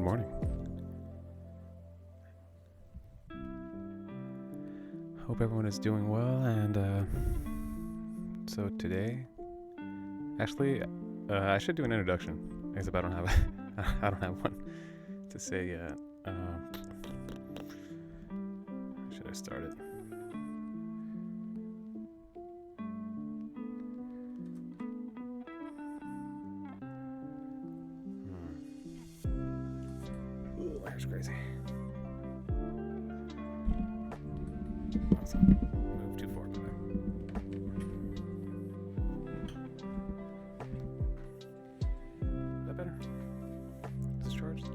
morning. Hope everyone is doing well, and so today, actually, I should do an introduction, except I don't have I don't have one to say yet. Should I start it? Ooh, hair's crazy. Move too far back. Is that better? Is this charged?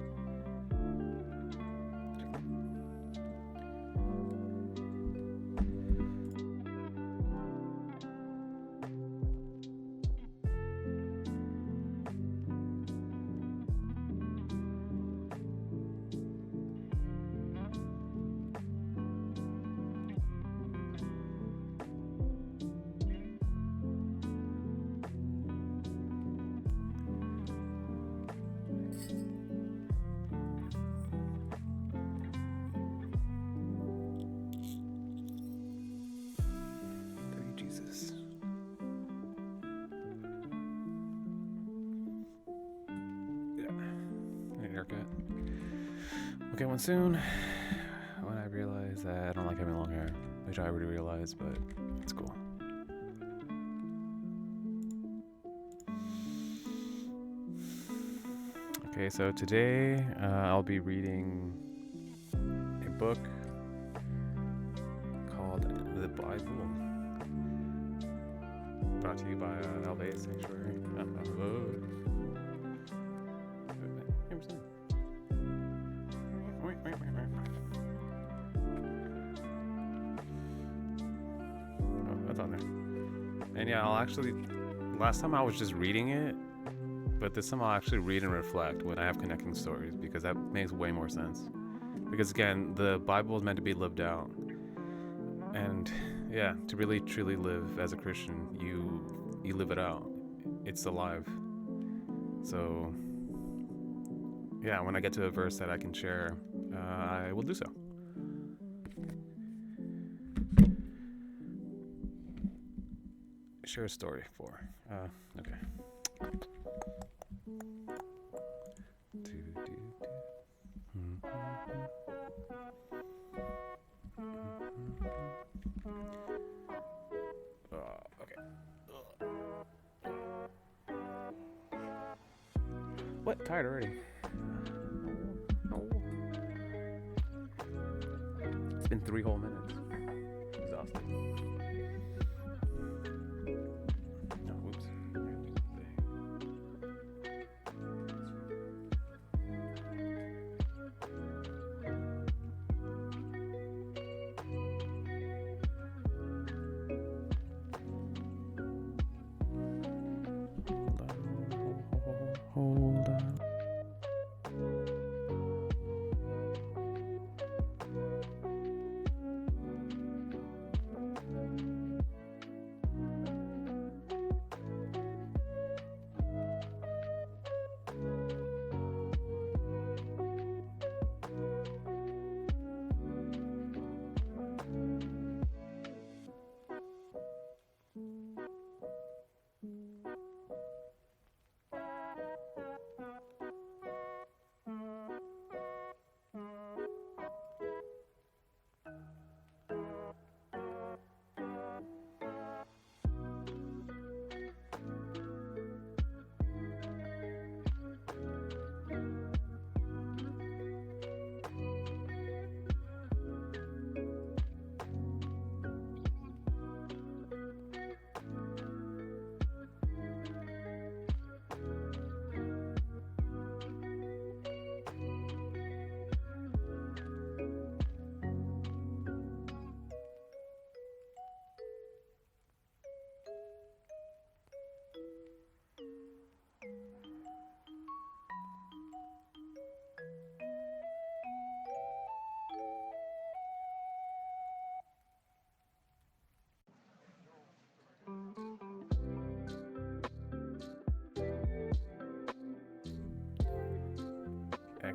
Jesus. Yeah. Need a haircut. I'll get one soon. When I realize that I don't like having long hair, which I already realized, but it's cool. Okay, so today I'll be reading a book called The Bible. Brought to you by Alvea Sanctuary. Oh, that's on there. And yeah, last time I was just reading it, but this time I'll actually read and reflect when I have connecting stories, because that makes way more sense. Because again, the Bible is meant to be lived out. And yeah, to really truly live as a Christian, you live it out. It's alive. So yeah, when I get to a verse that I can share, I will do so. Share a story for. Okay. What? Tired already? No. It's been 3 whole minutes. Exhausted. No, whoops. Hold on.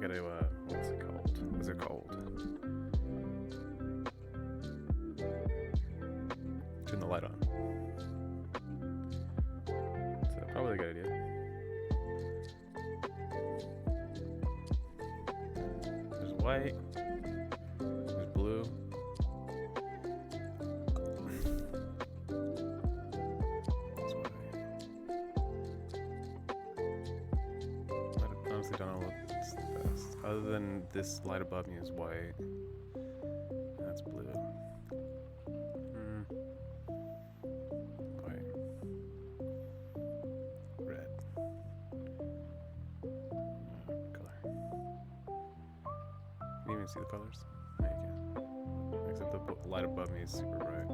gotta, what's it called? What's it called? Turn the light on. So probably a good idea. There's white. There's blue. Honestly don't know what's the best. Other than this light above me is white. That's blue. White. Red. Color. Can you even see the colors? No, you can't. Except the light above me is super bright.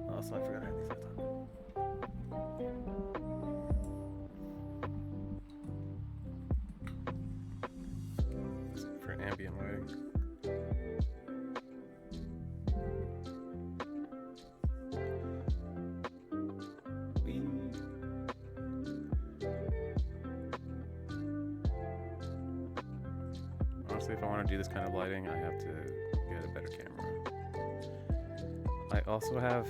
Oh, so I forgot I had these lights on. For ambient lighting. Honestly, if I want to do this kind of lighting, I have to get a better camera. I also have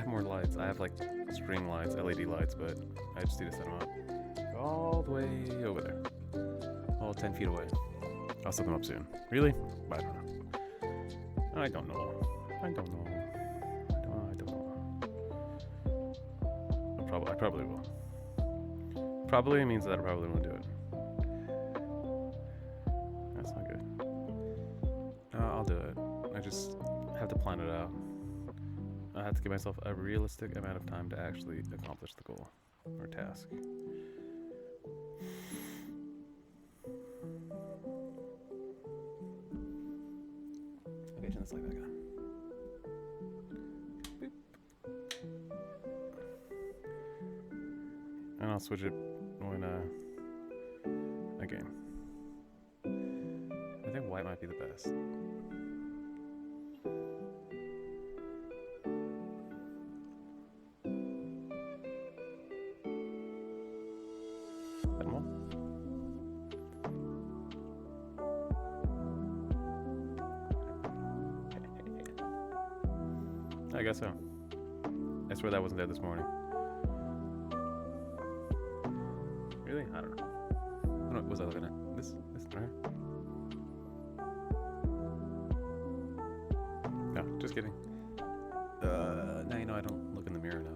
more lights. I have like string lights, LED lights, but I just need to set them up. All the way over there. All 10 feet away. I'll set them up soon. Really? I don't know. I don't know. I probably will. Probably means that I probably won't do it. That's not good. No, I'll do it. I just have to plan it out. I have to give myself a realistic amount of time to actually accomplish the goal or task. Okay, turn this light back on. Boop. And I'll switch it when again. I think white might be the best. I guess so. I swear that wasn't there this morning. Really? I don't know. What was I looking at? This right here? No, just kidding. Now you know I don't look in the mirror enough.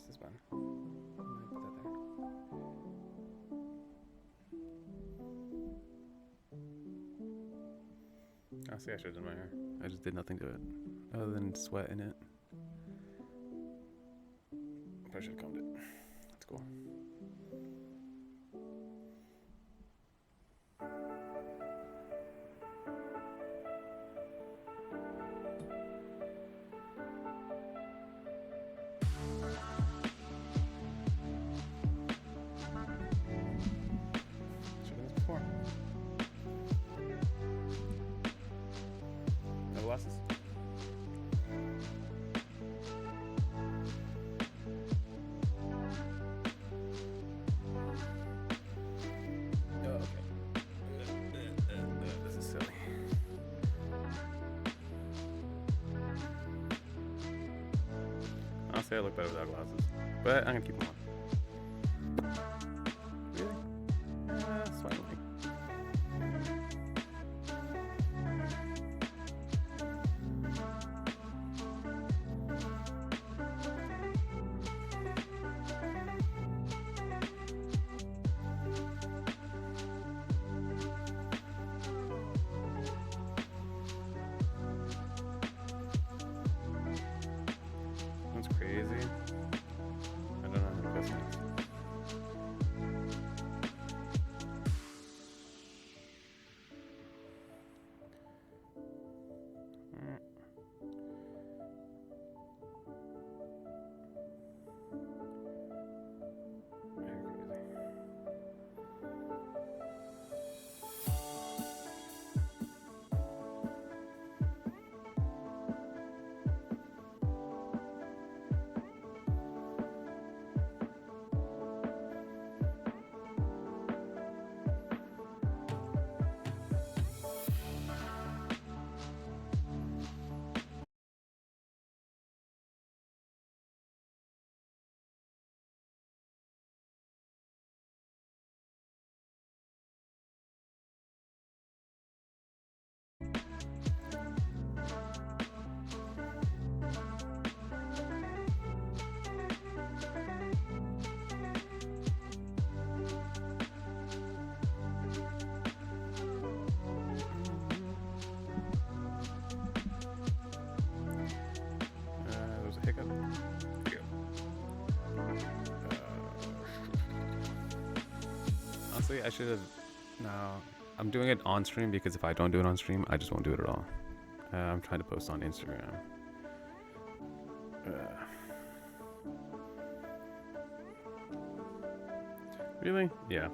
This one. I'm gonna put that there. Oh, see, I should have done my hair. I just did nothing to it other than sweat in it. Probably should have combed it. That's cool. No glasses? Oh, okay. This is silly. Honestly, I look better without glasses, but I'm gonna keep them on. Really? Slightly. Honestly, I should have. No, I'm doing it on stream because if I don't do it on stream, I just won't do it at all. I'm trying to post on Instagram. Really? Yeah.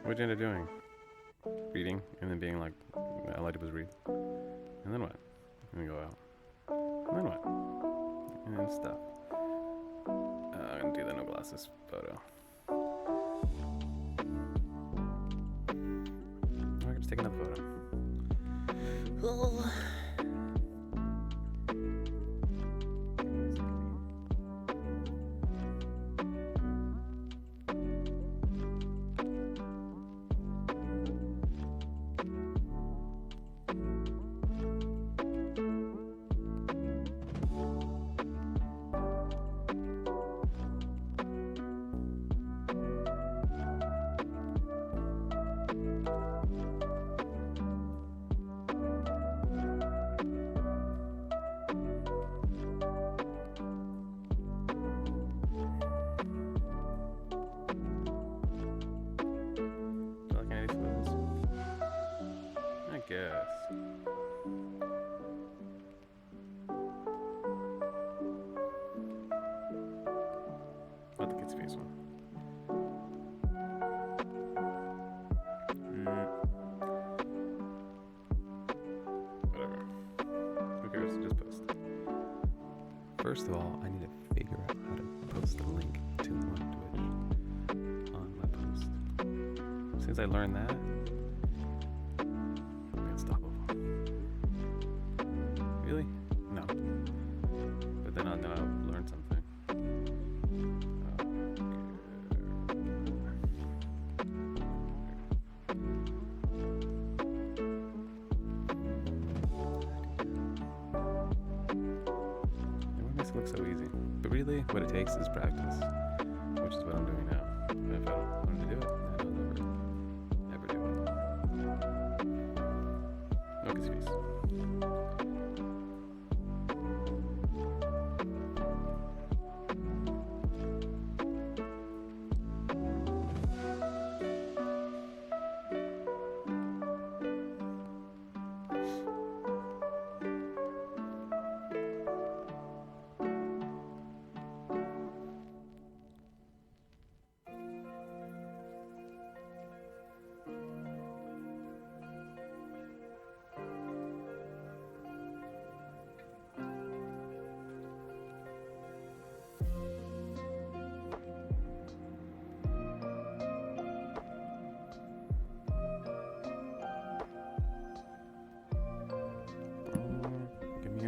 What you end up doing? Reading and then being like, all I did was read. And then what? And then go out. And then what? And then stuff. I'm gonna do the no glasses photo. I can just take another photo. Oh. First of all, I need to figure out how to post a link to my Twitch on my post. Since I learned that, I'm unstoppable. Really? No. But then I'll know I've learned something. Looks so easy, but really what it takes is practice, which is what I'm doing now. And if I don't learn to do it, then I'll never do it. No excuse.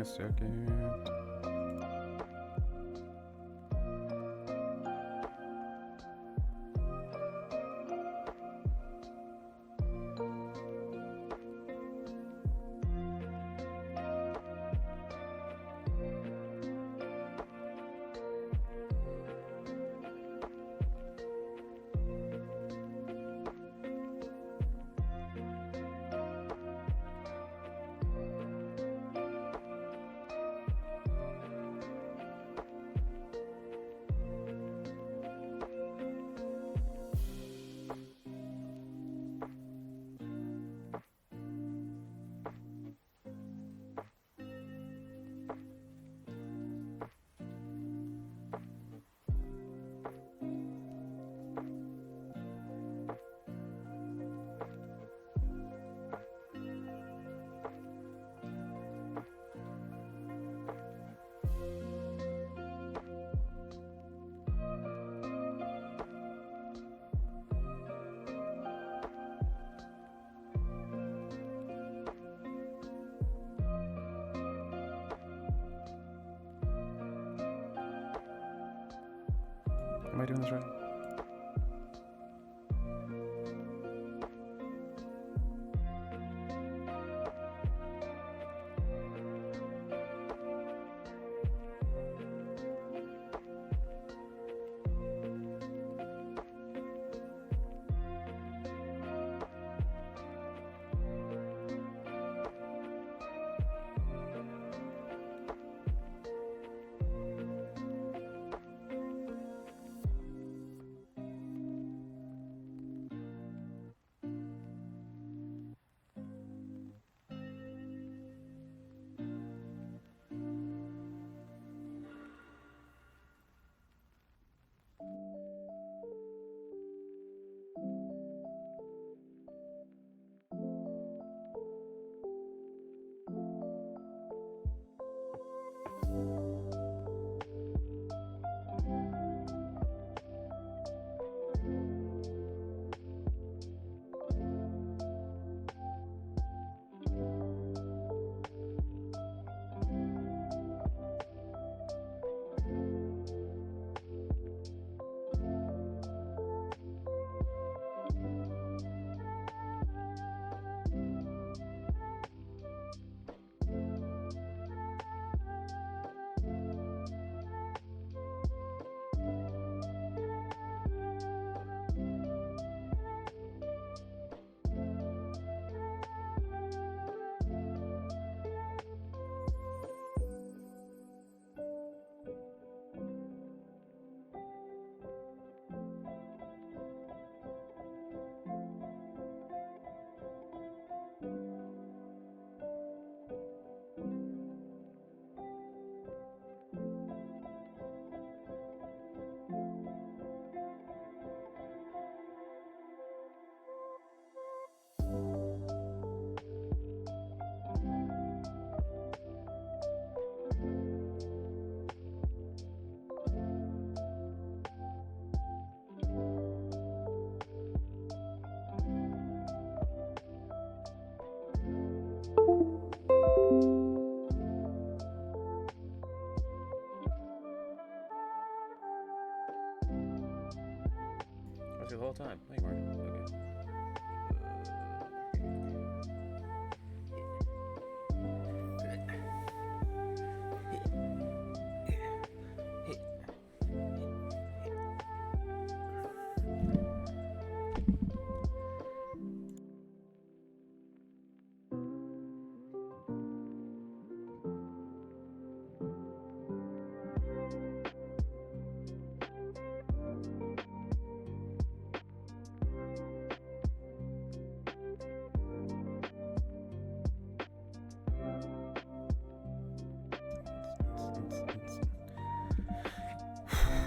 A second. Am I doing this right?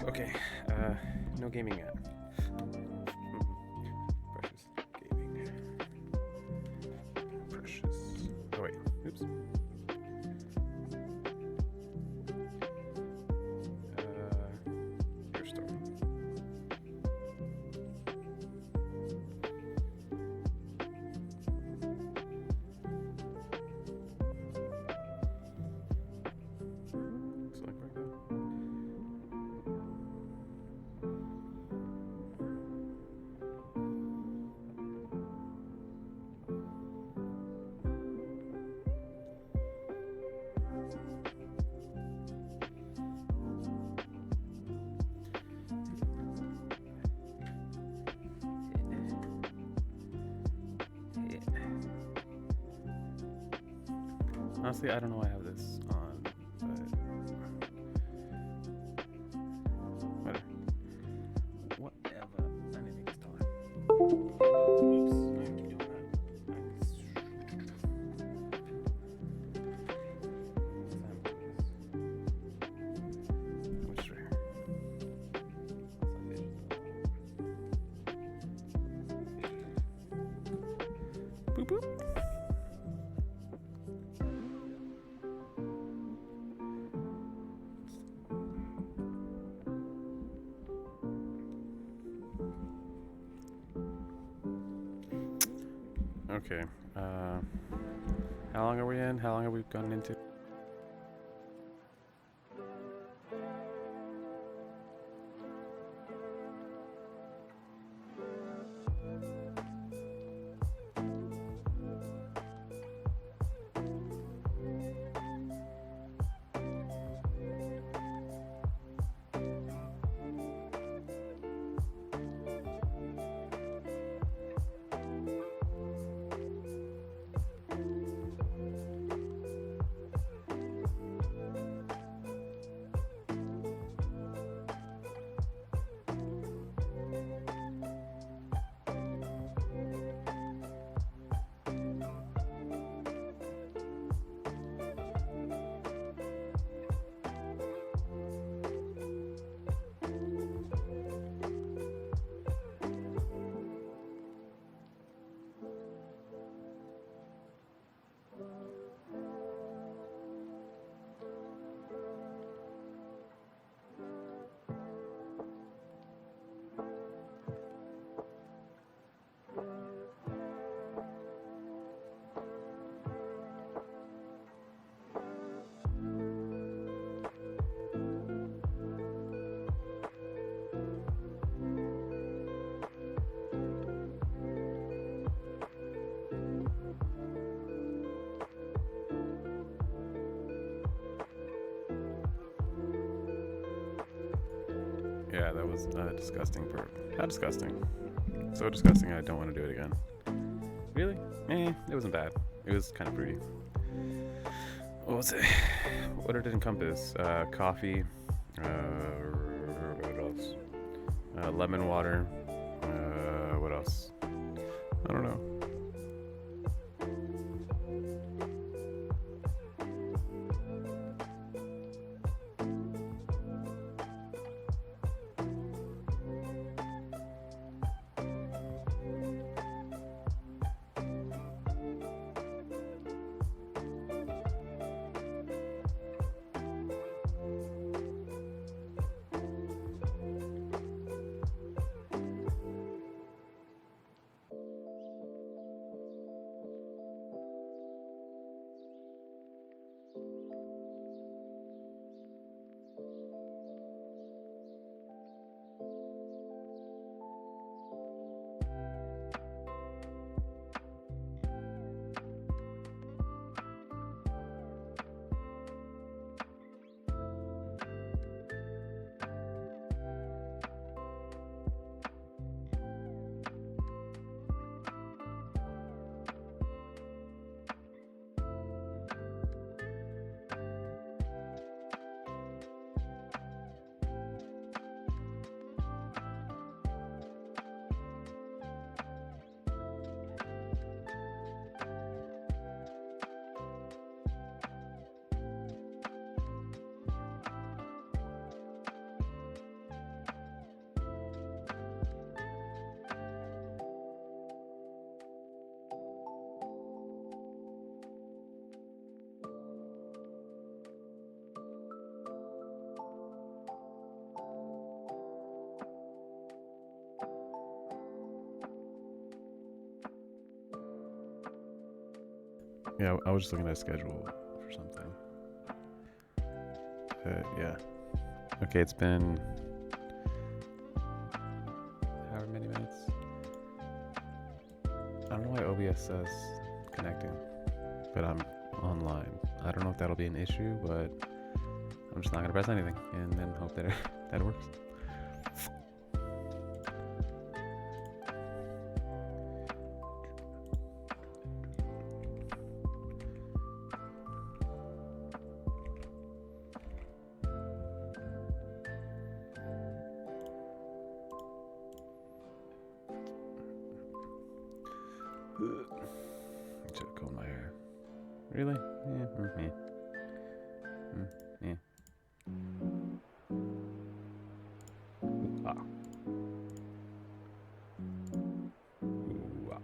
Okay, no gaming yet. Precious gaming. Precious. Oh wait, oops. Your story. Select right now. Honestly, I don't know why I have this on, but whatever. I need to get started. Oops, I keep doing that. Which right here? Boop boop. Okay. How long are we in? How long have we gone into? Yeah, that was disgusting. How disgusting. So disgusting I don't want to do it again. Really? It wasn't bad. It was kind of pretty. What was it? What did it encompass? Coffee. What else? Lemon water. What else? I don't know. Yeah, I was just looking at a schedule for something. Yeah. Okay, it's been however many minutes. I don't know why OBS says connecting, but I'm online. I don't know if that'll be an issue, but I'm just not gonna press anything and then hope that that works. I should have combed my hair. Really? Yeah. Yeah. Ah. Ooh, ah.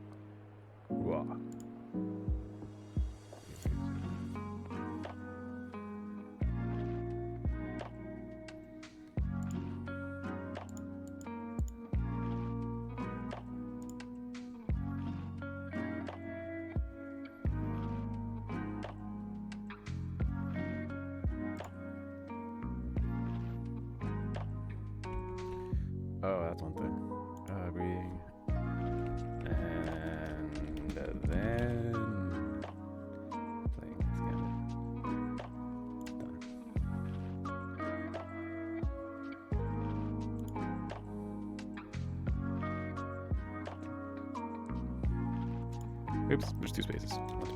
Oh, that's one thing. Reading. And then playing this game. Done. Oops, there's 2 spaces. 1 space.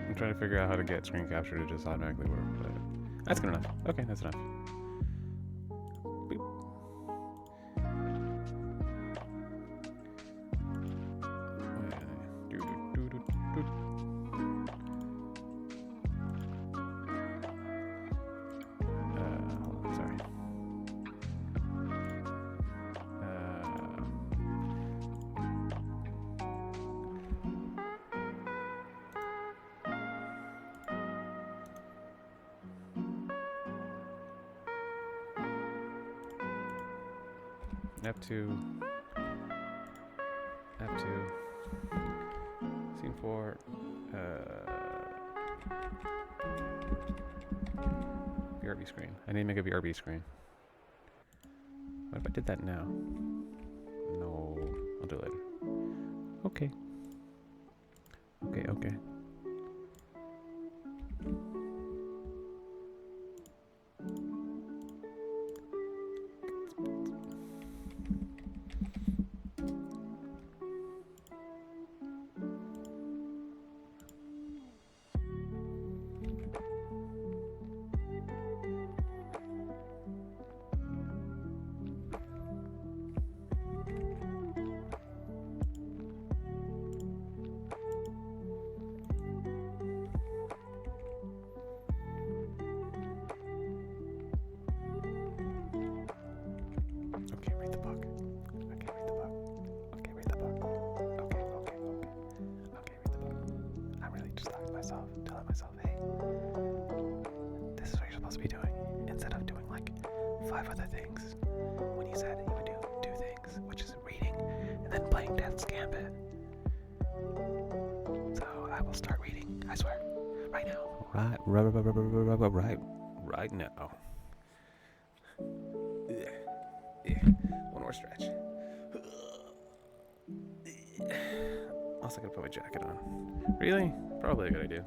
I'm trying to figure out how to get screen capture to just automatically work, but that's good enough. Okay, that's enough. Boop. Sorry. F2, scene 4, VRB screen. I need to make a VRB screen. What if I did that now? No, I'll do it later. Okay. Okay. Telling myself, hey, this is what you're supposed to be doing, instead of doing like 5 other things. When you said you would do 2 things, which is reading and then playing Death's Gambit. So I will start reading, I swear, right now. Right now. One more stretch. Also, gotta put my jacket on. Really? Probably a good idea.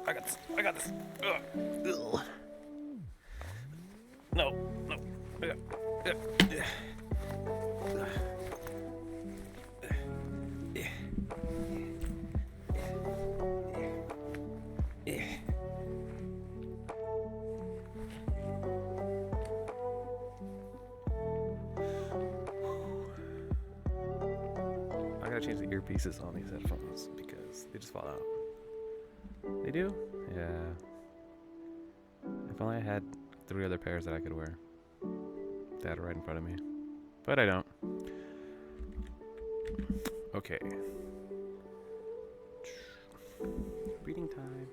I got this. Ugh. No. change the earpieces on these headphones because they just fall out. They do? Yeah. If only I had 3 other pairs that I could wear. They had it right in front of me. But I don't. Okay. Reading time.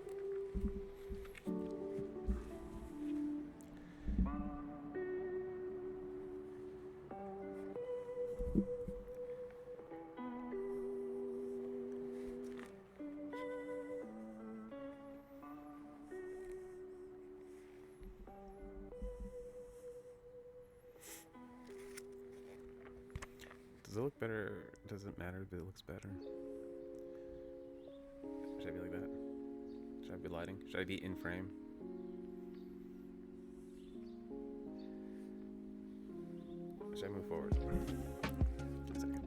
Does it look better? Does it matter if it looks better? Should I be like that? Should I be lighting? Should I be in frame? Should I move forward? One second.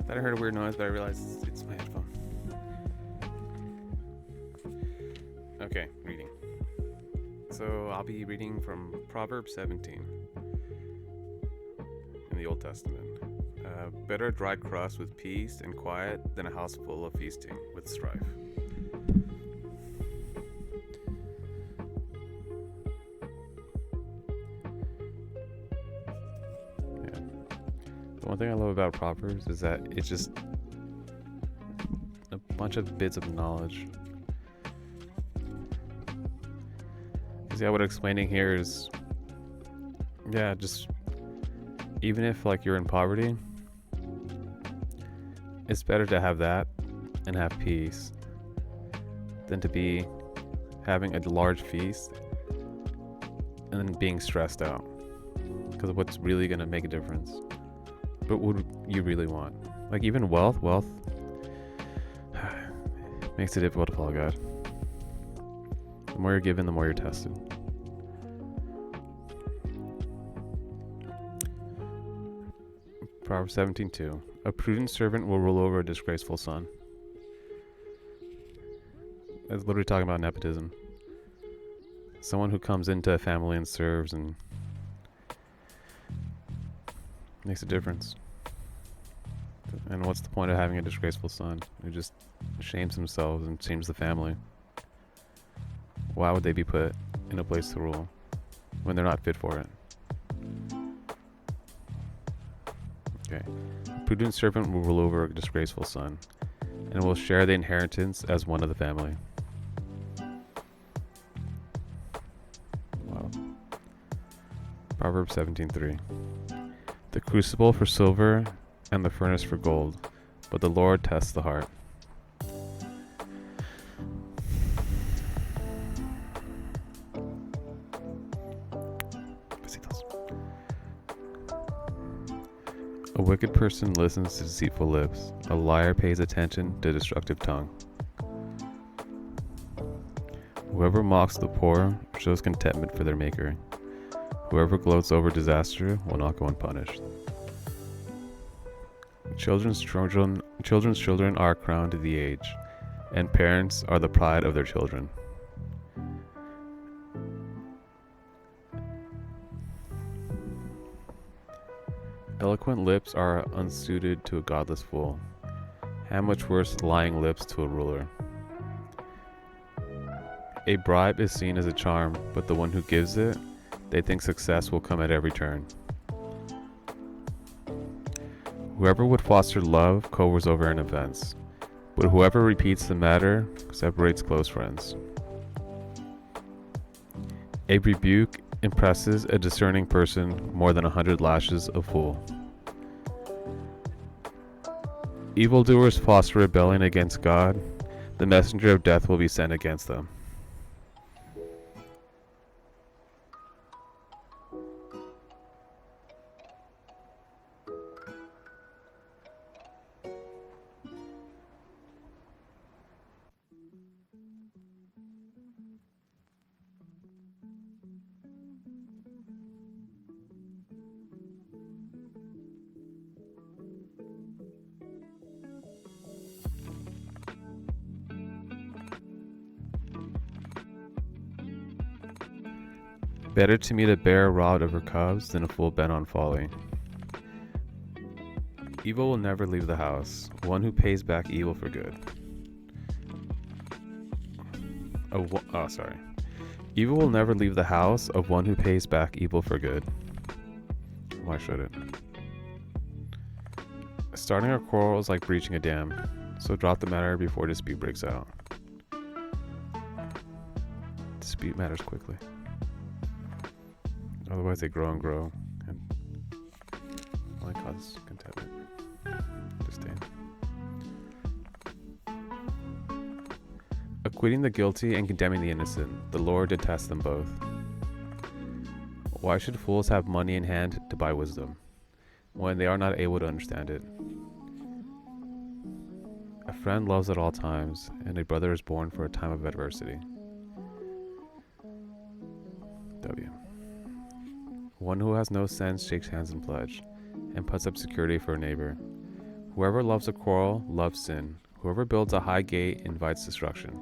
I heard a weird noise, but I realized it's my headphone. Okay, reading. So I'll be reading from Proverbs 17 in the Old Testament. Better a dry crust with peace and quiet than a house full of feasting with strife. The one thing I love about Proverbs is that it's just a bunch of bits of knowledge. Because what I'm explaining here is, just even if like you're in poverty, it's better to have that and have peace than to be having a large feast and then being stressed out. Because what's really going to make a difference? What would you really want? Like even wealth makes it difficult to follow God. The more you're given, the more you're tested. Proverbs 17:2. A prudent servant will rule over a disgraceful son. That's literally talking about nepotism. Someone who comes into a family and serves and makes a difference. And what's the point of having a disgraceful son who just shames themselves and shames the family? Why would they be put in a place to rule when they're not fit for it? Okay. A prudent servant will rule over a disgraceful son and will share the inheritance as one of the family. Wow. Proverbs 17:3. The crucible for silver and the furnace for gold, but the Lord tests the heart. A wicked person listens to deceitful lips. A liar pays attention to destructive tongue. Whoever mocks the poor shows contentment for their maker. Whoever gloats over disaster will not go unpunished. Children's children are a crown to the age, and parents are the pride of their children. Eloquent lips are unsuited to a godless fool. How much worse lying lips to a ruler. A bribe is seen as a charm, but the one who gives it, they think success will come at every turn. Whoever would foster love covers over an offense, but whoever repeats the matter separates close friends. A rebuke impresses a discerning person more than 100 lashes of fool. Evildoers foster rebellion against God. The messenger of death will be sent against them. Better to meet a bear robbed of her cubs than a fool bent on folly. Evil will never leave the house, one who pays back evil for good. Evil will never leave the house of one who pays back evil for good. Why should it? Starting a quarrel is like breaching a dam, so drop the matter before dispute breaks out. Dispute matters quickly. Otherwise they grow and grow and only cause contentment. Disdain. Acquitting the guilty and condemning the innocent, the Lord detests them both. Why should fools have money in hand to buy wisdom, when they are not able to understand it? A friend loves at all times, and a brother is born for a time of adversity. W. One who has no sense shakes hands in pledge, and puts up security for a neighbor. Whoever loves a quarrel loves sin. Whoever builds a high gate invites destruction.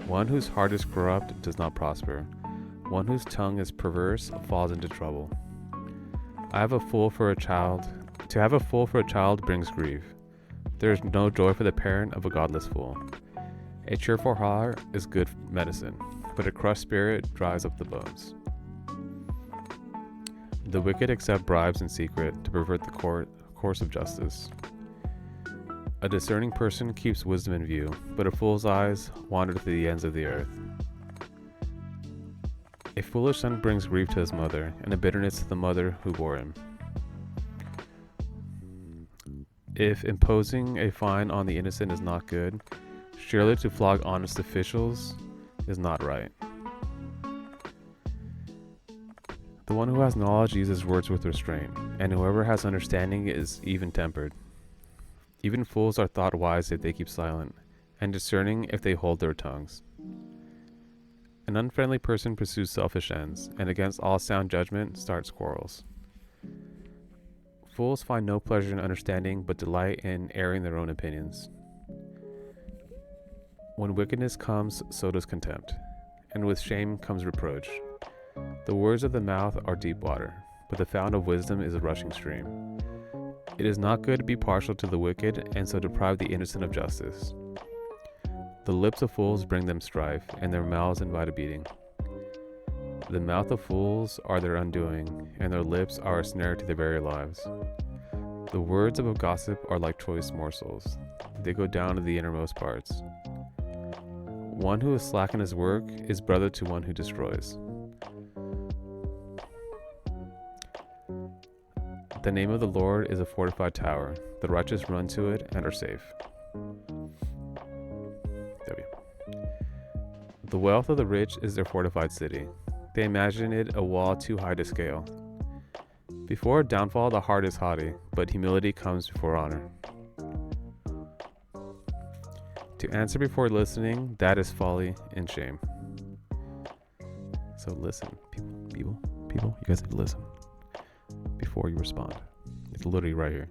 One whose heart is corrupt does not prosper. One whose tongue is perverse falls into trouble. To have a fool for a child brings grief. There is no joy for the parent of a godless fool. A cheerful heart is good medicine, but a crushed spirit dries up the bones. The wicked accept bribes in secret to pervert the course of justice. A discerning person keeps wisdom in view, but a fool's eyes wander to the ends of the earth. A foolish son brings grief to his mother, and a bitterness to the mother who bore him. If imposing a fine on the innocent is not good, surely to flog honest officials is not right. The one who has knowledge uses words with restraint, and whoever has understanding is even-tempered. Even fools are thought wise if they keep silent, and discerning if they hold their tongues. An unfriendly person pursues selfish ends, and against all sound judgment starts quarrels. Fools find no pleasure in understanding, but delight in airing their own opinions. When wickedness comes, so does contempt, and with shame comes reproach. The words of the mouth are deep water, but the fount of wisdom is a rushing stream. It is not good to be partial to the wicked, and so deprive the innocent of justice. The lips of fools bring them strife, and their mouths invite a beating. The mouth of fools are their undoing, and their lips are a snare to their very lives. The words of a gossip are like choice morsels. They go down to the innermost parts. One who is slack in his work is brother to one who destroys. The name of the Lord is a fortified tower. The righteous run to it and are safe. W. The wealth of the rich is their fortified city. They imagine it a wall too high to scale. Before downfall, the heart is haughty, but humility comes before honor. To answer before listening, that is folly and shame. So listen, people, you guys need to listen before you respond. It's literally right here.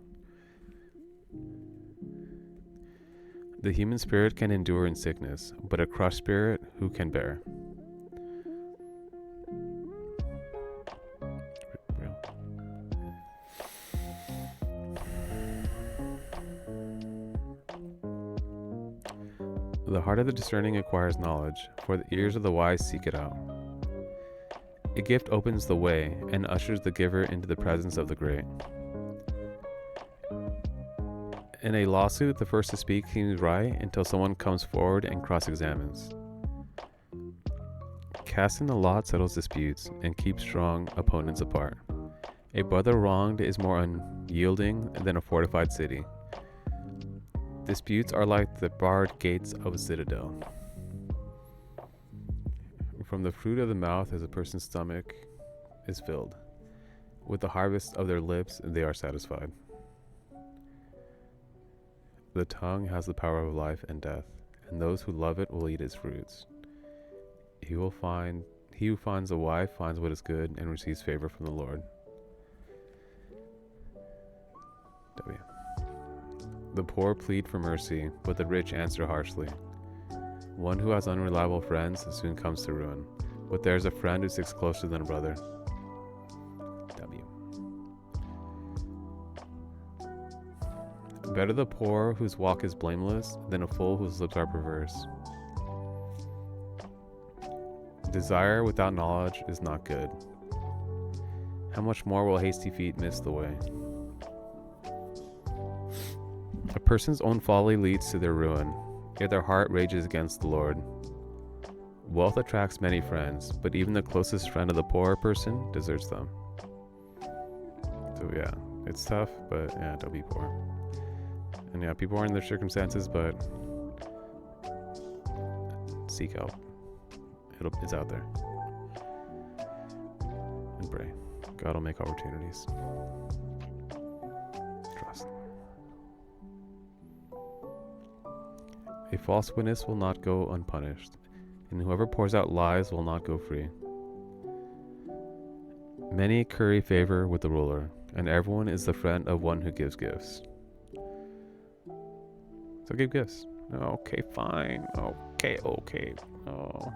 The human spirit can endure in sickness, but a crushed spirit who can bear? Real. The heart of the discerning acquires knowledge, for the ears of the wise seek it out. A gift opens the way and ushers the giver into the presence of the great. In a lawsuit, the first to speak seems right until someone comes forward and cross-examines. Casting the lot settles disputes and keeps strong opponents apart. A brother wronged is more unyielding than a fortified city. Disputes are like the barred gates of a citadel. From the fruit of the mouth as a person's stomach is filled. With the harvest of their lips they are satisfied. The tongue has the power of life and death, and those who love it will eat its fruits. He who finds a wife finds what is good and receives favor from the Lord. W. The poor plead for mercy, but the rich answer harshly. One who has unreliable friends soon comes to ruin, but there's a friend who sticks closer than a brother. W. Better the poor whose walk is blameless than a fool whose lips are perverse. Desire without knowledge is not good. How much more will hasty feet miss the way? A person's own folly leads to their ruin, yet their heart rages against the Lord. Wealth attracts many friends, but even the closest friend of the poor person deserts them. So yeah, it's tough, but yeah, don't be poor. And yeah, people are in their circumstances, but seek help. It's out there. And pray. God will make opportunities. Trust. A false witness will not go unpunished, and whoever pours out lies will not go free. Many curry favor with the ruler, and everyone is the friend of one who gives gifts. So give gifts. Okay, fine. Okay. Oh.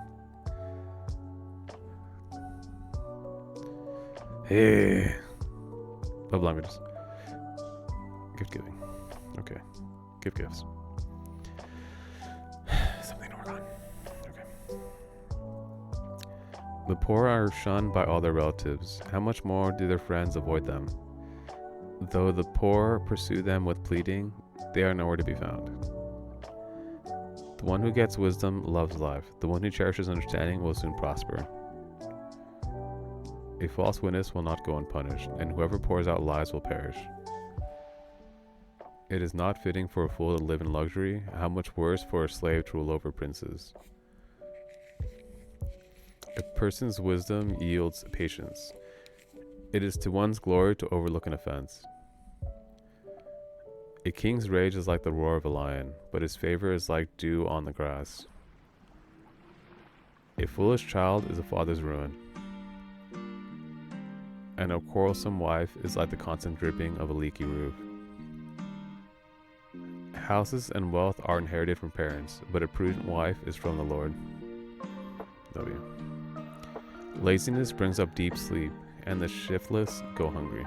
Hey. Love languages. Gift giving. Okay. Give gifts. Something to work on. Okay. The poor are shunned by all their relatives. How much more do their friends avoid them? Though the poor pursue them with pleading, they are nowhere to be found. The one who gets wisdom loves life. The one who cherishes understanding will soon prosper. A false witness will not go unpunished, and whoever pours out lies will perish. It is not fitting for a fool to live in luxury. How much worse for a slave to rule over princes. A person's wisdom yields patience. It is to one's glory to overlook an offense. A king's rage is like the roar of a lion, but his favor is like dew on the grass. A foolish child is a father's ruin, and a quarrelsome wife is like the constant dripping of a leaky roof. Houses and wealth are inherited from parents, but a prudent wife is from the Lord. W. Laziness brings up deep sleep, and the shiftless go hungry.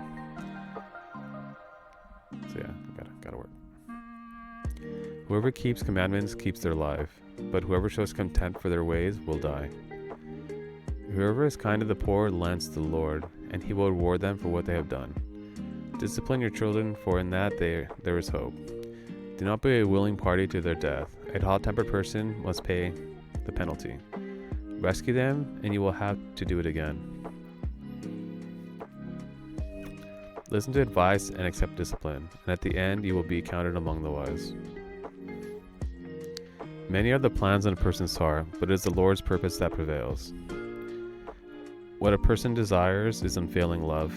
So yeah, gotta work. Whoever keeps commandments keeps their life, but whoever shows contempt for their ways will die. Whoever is kind to the poor lends to the Lord, and he will reward them for what they have done. Discipline your children, for in that there is hope. Do not be a willing party to their death. A hot-tempered person must pay the penalty. Rescue them, and you will have to do it again. Listen to advice and accept discipline, and at the end you will be counted among the wise. Many are the plans in a person's heart, but it is the Lord's purpose that prevails. What a person desires is unfailing love.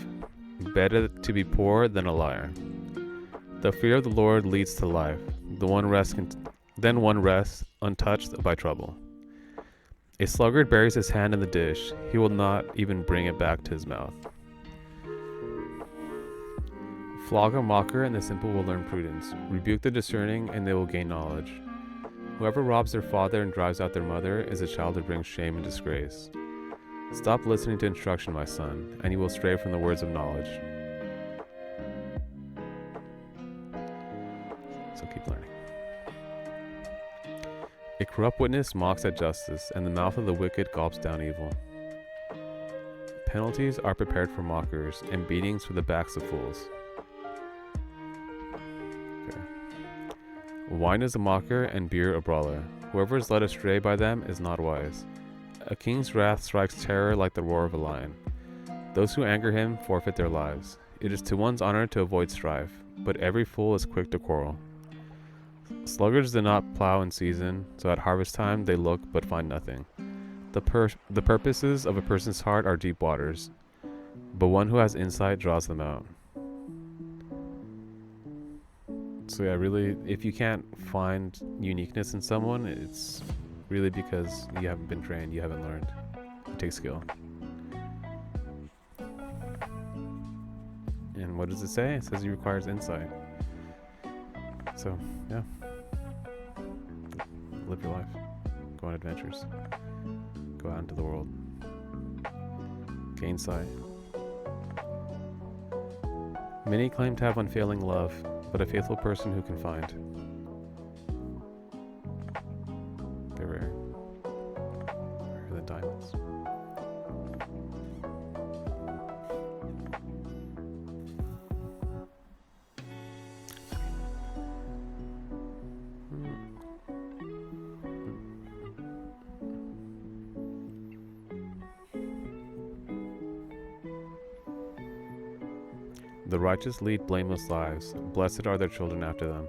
Better to be poor than a liar. The fear of the Lord leads to life. Then one rests untouched by trouble. A sluggard buries his hand in the dish. He will not even bring it back to his mouth. Flog a mocker, and the simple will learn prudence. Rebuke the discerning, and they will gain knowledge. Whoever robs their father and drives out their mother is a child who brings shame and disgrace. Stop listening to instruction, my son, and you will stray from the words of knowledge. So keep learning. A corrupt witness mocks at justice, and the mouth of the wicked gulps down evil. Penalties are prepared for mockers, and beatings for the backs of fools. Wine is a mocker, and beer a brawler. Whoever is led astray by them is not wise. A king's wrath strikes terror like the roar of a lion. Those who anger him forfeit their lives. It is to one's honor to avoid strife, but every fool is quick to quarrel. Sluggards do not plow in season, so at harvest time they look but find nothing. The purposes of a person's heart are deep waters, but one who has insight draws them out. So yeah, really, if you can't find uniqueness in someone, it's really because you haven't been trained, you haven't learned. It takes skill. And what does it say? It says it requires insight. So, yeah. Live your life. Go on adventures. Go out into the world. gain sight. Many claim to have unfailing love, but a faithful person who can find? They're rare. Rarer than diamonds. The righteous lead blameless lives. Blessed are their children after them.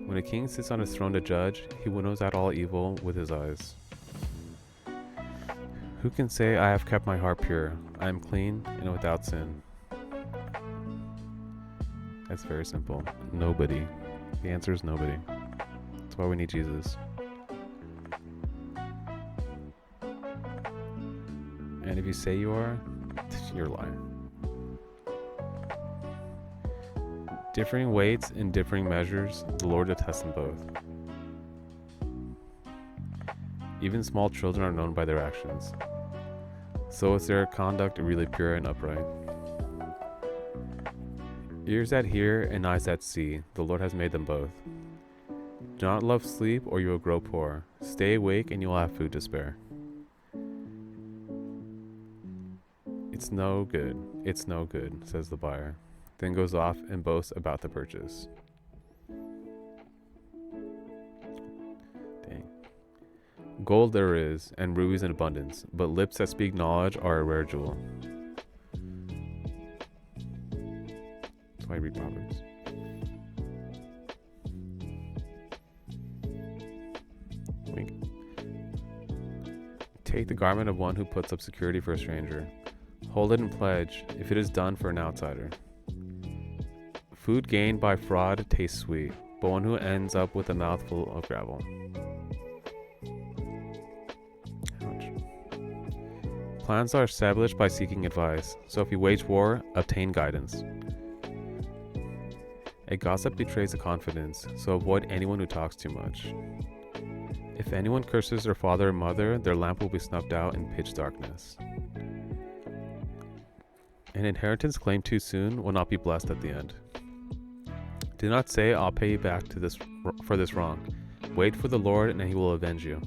When a king sits on his throne to judge, he winnows out all evil with his eyes. Who can say, I have kept my heart pure, I am clean and without sin? That's very simple. Nobody. The answer is nobody. That's why we need Jesus. And if you say you are, you're lying. Differing weights and differing measures, the Lord detests them both. Even small children are known by their actions. So is their conduct really pure and upright. Ears that hear and eyes that see, the Lord has made them both. Do not love sleep or you will grow poor. Stay awake and you will have food to spare. It's no good, says the buyer, then goes off and boasts about the purchase. Dang. Gold there is, and rubies in abundance, but lips that speak knowledge are a rare jewel. That's why I read Proverbs. Wink. Take the garment of one who puts up security for a stranger. Hold it in pledge, if it is done for an outsider. Food gained by fraud tastes sweet, but one who ends up with a mouthful of gravel. Ouch. Plans are established by seeking advice, so if you wage war, obtain guidance. A gossip betrays a confidence, so avoid anyone who talks too much. If anyone curses their father or mother, their lamp will be snuffed out in pitch darkness. An inheritance claimed too soon will not be blessed at the end. Do not say, I'll pay you back for this wrong. Wait for the Lord, and he will avenge you.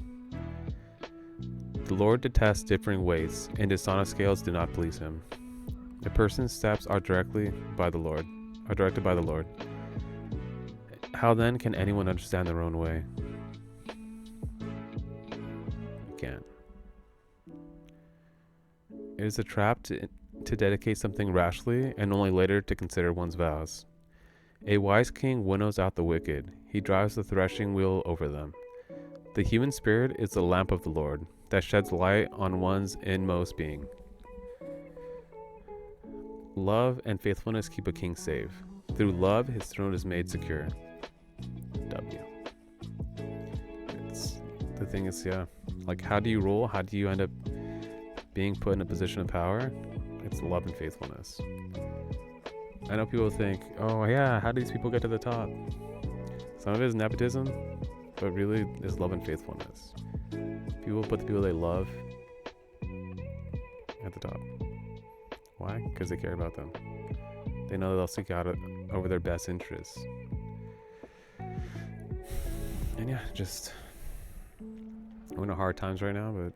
The Lord detests differing weights, and dishonest scales do not please him. A person's steps are directed by the Lord. How then can anyone understand their own way? You can't. It is a trap to dedicate something rashly and only later to consider one's vows. A wise king winnows out the wicked. He drives the threshing wheel over them. The human spirit is the lamp of the Lord that sheds light on one's inmost being. Love and faithfulness keep a king safe. Through love, his throne is made secure. W. The thing is, like, how do you rule? How do you end up being put in a position of power? It's love and faithfulness. I know people think, oh yeah, how do these people get to the top? Some of it is nepotism, but really it's love and faithfulness. People put the people they love at the top. Why? Because they care about them. They know they'll seek out over their best interests. And yeah, just we're in hard times right now, but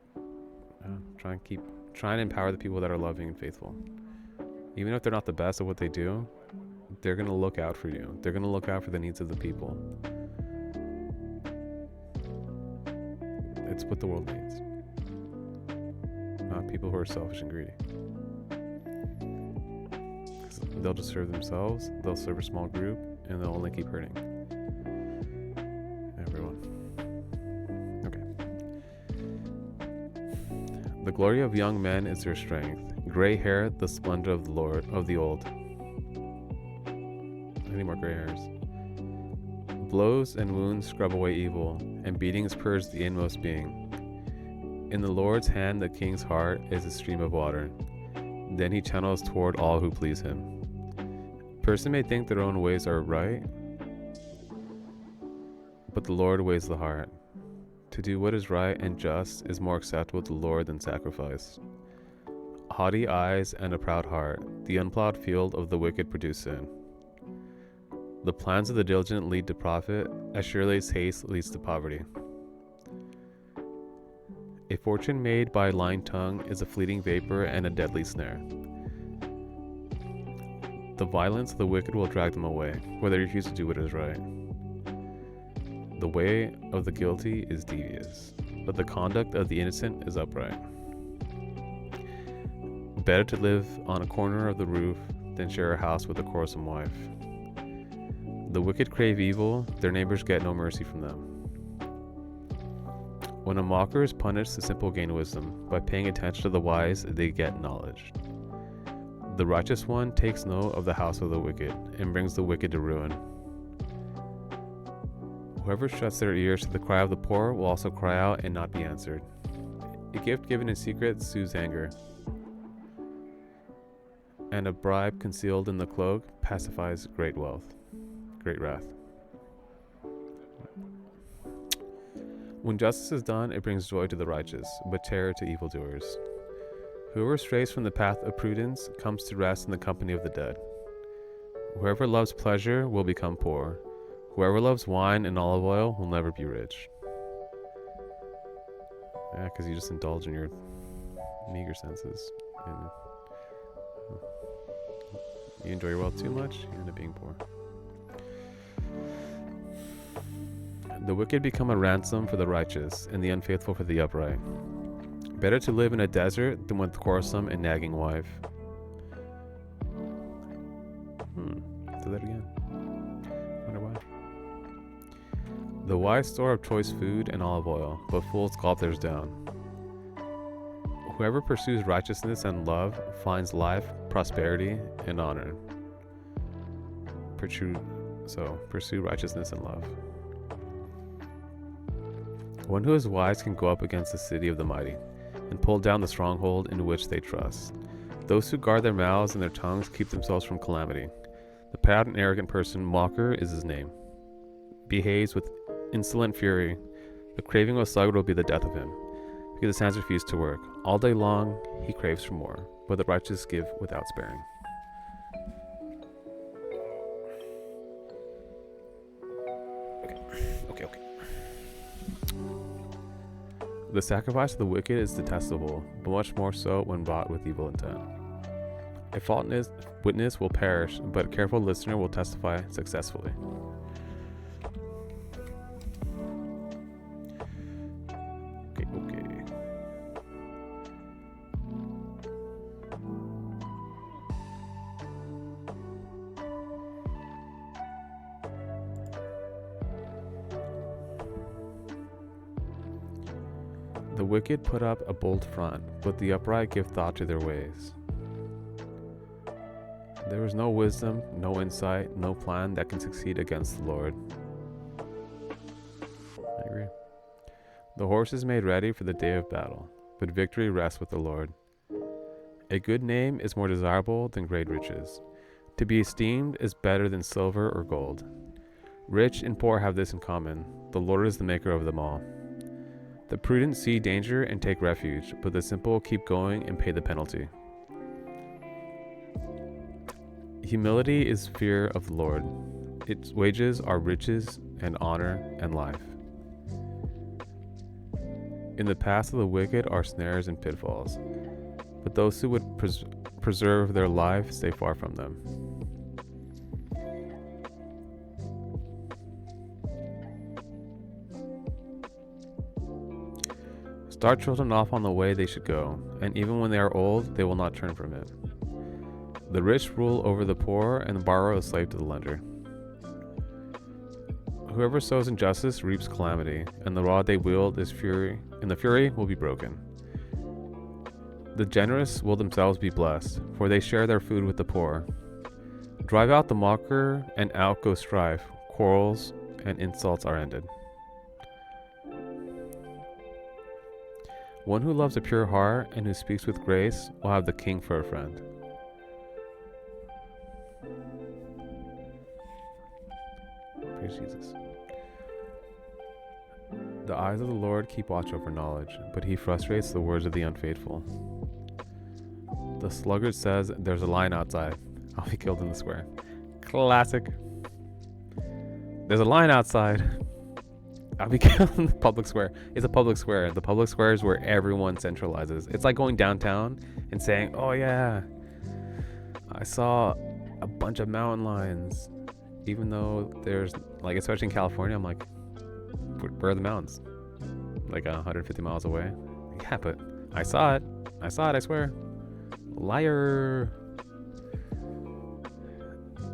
try and empower the people that are loving and faithful. Even if they're not the best at what they do, they're going to look out for you. They're going to look out for the needs of the people. It's what the world needs. Not people who are selfish and greedy. They'll just serve themselves, they'll serve a small group, and they'll only keep hurting everyone. Okay. The glory of young men is their strength. Gray hair, the splendor of the Lord of the old. I need more gray hairs. Blows and wounds scrub away evil, and beatings purge the inmost being. In the Lord's hand, the king's heart is a stream of water. Then he channels toward all who please him. A person may think their own ways are right, but the Lord weighs the heart. To do what is right and just is more acceptable to the Lord than sacrifice. Haughty eyes and a proud heart, the unplowed field of the wicked produce sin. The plans of the diligent lead to profit, as surely as haste leads to poverty. A fortune made by a lying tongue is a fleeting vapor and a deadly snare. The violence of the wicked will drag them away, where they refuse to do what is right. The way of the guilty is devious, but the conduct of the innocent is upright. Better to live on a corner of the roof than share a house with a quarrelsome wife. The wicked crave evil, their neighbors get no mercy from them. When a mocker is punished, the simple gain wisdom. By paying attention to the wise, they get knowledge. The righteous one takes note of the house of the wicked, and brings the wicked to ruin. Whoever shuts their ears to the cry of the poor will also cry out and not be answered. A gift given in secret soothes anger, and a bribe concealed in the cloak pacifies great wrath. When justice is done, it brings joy to the righteous, but terror to evildoers. Whoever strays from the path of prudence comes to rest in the company of the dead. Whoever loves pleasure will become poor. Whoever loves wine and olive oil will never be rich. Yeah, because you just indulge in your meager senses. And you enjoy your wealth too much, you end up being poor. The wicked become a ransom for the righteous, and the unfaithful for the upright. Better to live in a desert than with a quarrelsome and nagging wife. Do that again. Wonder why. The wise store up choice food and olive oil, but fools gulp theirs down. Whoever pursues righteousness and love finds life, prosperity, and honor. Pursue righteousness and love. One who is wise can go up against the city of the mighty, and pull down the stronghold in which they trust. Those who guard their mouths and their tongues keep themselves from calamity. The proud and arrogant person, mocker is his name, behaves with insolent fury. The craving of a sluggard will be the death of him, because his hands refuse to work. All day long he craves for more, but the righteous give without sparing. Okay. The sacrifice of the wicked is detestable, but much more so when bought with evil intent. A faultless witness will perish, but a careful listener will testify successfully. Okay. The wicked put up a bold front, but the upright give thought to their ways. There is no wisdom, no insight, no plan that can succeed against the Lord. I agree. The horse is made ready for the day of battle, but victory rests with the Lord. A good name is more desirable than great riches. To be esteemed is better than silver or gold. Rich and poor have this in common: the Lord is the maker of them all. The prudent see danger and take refuge, but the simple keep going and pay the penalty. Humility is fear of the Lord. Its wages are riches and honor and life. In the paths of the wicked are snares and pitfalls, but those who would preserve their life stay far from them. Start children off on the way they should go, and even when they are old, they will not turn from it. The rich rule over the poor, and the borrower is slave to the lender. Whoever sows injustice reaps calamity, and the rod they wield is fury, and the fury will be broken. The generous will themselves be blessed, for they share their food with the poor. Drive out the mocker, and out goes strife. Quarrels and insults are ended. One who loves a pure heart and who speaks with grace will have the king for a friend. Praise Jesus. The eyes of the Lord keep watch over knowledge, but he frustrates the words of the unfaithful. The sluggard says, "There's a lion outside. I'll be killed in the square." Classic. There's a lion outside. I'll be killed in the public square. It's a public square. The public square is where everyone centralizes. It's like going downtown and saying, "Oh yeah, I saw a bunch of mountain lions." Even though there's, like, especially in California, I'm like, where are the mountains? Like 150 miles away. Yeah, but I saw it. I swear. Liar.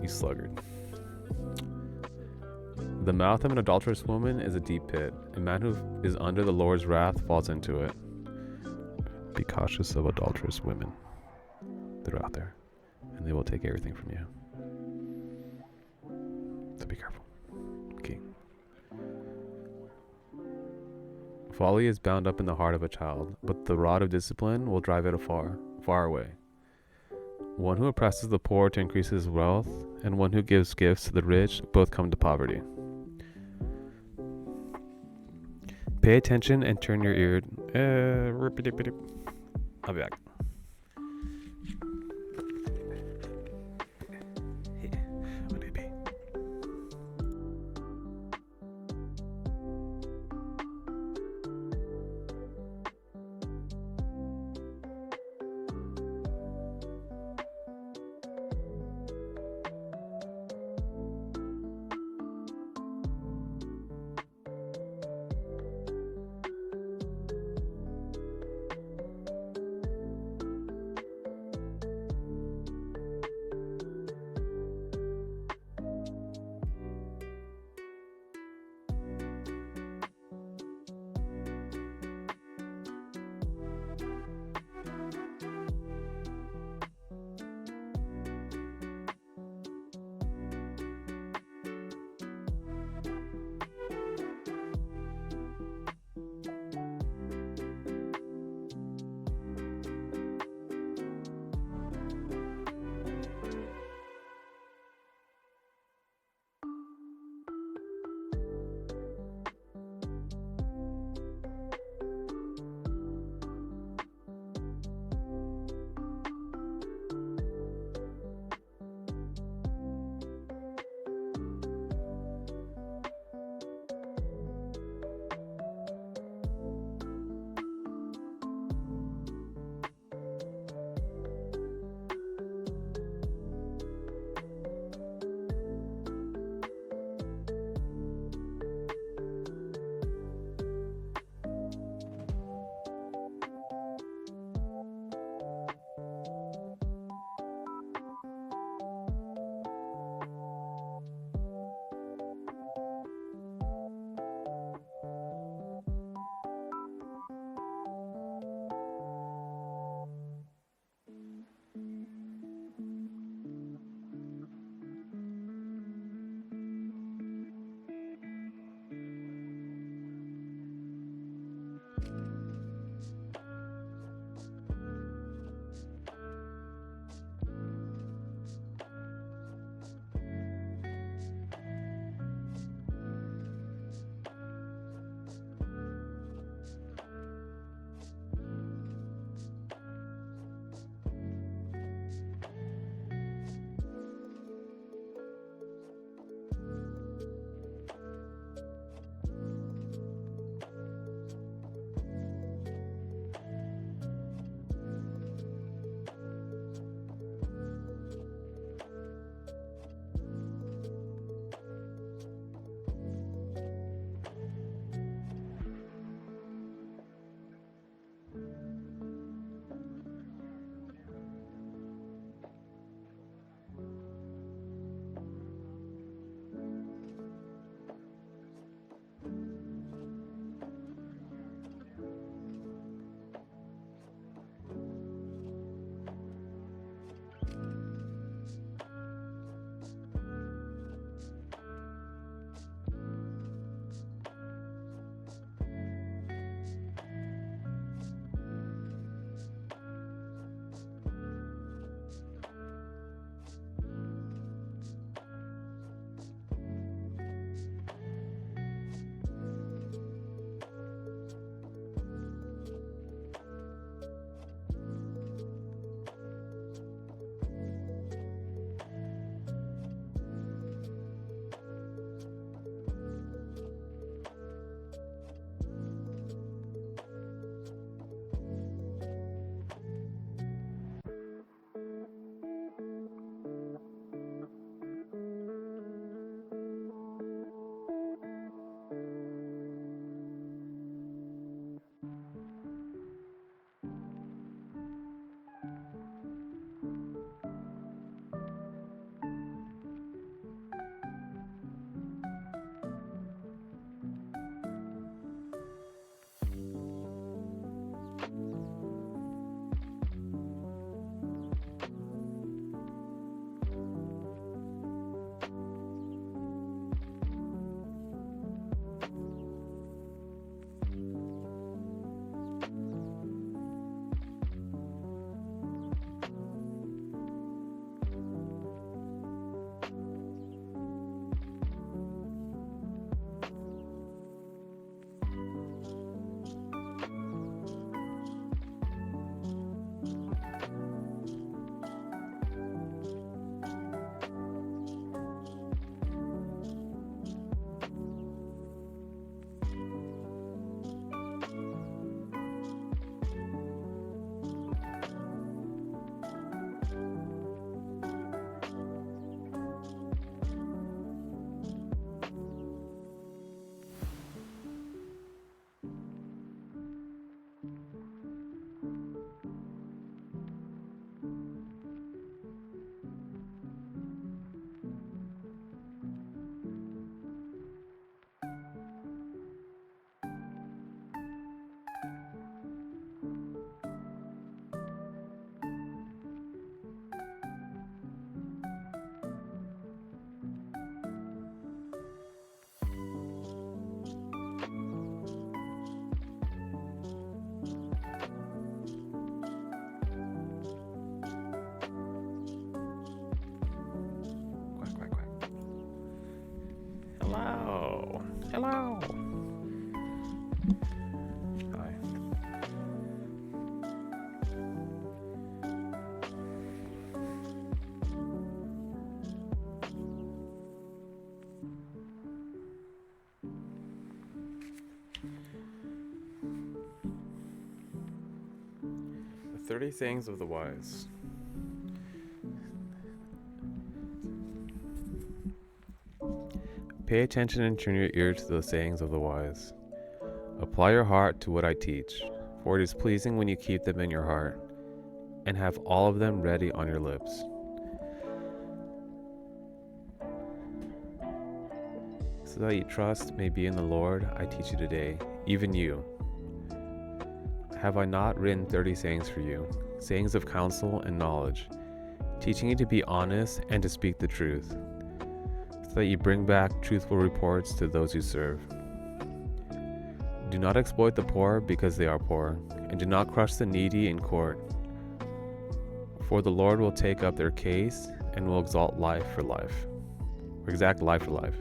You sluggard. The mouth of an adulterous woman is a deep pit. A man who is under the Lord's wrath falls into it. Be cautious of adulterous women. They're out there, and they will take everything from you. So be careful. Okay. Folly is bound up in the heart of a child, but the rod of discipline will drive it far, far away. One who oppresses the poor to increase his wealth, and one who gives gifts to the rich, both come to poverty. Pay attention and turn your ear. I'll be back. Hello. Hello. Hi. The 30 Sayings of the Wise. Pay attention and turn your ear to the sayings of the wise. Apply your heart to what I teach, for it is pleasing when you keep them in your heart, and have all of them ready on your lips. So that your trust may be in the Lord, I teach you today, even you. Have I not written 30 sayings for you, sayings of counsel and knowledge, teaching you to be honest and to speak the truth, so that you bring back truthful reports to those you serve? Do not exploit the poor because they are poor, and do not crush the needy in court, for the Lord will take up their case and will exalt life for life, or exact life for life.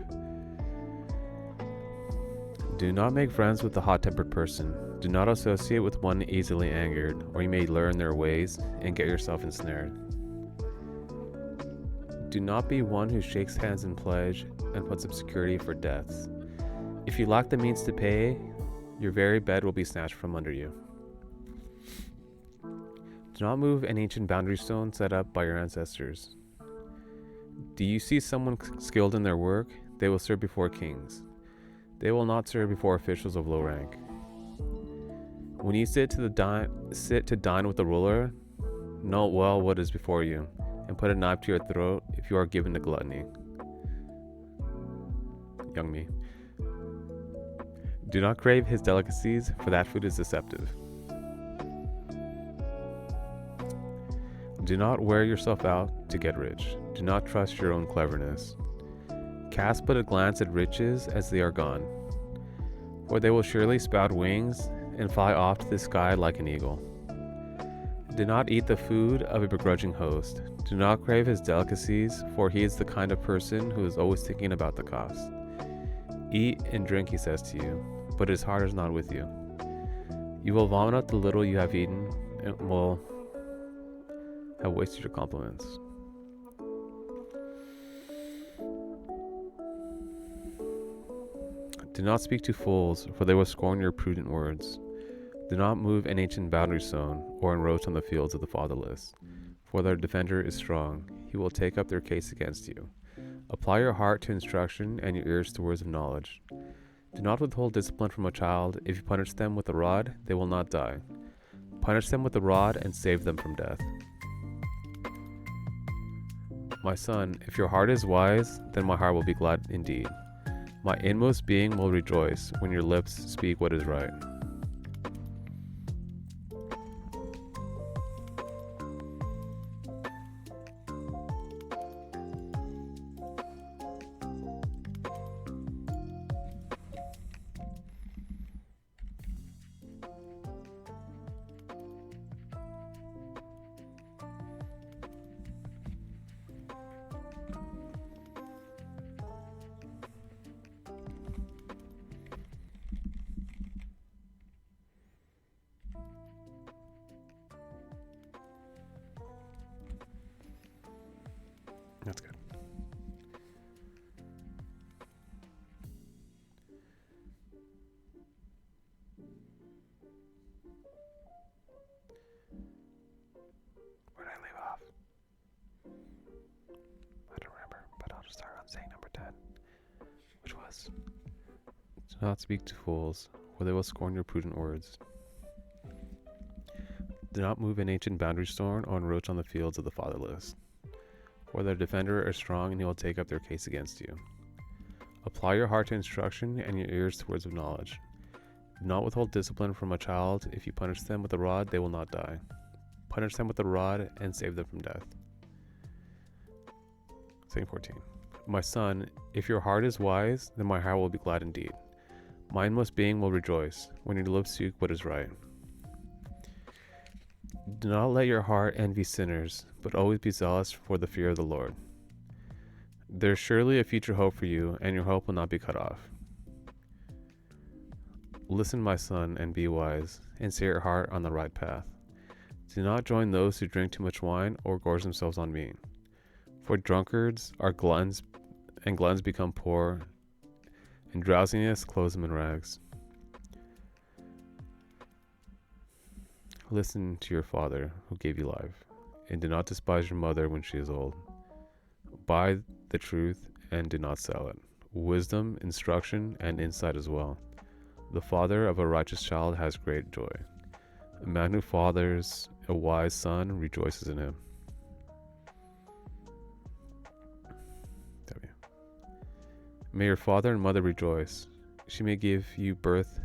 Do not make friends with a hot-tempered person. Do not associate with one easily angered, or you may learn their ways and get yourself ensnared. Do not be one who shakes hands in pledge and puts up security for debts. If you lack the means to pay, your very bed will be snatched from under you. Do not move an ancient boundary stone set up by your ancestors. Do you see someone skilled in their work? They will serve before kings. They will not serve before officials of low rank. When you sit to dine with the ruler, note well what is before you, and put a knife to your throat if you are given to gluttony. Young me. Do not crave his delicacies, for that food is deceptive. Do not wear yourself out to get rich. Do not trust your own cleverness. Cast but a glance at riches as they are gone, for they will surely sprout wings and fly off to the sky like an eagle. Do not eat the food of a begrudging host. Do not crave his delicacies, for he is the kind of person who is always thinking about the cost. Eat and drink, he says to you, but his heart is not with you. You will vomit out the little you have eaten and will have wasted your compliments. Do not speak to fools, for they will scorn your prudent words. Do not move an ancient boundary stone, or encroach on the fields of the fatherless, for their defender is strong. He will take up their case against you. Apply your heart to instruction and your ears to words of knowledge. Do not withhold discipline from a child. If you punish them with a rod, they will not die. Punish them with a rod and save them from death. My son, if your heart is wise, then my heart will be glad indeed. My inmost being will rejoice when your lips speak what is right. That's good. Where did I leave off? I don't remember, but I'll just start on saying number 10, which was, do not speak to fools, for they will scorn your prudent words. Do not move an ancient boundary stone or encroach on the fields of the fatherless, for their defender is strong and he will take up their case against you. Apply your heart to instruction and your ears to words of knowledge. Do not withhold discipline from a child. If you punish them with a rod, they will not die. Punish them with a rod and save them from death. Saying 14. My son, if your heart is wise, then my heart will be glad indeed. My inmost being will rejoice when your lips speak what is right. Do not let your heart envy sinners, but always be zealous for the fear of the Lord. There's surely a future hope for you, and your hope will not be cut off. Listen, my son, and be wise, and set your heart on the right path. Do not join those who drink too much wine or gorge themselves on meat. For drunkards are gluttons, and gluttons become poor, and drowsiness clothes them in rags. Listen to your father, who gave you life, and do not despise your mother when she is old. Buy the truth and do not sell it. Wisdom, instruction, and insight as well. The father of a righteous child has great joy. A man who fathers a wise son rejoices in him. W. May your father and mother rejoice. She may give you birth.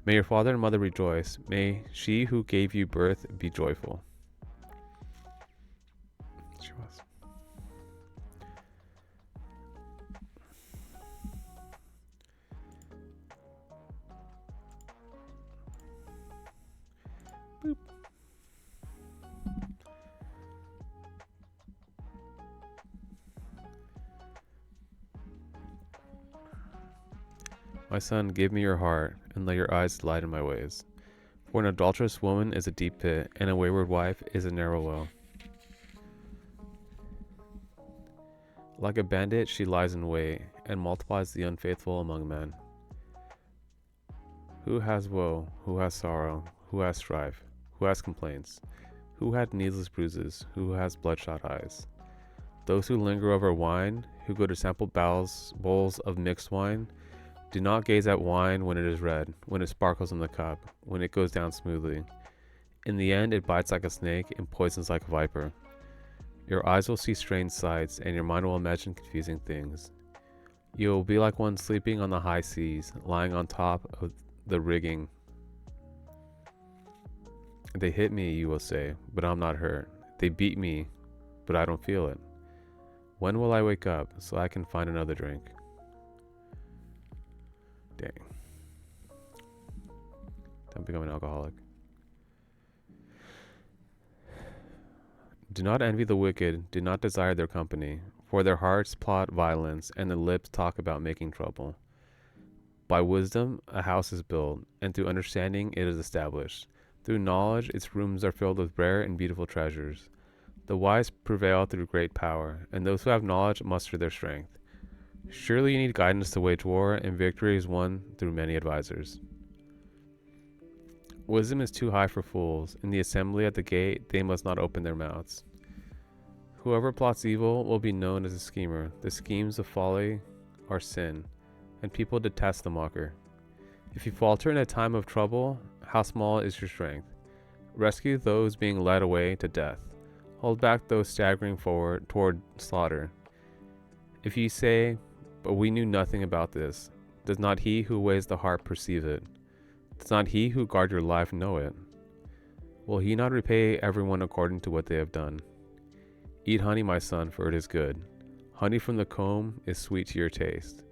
May your father and mother rejoice. May she who gave you birth be joyful. She was. Boop. My son, give me your heart, and let your eyes delight in my ways. For an adulterous woman is a deep pit, and a wayward wife is a narrow well. Like a bandit she lies in wait, and multiplies the unfaithful among men. Who has woe? Who has sorrow? Who has strife? Who has complaints? Who had needless bruises? Who has bloodshot eyes? Those who linger over wine, who go to sample bowls of mixed wine. Do not gaze at wine when it is red, when it sparkles in the cup, when it goes down smoothly. In the end it bites like a snake and poisons like a viper. Your eyes will see strange sights, and your mind will imagine confusing things. You will be like one sleeping on the high seas, lying on top of the rigging. They hit me, you will say, but I'm not hurt. They beat me, but I don't feel it. When will I wake up so I can find another drink? Dang. Don't become an alcoholic. Do not envy the wicked, do not desire their company, for their hearts plot violence, and their lips talk about making trouble. By wisdom a house is built, and through understanding it is established. Through knowledge its rooms are filled with rare and beautiful treasures. The wise prevail through great power, and those who have knowledge muster their strength. Surely you need guidance to wage war, and victory is won through many advisers. Wisdom is too high for fools. In the assembly at the gate they must not open their mouths. Whoever plots evil will be known as a schemer. The schemes of folly are sin, and people detest the mocker. If you falter in a time of trouble, how small is your strength? Rescue those being led away to death. Hold back those staggering forward toward slaughter. If you say, but we knew nothing about this, does not he who weighs the heart perceive it? Does not he who guards your life know it? Will he not repay everyone according to what they have done? Eat honey, my son, for it is good. Honey from the comb is sweet to your taste.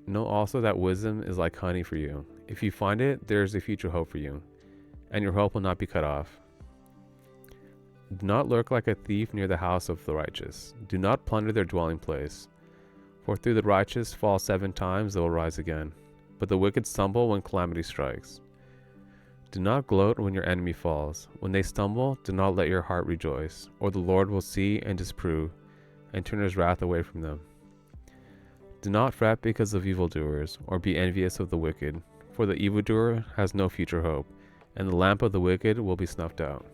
Know also that wisdom is like honey for you. If you find it, there is a future hope for you, and your hope will not be cut off. Do not lurk like a thief near the house of the righteous. Do not plunder their dwelling place. For through the righteous fall 7 times, they will rise again. But the wicked stumble when calamity strikes. Do not gloat when your enemy falls. When they stumble, do not let your heart rejoice, or the Lord will see and disapprove, and turn his wrath away from them. Do not fret because of evildoers, or be envious of the wicked, for the evildoer has no future hope, and the lamp of the wicked will be snuffed out.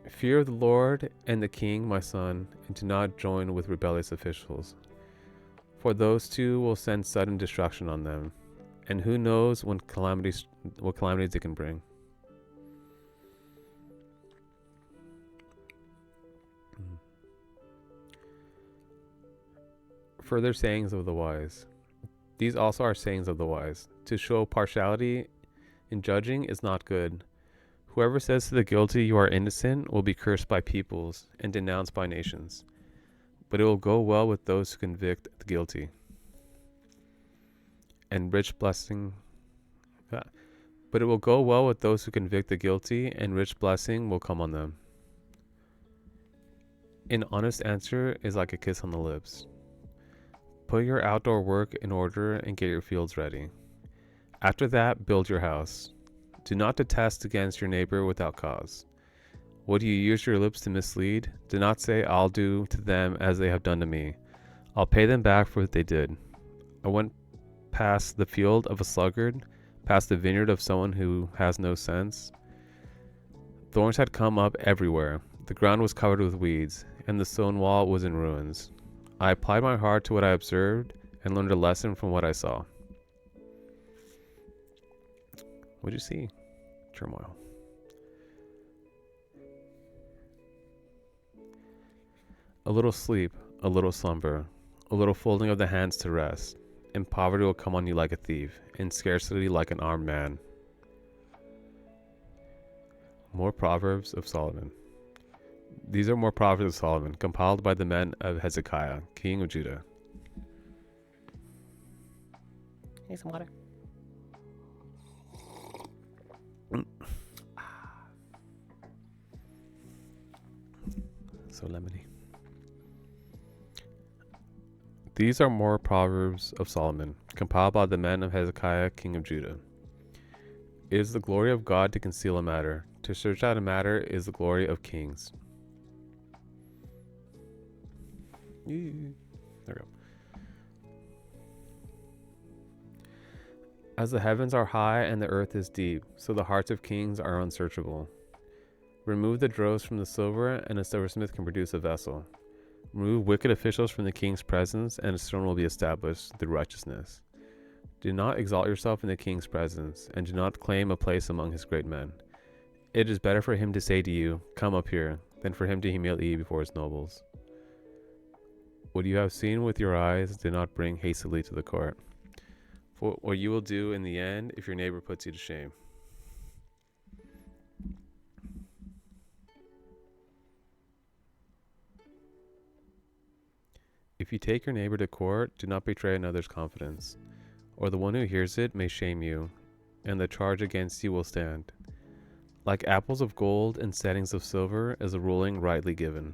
Fear of the Lord and the king, my son, and do not join with rebellious officials. For those two will send sudden destruction on them, and who knows what calamities they can bring. Further sayings of the wise. These also are sayings of the wise. To show partiality in judging is not good. Whoever says to the guilty, you are innocent, will be cursed by peoples and denounced by nations. But it will go well with those who convict the guilty. And rich blessing, but But it will go well with those who convict the guilty, and rich blessing will come on them. An honest answer is like a kiss on the lips. Put your outdoor work in order and get your fields ready. After that, build your house. Do not detest against your neighbor without cause. Would you use your lips to mislead? Do not say, I'll do to them as they have done to me. I'll pay them back for what they did. I went past the field of a sluggard, past the vineyard of someone who has no sense. Thorns had come up everywhere. The ground was covered with weeds, and the stone wall was in ruins. I applied my heart to what I observed and learned a lesson from what I saw. What'd you see? Turmoil. A little sleep, a little slumber, a little folding of the hands to rest, and poverty will come on you like a thief, and scarcity like an armed man. More Proverbs of Solomon. These are more Proverbs of Solomon, compiled by the men of Hezekiah, king of Judah. Need some water. So lemony. These are more Proverbs of Solomon, compiled by the men of Hezekiah, king of Judah. It is the glory of God to conceal a matter. To search out a matter is the glory of kings. There we go. As the heavens are high and the earth is deep, so the hearts of kings are unsearchable. Remove the dross from the silver, and a silversmith can produce a vessel. Remove wicked officials from the king's presence, and his throne will be established through righteousness. Do not exalt yourself in the king's presence, and do not claim a place among his great men. It is better for him to say to you, "Come up here," than for him to humiliate you before his nobles. What you have seen with your eyes, do not bring hastily to the court. For what you will do in the end if your neighbor puts you to shame. If you take your neighbor to court, do not betray another's confidence, or the one who hears it may shame you, and the charge against you will stand. Like apples of gold and settings of silver is a ruling rightly given.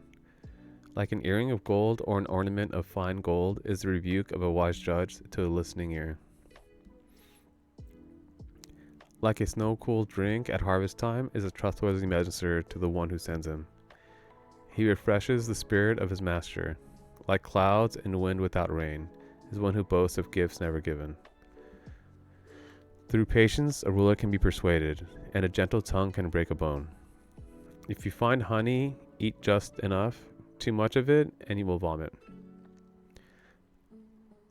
Like an earring of gold or an ornament of fine gold is the rebuke of a wise judge to a listening ear. Like a snow-cooled drink at harvest time is a trustworthy messenger to the one who sends him. He refreshes the spirit of his master. Like clouds and wind without rain is one who boasts of gifts never given. Through patience, a ruler can be persuaded, and a gentle tongue can break a bone. If you find honey, eat just enough, too much of it, and you will vomit.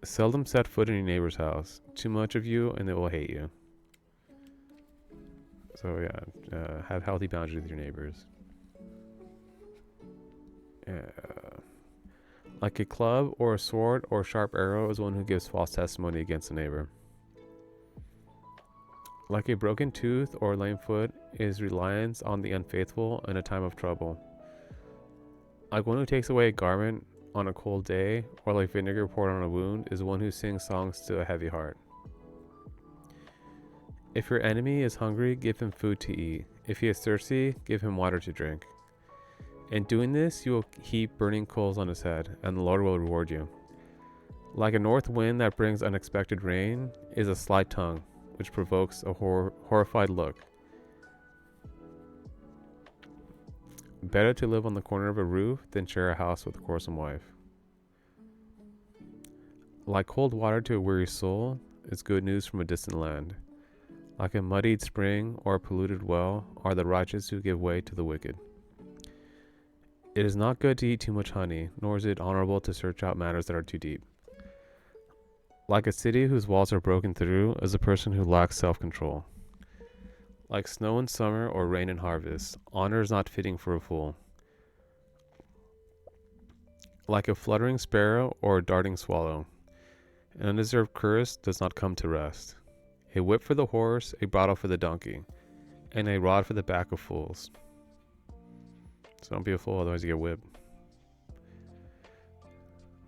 Seldom set foot in your neighbor's house. Too much of you, and they will hate you. So yeah, have healthy boundaries with your neighbors. Like a club or a sword or a sharp arrow is one who gives false testimony against a neighbor. Like a broken tooth or lame foot is reliance on the unfaithful in a time of trouble. Like one who takes away a garment on a cold day, or like vinegar poured on a wound, is one who sings songs to a heavy heart. If your enemy is hungry, give him food to eat. If he is thirsty, give him water to drink. In doing this, you will heap burning coals on his head, and the Lord will reward you. Like a north wind that brings unexpected rain is a sly tongue, which provokes a horrified look. Better to live on the corner of a roof than share a house with a quarrelsome wife. Like cold water to a weary soul is good news from a distant land. Like a muddied spring or a polluted well are the righteous who give way to the wicked. It is not good to eat too much honey, nor is it honorable to search out matters that are too deep. Like a city whose walls are broken through is a person who lacks self-control. Like snow in summer or rain in harvest, honor is not fitting for a fool. Like a fluttering sparrow or a darting swallow, an undeserved curse does not come to rest. A whip for the horse, a bridle for the donkey, and a rod for the back of fools. So don't be a fool, otherwise you get whipped.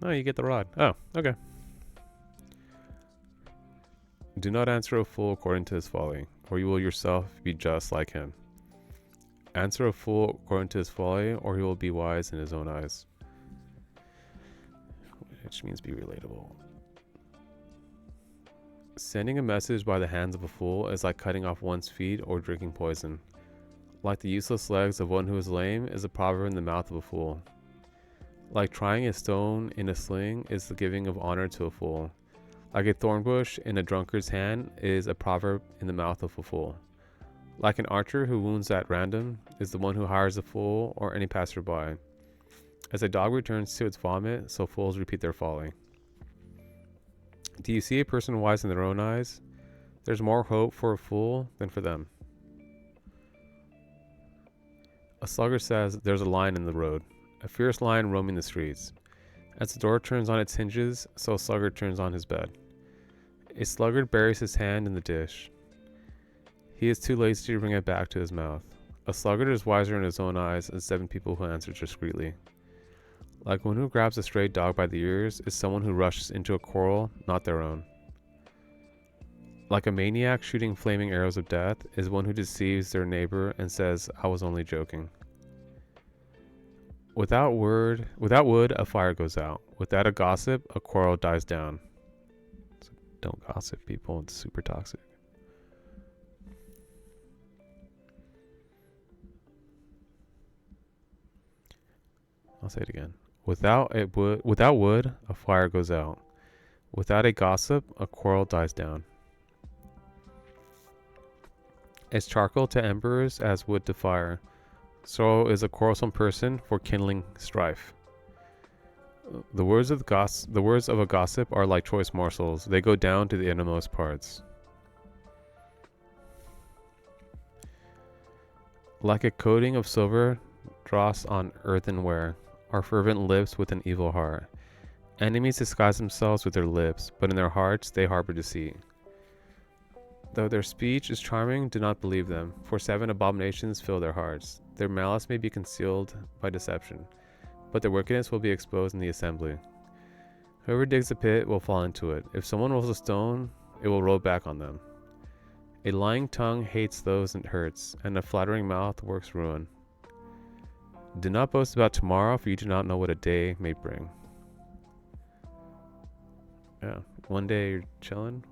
No, you get the rod. Oh, okay. Do not answer a fool according to his folly, or you will yourself be just like him. Answer a fool according to his folly, or he will be wise in his own eyes. Which means be relatable. Sending a message by the hands of a fool is like cutting off one's feet or drinking poison. Like the useless legs of one who is lame is a proverb in the mouth of a fool. Like trying a stone in a sling is the giving of honor to a fool. Like a thorn bush in a drunkard's hand is a proverb in the mouth of a fool. Like an archer who wounds at random is the one who hires a fool or any passerby. As a dog returns to its vomit, so fools repeat their folly. Do you see a person wise in their own eyes? There's more hope for a fool than for them. A sluggard says, "There's a lion in the road, a fierce lion roaming the streets." As the door turns on its hinges, so a sluggard turns on his bed. A sluggard buries his hand in the dish. He is too lazy to bring it back to his mouth. A sluggard is wiser in his own eyes than 7 people who answer discreetly. Like one who grabs a stray dog by the ears is someone who rushes into a quarrel not their own. Like a maniac shooting flaming arrows of death is one who deceives their neighbor and says, "I was only joking." Without wood, a fire goes out. Without a gossip, a quarrel dies down. So don't gossip, people. It's super toxic. I'll say it again. Without wood, a fire goes out. Without a gossip, a quarrel dies down. As charcoal to embers, as wood to fire, so is a quarrelsome person for kindling strife. The words of a gossip are like choice morsels; they go down to the innermost parts. Like a coating of silver dross on earthenware, are fervent lips with an evil heart. Enemies disguise themselves with their lips, but in their hearts they harbor deceit. Though their speech is charming, do not believe them, for 7 abominations fill their hearts. Their malice may be concealed by deception, but their wickedness will be exposed in the assembly. Whoever digs a pit will fall into it. If someone rolls a stone, it will roll back on them. A lying tongue hates those it hurts, and a flattering mouth works ruin. Do not boast about tomorrow, for you do not know what a day may bring. Yeah, one day you're chilling,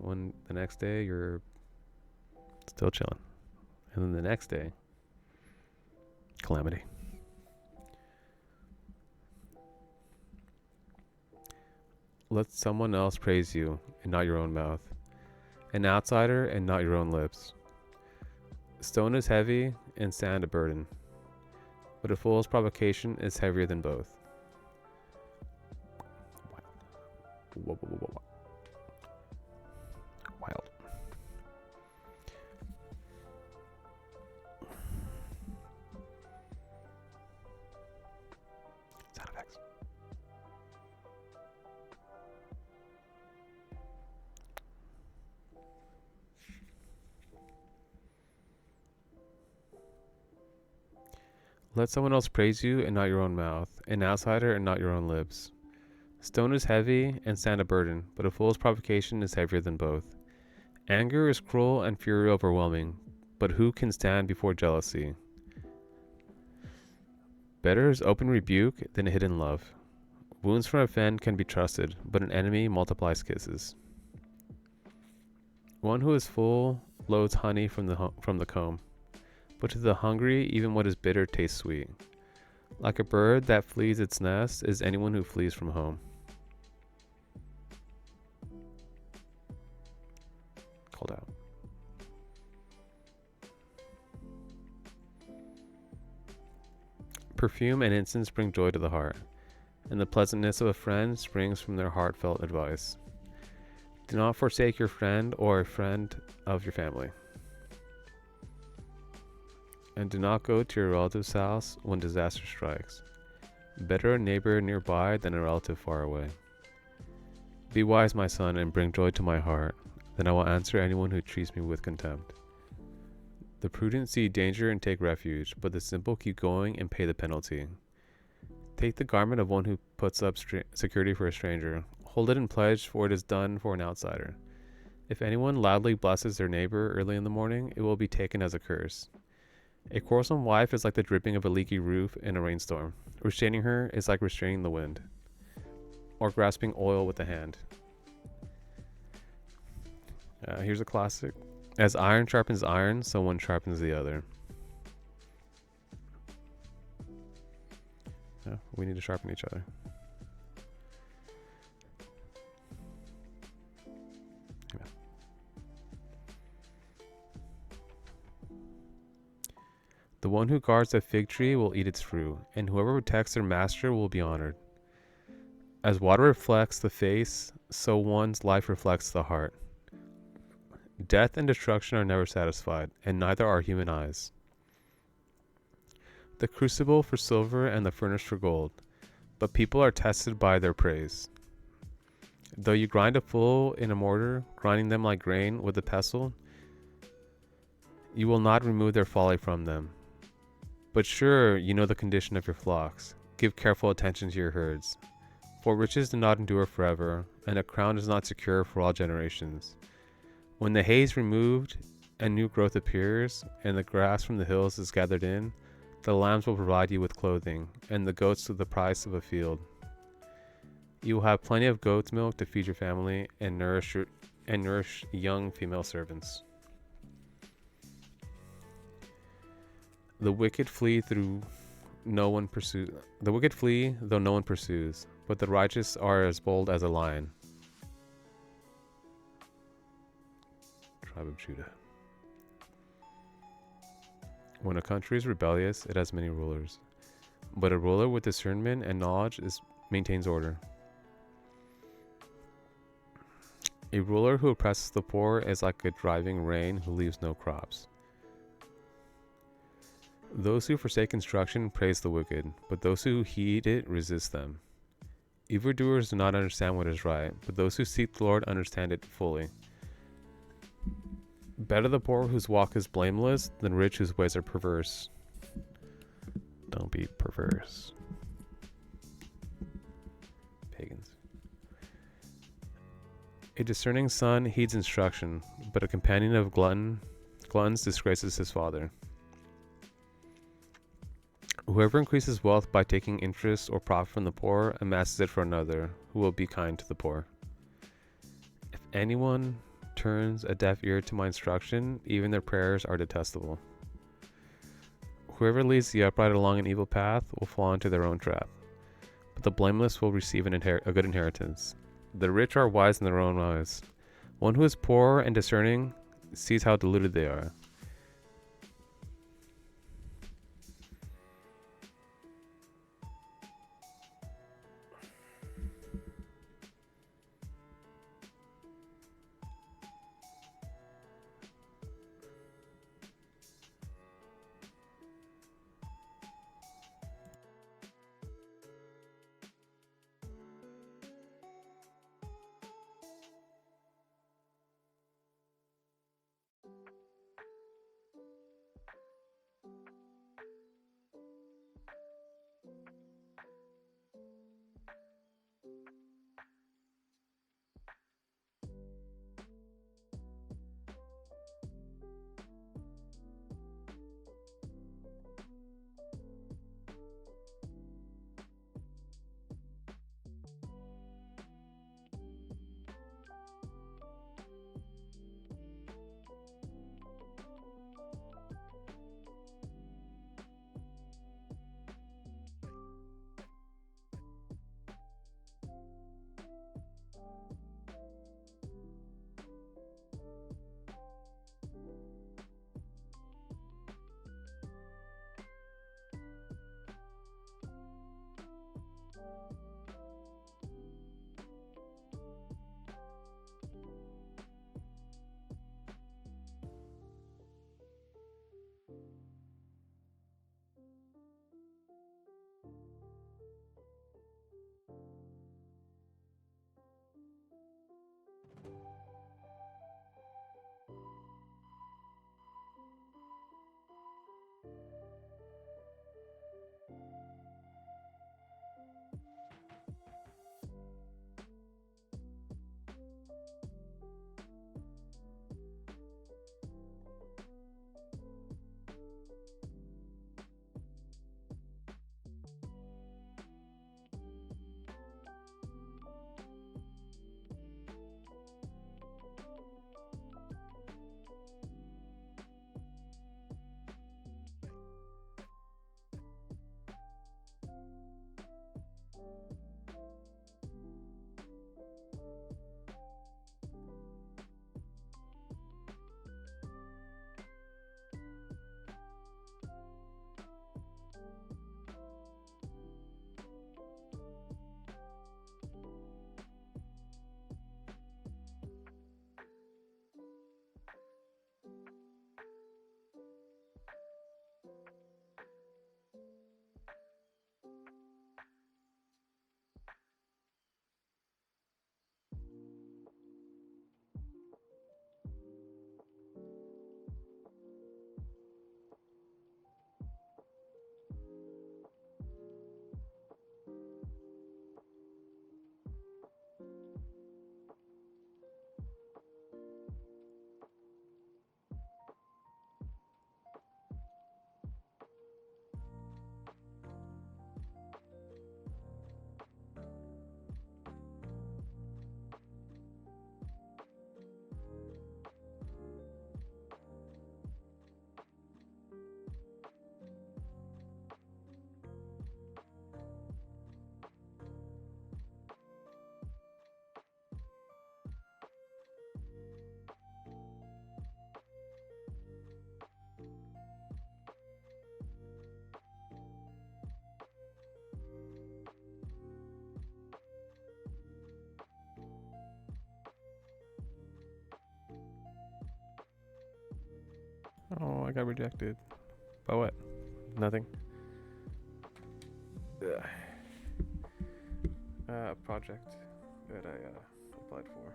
the next day you're still chilling, and then the next day, calamity. Let someone else praise you, and not your own mouth. An outsider, and not your own lips. Stone is heavy, and sand a burden, but a fool's provocation is heavier than both. Wild. Wild. Sound effects. Let someone else praise you and not your own mouth, an outsider and not your own lips. Stone is heavy and sand a burden, but a fool's provocation is heavier than both. Anger is cruel and fury overwhelming, but who can stand before jealousy? Better is open rebuke than hidden love. Wounds from a friend can be trusted, but an enemy multiplies kisses. One who is full loads honey from the comb, but to the hungry even what is bitter tastes sweet. Like a bird that flees its nest is anyone who flees from home. Called out. Perfume and incense bring joy to the heart, and the pleasantness of a friend springs from their heartfelt advice. Do not forsake your friend or a friend of your family. And do not go to your relative's house when disaster strikes. Better a neighbor nearby than a relative far away. Be wise, my son, and bring joy to my heart. Then I will answer anyone who treats me with contempt. The prudent see danger and take refuge, but the simple keep going and pay the penalty. Take the garment of one who puts up security for a stranger. Hold it in pledge, for it is done for an outsider. If anyone loudly blesses their neighbor early in the morning, it will be taken as a curse. A quarrelsome wife is like the dripping of a leaky roof in a rainstorm. Restraining her is like restraining the wind, or grasping oil with the hand. Here's a classic. As iron sharpens iron, so one sharpens the other. We need to sharpen each other. Yeah. The one who guards a fig tree will eat its fruit, and whoever protects their master will be honored. As water reflects the face, so one's life reflects the heart. Death and destruction are never satisfied, and neither are human eyes. The crucible for silver and the furnace for gold, but people are tested by their praise. Though you grind a fool in a mortar, grinding them like grain with a pestle, you will not remove their folly from them. But sure, you know the condition of your flocks. Give careful attention to your herds. For riches do not endure forever, and a crown is not secure for all generations. When the hay is removed and new growth appears, and the grass from the hills is gathered in, the lambs will provide you with clothing, and the goats with the price of a field. You will have plenty of goat's milk to feed your family and nourish young female servants. The wicked flee though no one pursues, but the righteous are as bold as a lion. Tribe of Judah. When a country is rebellious, it has many rulers, but a ruler with discernment and knowledge maintains order. A ruler who oppresses the poor is like a driving rain who leaves no crops. Those who forsake instruction praise the wicked, but those who heed it resist them. Evildoers do not understand what is right, but those who seek the Lord understand it fully. Better the poor whose walk is blameless than rich whose ways are perverse. Don't be perverse. Pagans. A discerning son heeds instruction, but a companion of gluttons disgraces his father. Whoever increases wealth by taking interest or profit from the poor amasses it for another, who will be kind to the poor. If anyone turns a deaf ear to my instruction, even their prayers are detestable. Whoever leads the upright along an evil path will fall into their own trap, but the blameless will receive a good inheritance. The rich are wise in their own eyes. One who is poor and discerning sees how deluded they are. Oh, I got rejected. By what? Nothing. Ugh. Project that I applied for.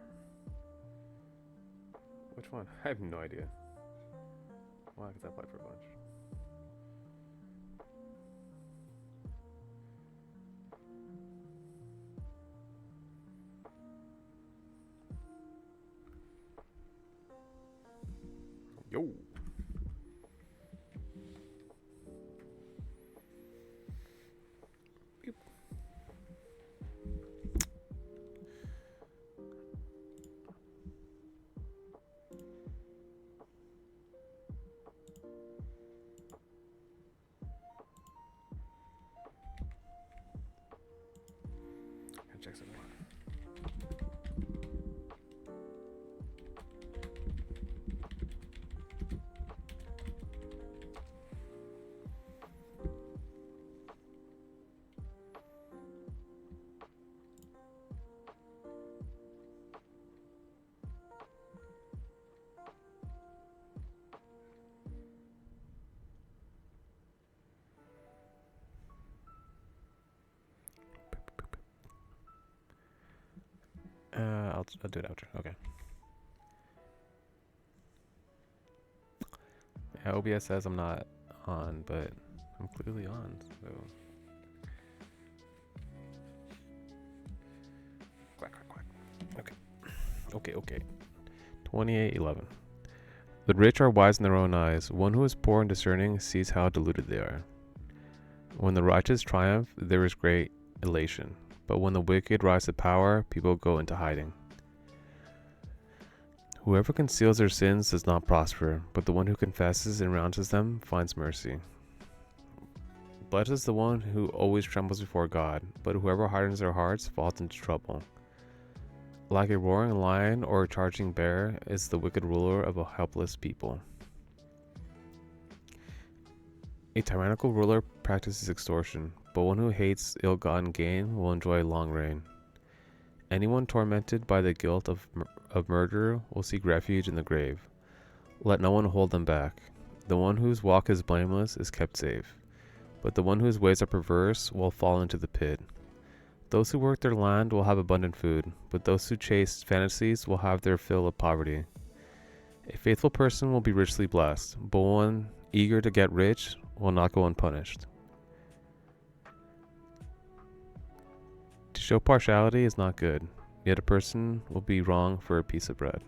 Which one? I have no idea. Why? Because I applied for a bunch. Yo. Beep. Gotta check some more. I'll do it after. Okay. Yeah, OBS says I'm not on, but I'm clearly on. So. Quack, quack, quack. Okay. 28:11. The rich are wise in their own eyes. One who is poor and discerning sees how deluded they are. When the righteous triumph, there is great elation. But when the wicked rise to power, people go into hiding. Whoever conceals their sins does not prosper, but the one who confesses and renounces them finds mercy. Blessed is the one who always trembles before God, but whoever hardens their hearts falls into trouble. Like a roaring lion or a charging bear is the wicked ruler of a helpless people. A tyrannical ruler practices extortion, but one who hates ill-gotten gain will enjoy a long reign. Anyone tormented by the guilt of murder will seek refuge in the grave. Let no one hold them back. The one whose walk is blameless is kept safe, but the one whose ways are perverse will fall into the pit. Those who work their land will have abundant food, but those who chase fantasies will have their fill of poverty. A faithful person will be richly blessed, but one eager to get rich will not go unpunished. To show partiality is not good, yet a person will be wrong for a piece of bread.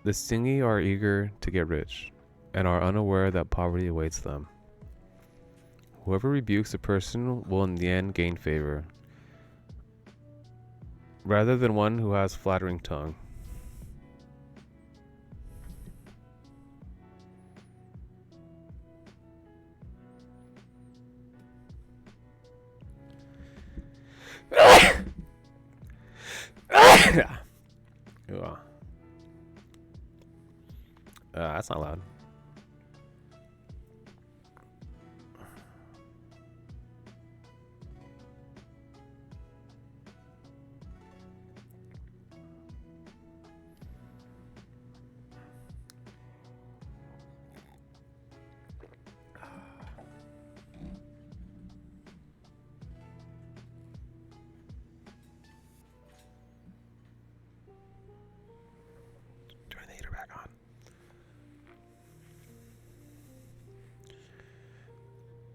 The stingy are eager to get rich, and are unaware that poverty awaits them. Whoever rebukes a person will in the end gain favor, rather than one who has flattering tongue. That's not loud.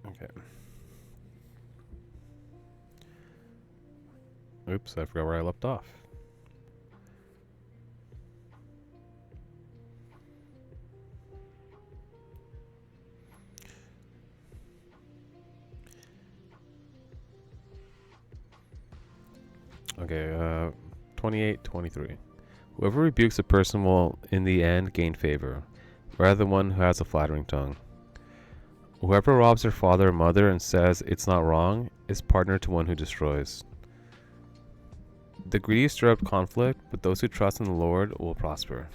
Okay. Oops, I forgot where I left off. Okay, 28, 23. Whoever rebukes a person will, in the end, gain favor, rather than one who has a flattering tongue. Whoever robs their father or mother and says it's not wrong is partner to one who destroys. The greedy stir up conflict, but those who trust in the Lord will prosper.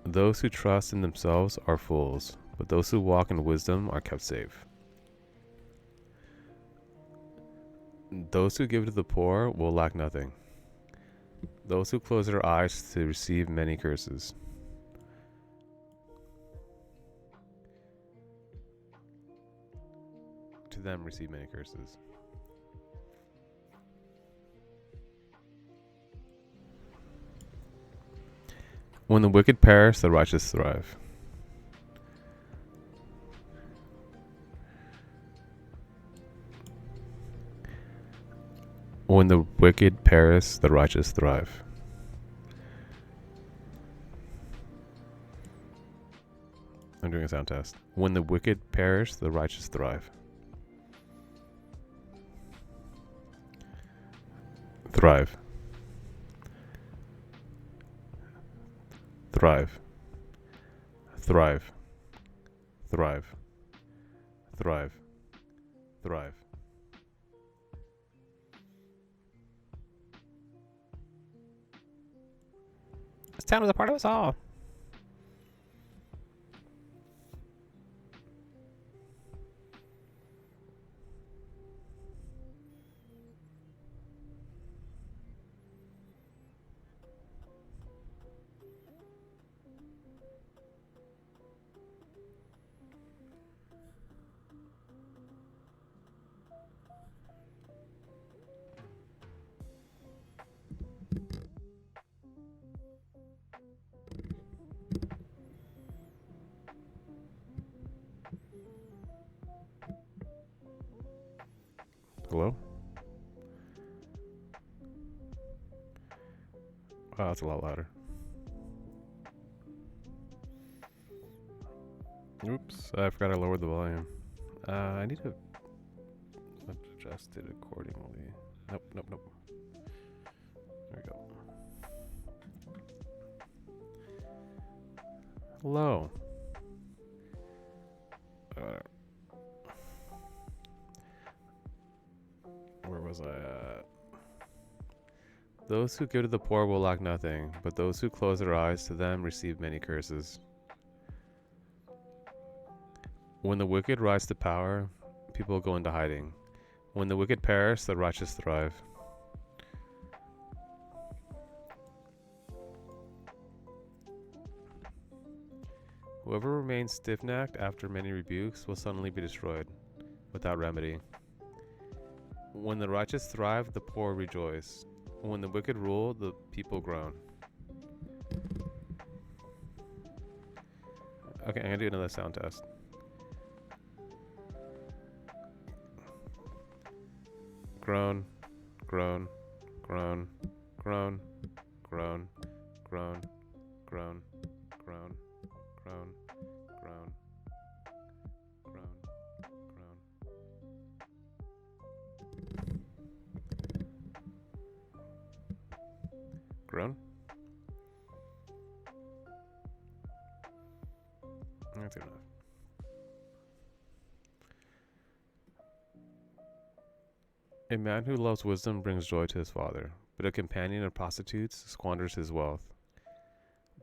Those who trust in themselves are fools, but those who walk in wisdom are kept safe. Those who give to the poor will lack nothing. Those who close their eyes to receive many curses. To them receive many curses. When the wicked perish, the righteous thrive. When the wicked perish, the righteous thrive. I'm doing a sound test. When the wicked perish, the righteous thrive. Thrive. Thrive. Thrive. Thrive. Thrive. Thrive. This town was a part of us all. Hello? Wow, that's a lot louder. Oops, I forgot I lowered the volume. I need to adjust it accordingly. Nope. There we go. Hello. Where was I at? Those who give to the poor will lack nothing, but those who close their eyes to them receive many curses. When the wicked rise to power, people go into hiding. When the wicked perish, the righteous thrive. Whoever remains stiff-necked after many rebukes will suddenly be destroyed, without remedy. When the righteous thrive, the poor rejoice. When the wicked rule, the people groan. Okay, I'm gonna do another sound test. Groan, groan, groan, groan, groan, groan, groan, groan, groan, groan, groan, groan. Groan? That's good enough. A man who loves wisdom brings joy to his father, but a companion of prostitutes squanders his wealth.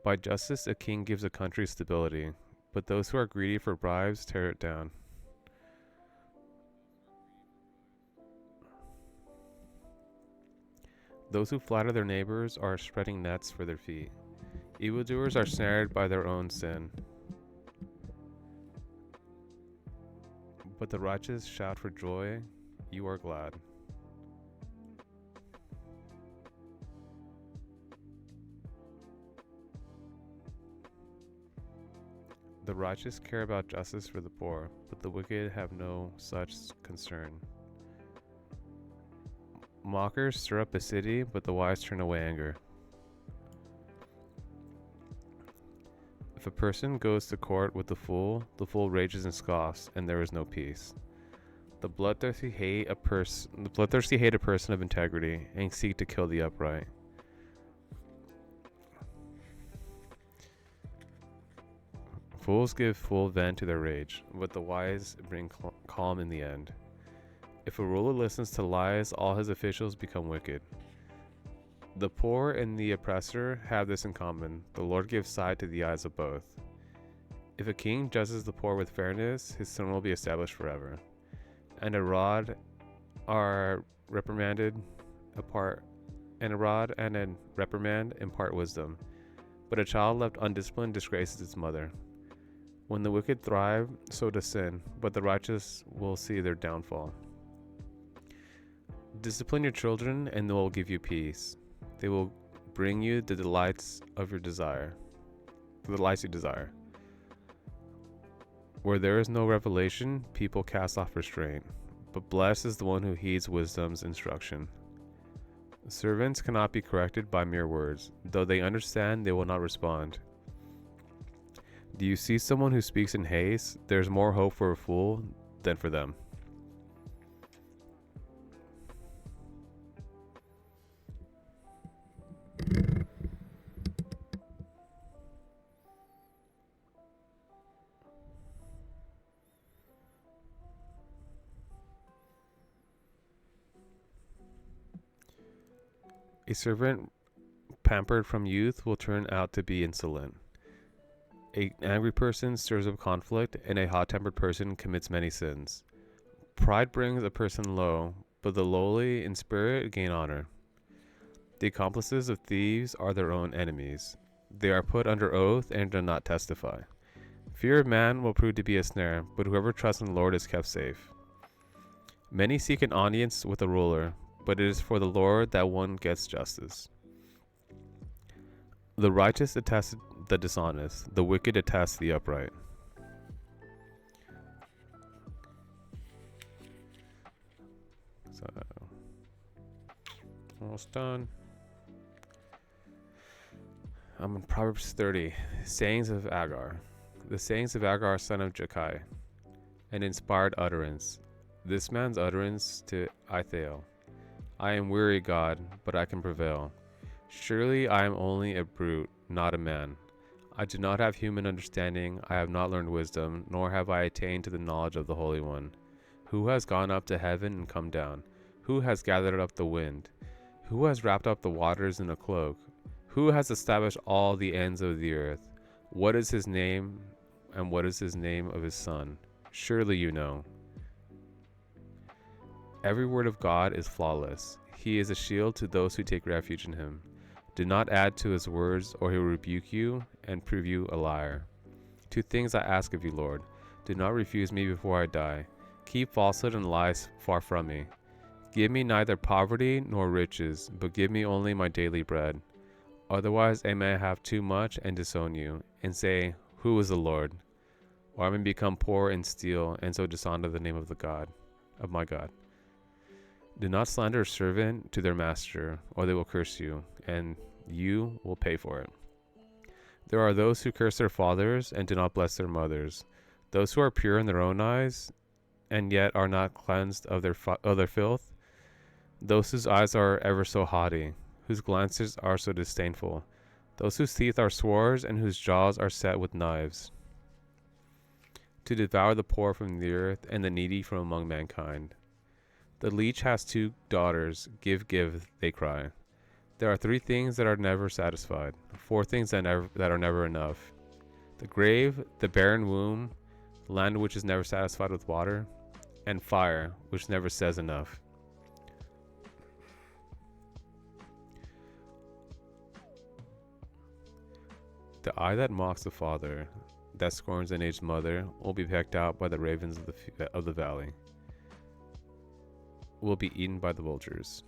By justice, a king gives a country stability, but those who are greedy for bribes tear it down. Those who flatter their neighbors are spreading nets for their feet. Evildoers are snared by their own sin. But the righteous shout for joy, you are glad. The The righteous care about justice for the poor, but the wicked have no such concern. Mockers stir up a city, but the wise turn away anger. If a person goes to court with the fool rages and scoffs, and there is no peace. The bloodthirsty hate a person of integrity, and seek to kill the upright. Fools give full vent to their rage, but the wise bring calm in the end. If a ruler listens to lies, all his officials become wicked. The poor and the oppressor have this in common: the Lord gives sight to the eyes of both. If a king judges the poor with fairness, his throne will be established forever. And a rod and a reprimand impart wisdom, but a child left undisciplined disgraces its mother. When the wicked thrive, so does sin, but the righteous will see their downfall. Discipline your children, and they will give you peace. They will bring you the delights you desire. Where there is no revelation, people cast off restraint, but blessed is the one who heeds wisdom's instruction. Servants cannot be corrected by mere words. Though they understand, they will not respond. Do you see someone who speaks in haste? There's more hope for a fool than for them. A servant pampered from youth will turn out to be insolent. An angry person stirs up conflict, and a hot-tempered person commits many sins. Pride brings a person low, but the lowly in spirit gain honor. The accomplices of thieves are their own enemies. They are put under oath and do not testify. Fear of man will prove to be a snare, but whoever trusts in the Lord is kept safe. Many seek an audience with a ruler, but it is for the Lord that one gets justice. The righteous detest the dishonest, the wicked detest the upright. So, almost done. I'm in Proverbs 30, Sayings of Agar. The sayings of Agar, son of Jekai, an inspired utterance. This man's utterance to Ithael. I am weary, God, but I can prevail. Surely I am only a brute, not a man. I do not have human understanding, I have not learned wisdom, nor have I attained to the knowledge of the Holy One. Who has gone up to heaven and come down? Who has gathered up the wind? Who has wrapped up the waters in a cloak? Who has established all the ends of the earth? What is his name, and what is his name of his son? Surely you know. Every word of God is flawless. He is a shield to those who take refuge in him. Do not add to his words, or he will rebuke you and prove you a liar. 2 things I ask of you, Lord. Do not refuse me before I die. Keep falsehood and lies far from me. Give me neither poverty nor riches, but give me only my daily bread. Otherwise I may have too much and disown you, and say, Who is the Lord? Or I may become poor and steal, and so dishonor the name of my God. Do not slander a servant to their master, or they will curse you, and you will pay for it. There are those who curse their fathers and do not bless their mothers, those who are pure in their own eyes, and yet are not cleansed of their filth, those whose eyes are ever so haughty, whose glances are so disdainful, those whose teeth are swords and whose jaws are set with knives, to devour the poor from the earth and the needy from among mankind. The leech has 2 daughters. Give, give, they cry. There are 3 things that are never satisfied, 4 things that are never enough. The grave, the barren womb, land which is never satisfied with water, and fire, which never says enough. The eye that mocks the father, that scorns an aged mother, will be pecked out by the ravens of the valley, will be eaten by the vultures.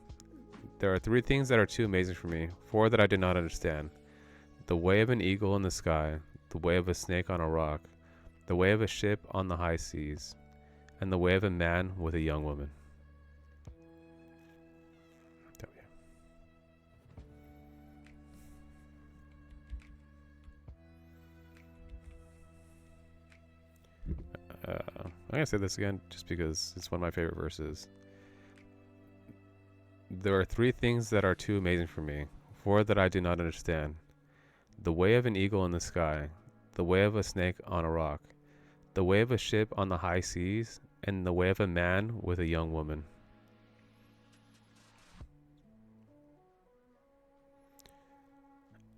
There are 3 things that are too amazing for me, 4 that I do not understand. The way of an eagle in the sky, the way of a snake on a rock, the way of a ship on the high seas, and the way of a man with a young woman. I'm going to say this again just because it's one of my favorite verses. There are 3 things that are too amazing for me, 4 that I do not understand. The way of an eagle in the sky, the way of a snake on a rock, the way of a ship on the high seas, and the way of a man with a young woman.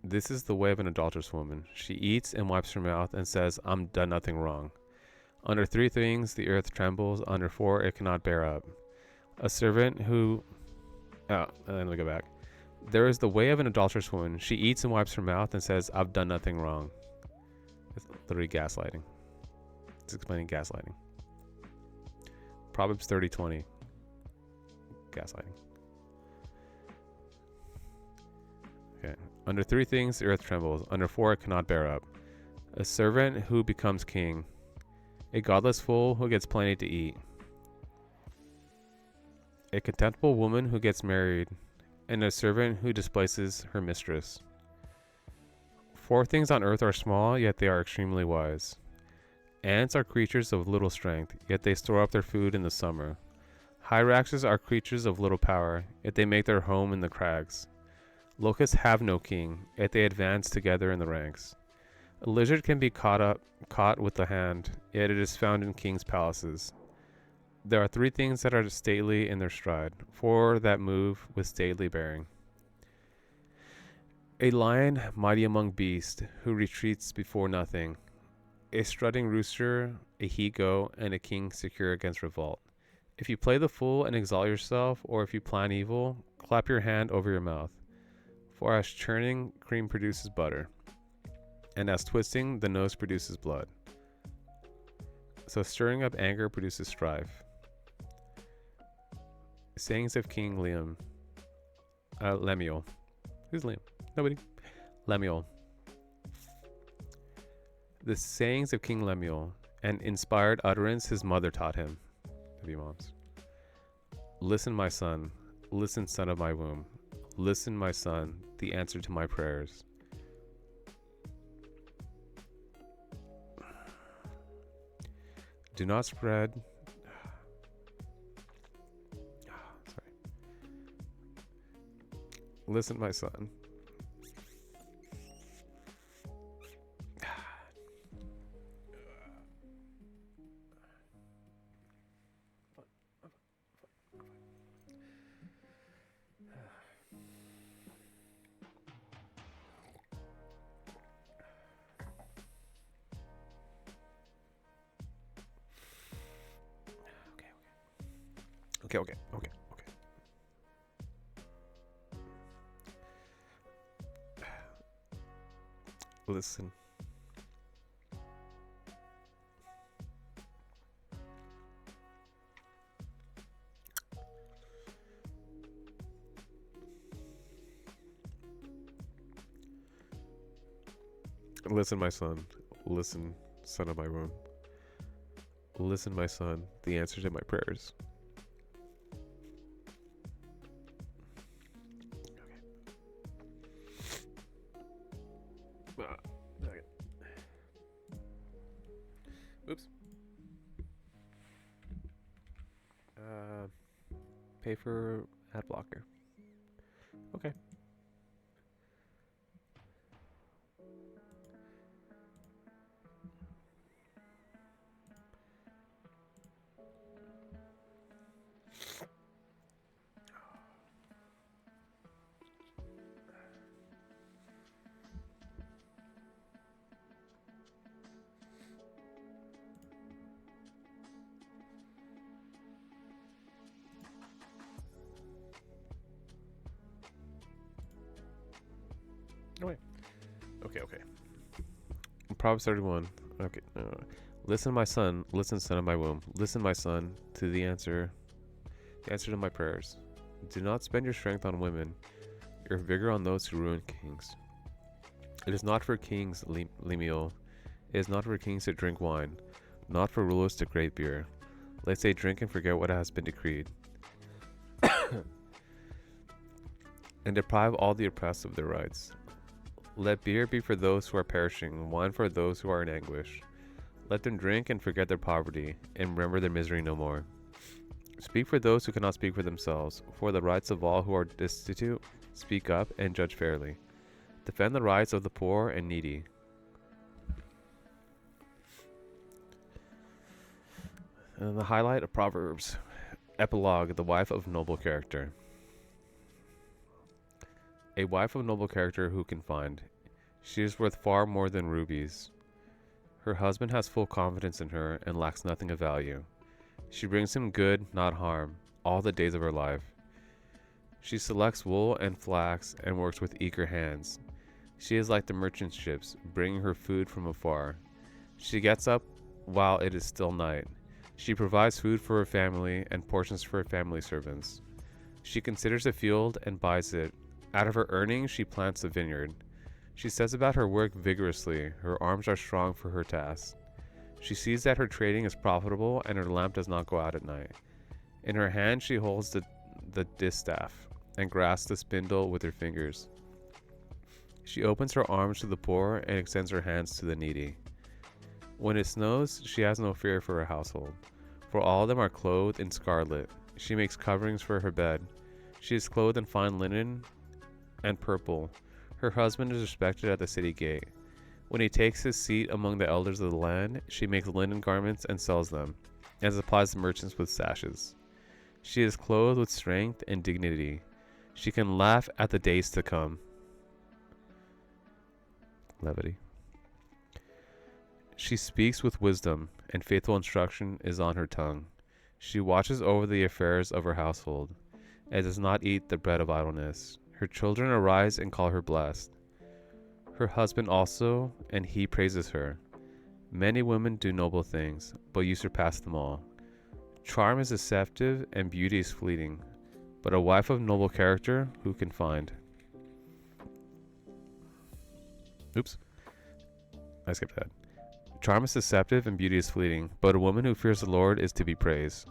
This is the way of an adulterous woman. She eats and wipes her mouth and says, I'm done nothing wrong. Under 3 things the earth trembles, under 4 it cannot bear up. A servant who... Oh, and then we go back. There is the way of an adulterous woman. She eats and wipes her mouth and says, I've done nothing wrong. It's literally gaslighting. It's explaining gaslighting. Proverbs 30:20. Gaslighting. Okay. Under 3 things the earth trembles. Under 4 it cannot bear up. A servant who becomes king. A godless fool who gets plenty to eat. A contemptible woman who gets married. And a servant who displaces her mistress. 4 things on earth are small, yet they are extremely wise. Ants are creatures of little strength, yet they store up their food in the summer. Hyraxes are creatures of little power, yet they make their home in the crags. Locusts have no king, yet they advance together in the ranks. A lizard can be caught with the hand, yet it is found in kings' palaces. There are 3 things that are stately in their stride, 4 that move with stately bearing. A lion mighty among beasts, who retreats before nothing. A strutting rooster, a he-goat, and a king secure against revolt. If you play the fool and exalt yourself, or if you plan evil, clap your hand over your mouth. For as churning, cream produces butter, and as twisting, the nose produces blood. So stirring up anger produces strife. Sayings of King Lemuel. Who's Liam? Nobody. Lemuel. The sayings of King Lemuel, an inspired utterance his mother taught him. W moms. Listen, my son. Listen, son of my womb. Listen, my son, the answer to my prayers. Do not spread... Sorry. Listen, my son. Okay. Listen. Listen, my son. Listen, son of my womb. Listen, my son, the answer to my prayers. Okay. Oops. Pay for ad blocker. Okay. Okay. Proverbs 31. Okay. Listen, my son. Listen, son of my womb. Listen, my son, to the answer to my prayers. Do not spend your strength on women, your vigor on those who ruin kings. It is not for kings, Lemuel, It is not for kings to drink wine, not for rulers to crave beer. Lest they drink and forget what has been decreed, and deprive all the oppressed of their rights. Let beer be for those who are perishing, wine for those who are in anguish. Let them drink and forget their poverty, and remember their misery no more. Speak for those who cannot speak for themselves, for the rights of all who are destitute. Speak up and judge fairly. Defend the rights of the poor and needy. And the highlight of Proverbs. Epilogue, the wife of noble character. A wife of noble character who can find? She is worth far more than rubies. Her husband has full confidence in her and lacks nothing of value. She brings him good, not harm, all the days of her life. She selects wool and flax and works with eager hands. She is like the merchant ships, bringing her food from afar. She gets up while it is still night. She provides food for her family and portions for her family servants. She considers a field and buys it. Out of her earnings, she plants a vineyard. She sets about her work vigorously. Her arms are strong for her task. She sees that her trading is profitable and her lamp does not go out at night. In her hand, she holds the distaff and grasps the spindle with her fingers. She opens her arms to the poor and extends her hands to the needy. When it snows, she has no fear for her household, for all of them are clothed in scarlet. She makes coverings for her bed. She is clothed in fine linen and purple. Her husband is respected at the city gate. When he takes his seat among the elders of the land, she makes linen garments and sells them, and supplies the merchants with sashes. She is clothed with strength and dignity. She can laugh at the days to come. Levity. She speaks with wisdom, and faithful instruction is on her tongue. She watches over the affairs of her household, and does not eat the bread of idleness. Her children arise and call her blessed. Her husband also, and he praises her. Many women do noble things, but you surpass them all. Charm is deceptive, and beauty is fleeting, but a wife of noble character who can find? Oops. I skipped that. Charm is deceptive and beauty is fleeting, but a woman who fears the Lord is to be praised.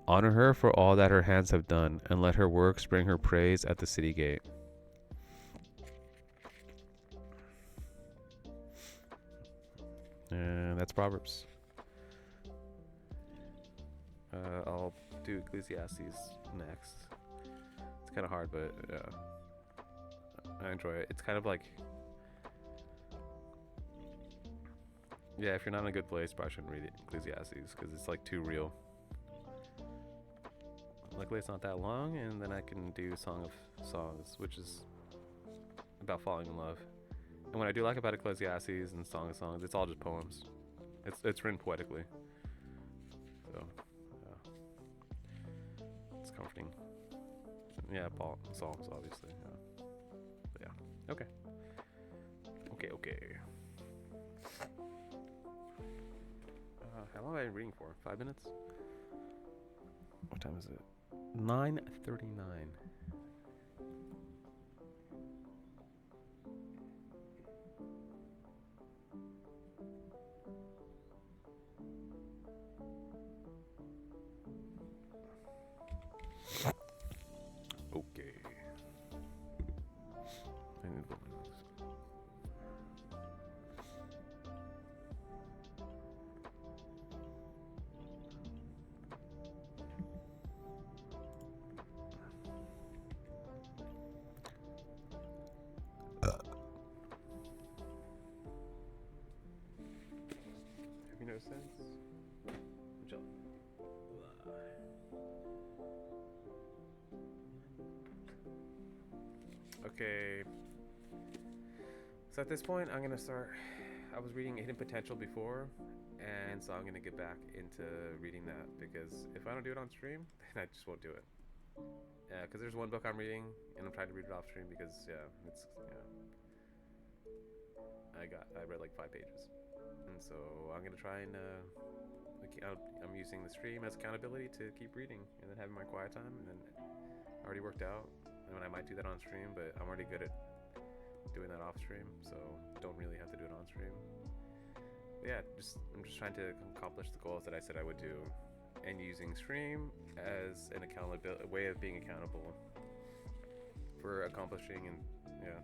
Honor her for all that her hands have done, and let her works bring her praise at the city gate. And that's Proverbs. I'll do Ecclesiastes next. It's kind of hard, but I enjoy it. It's kind of like, yeah, if you're not in a good place, probably shouldn't read Ecclesiastes because it's like too real. Luckily, it's not that long, and then I can do Song of Songs, which is about falling in love. And what I do like about Ecclesiastes and Song of Songs, it's all just poems. It's written poetically, so it's comforting. Yeah, Psalms, obviously. Yeah. But yeah. Okay. How long am I reading for? 5 minutes? What time is it? 9:39. Okay. I need to go. Have you noticed that? Okay. So at this point, I'm gonna start. I was reading Hidden Potential before, and so I'm gonna get back into reading that because if I don't do it on stream, then I just won't do it. Yeah, because there's one book I'm reading, and I'm trying to read it off stream because I read like 5 pages, and so I'm gonna try and I'm using the stream as accountability to keep reading and then having my quiet time, and then already worked out. And I might do that on stream, but I'm already good at doing that off stream, so don't really have to do it on stream. yeah, I'm just trying to accomplish the goals that I said I would do, and using Stream as an accountability, a way of being accountable for accomplishing and yeah,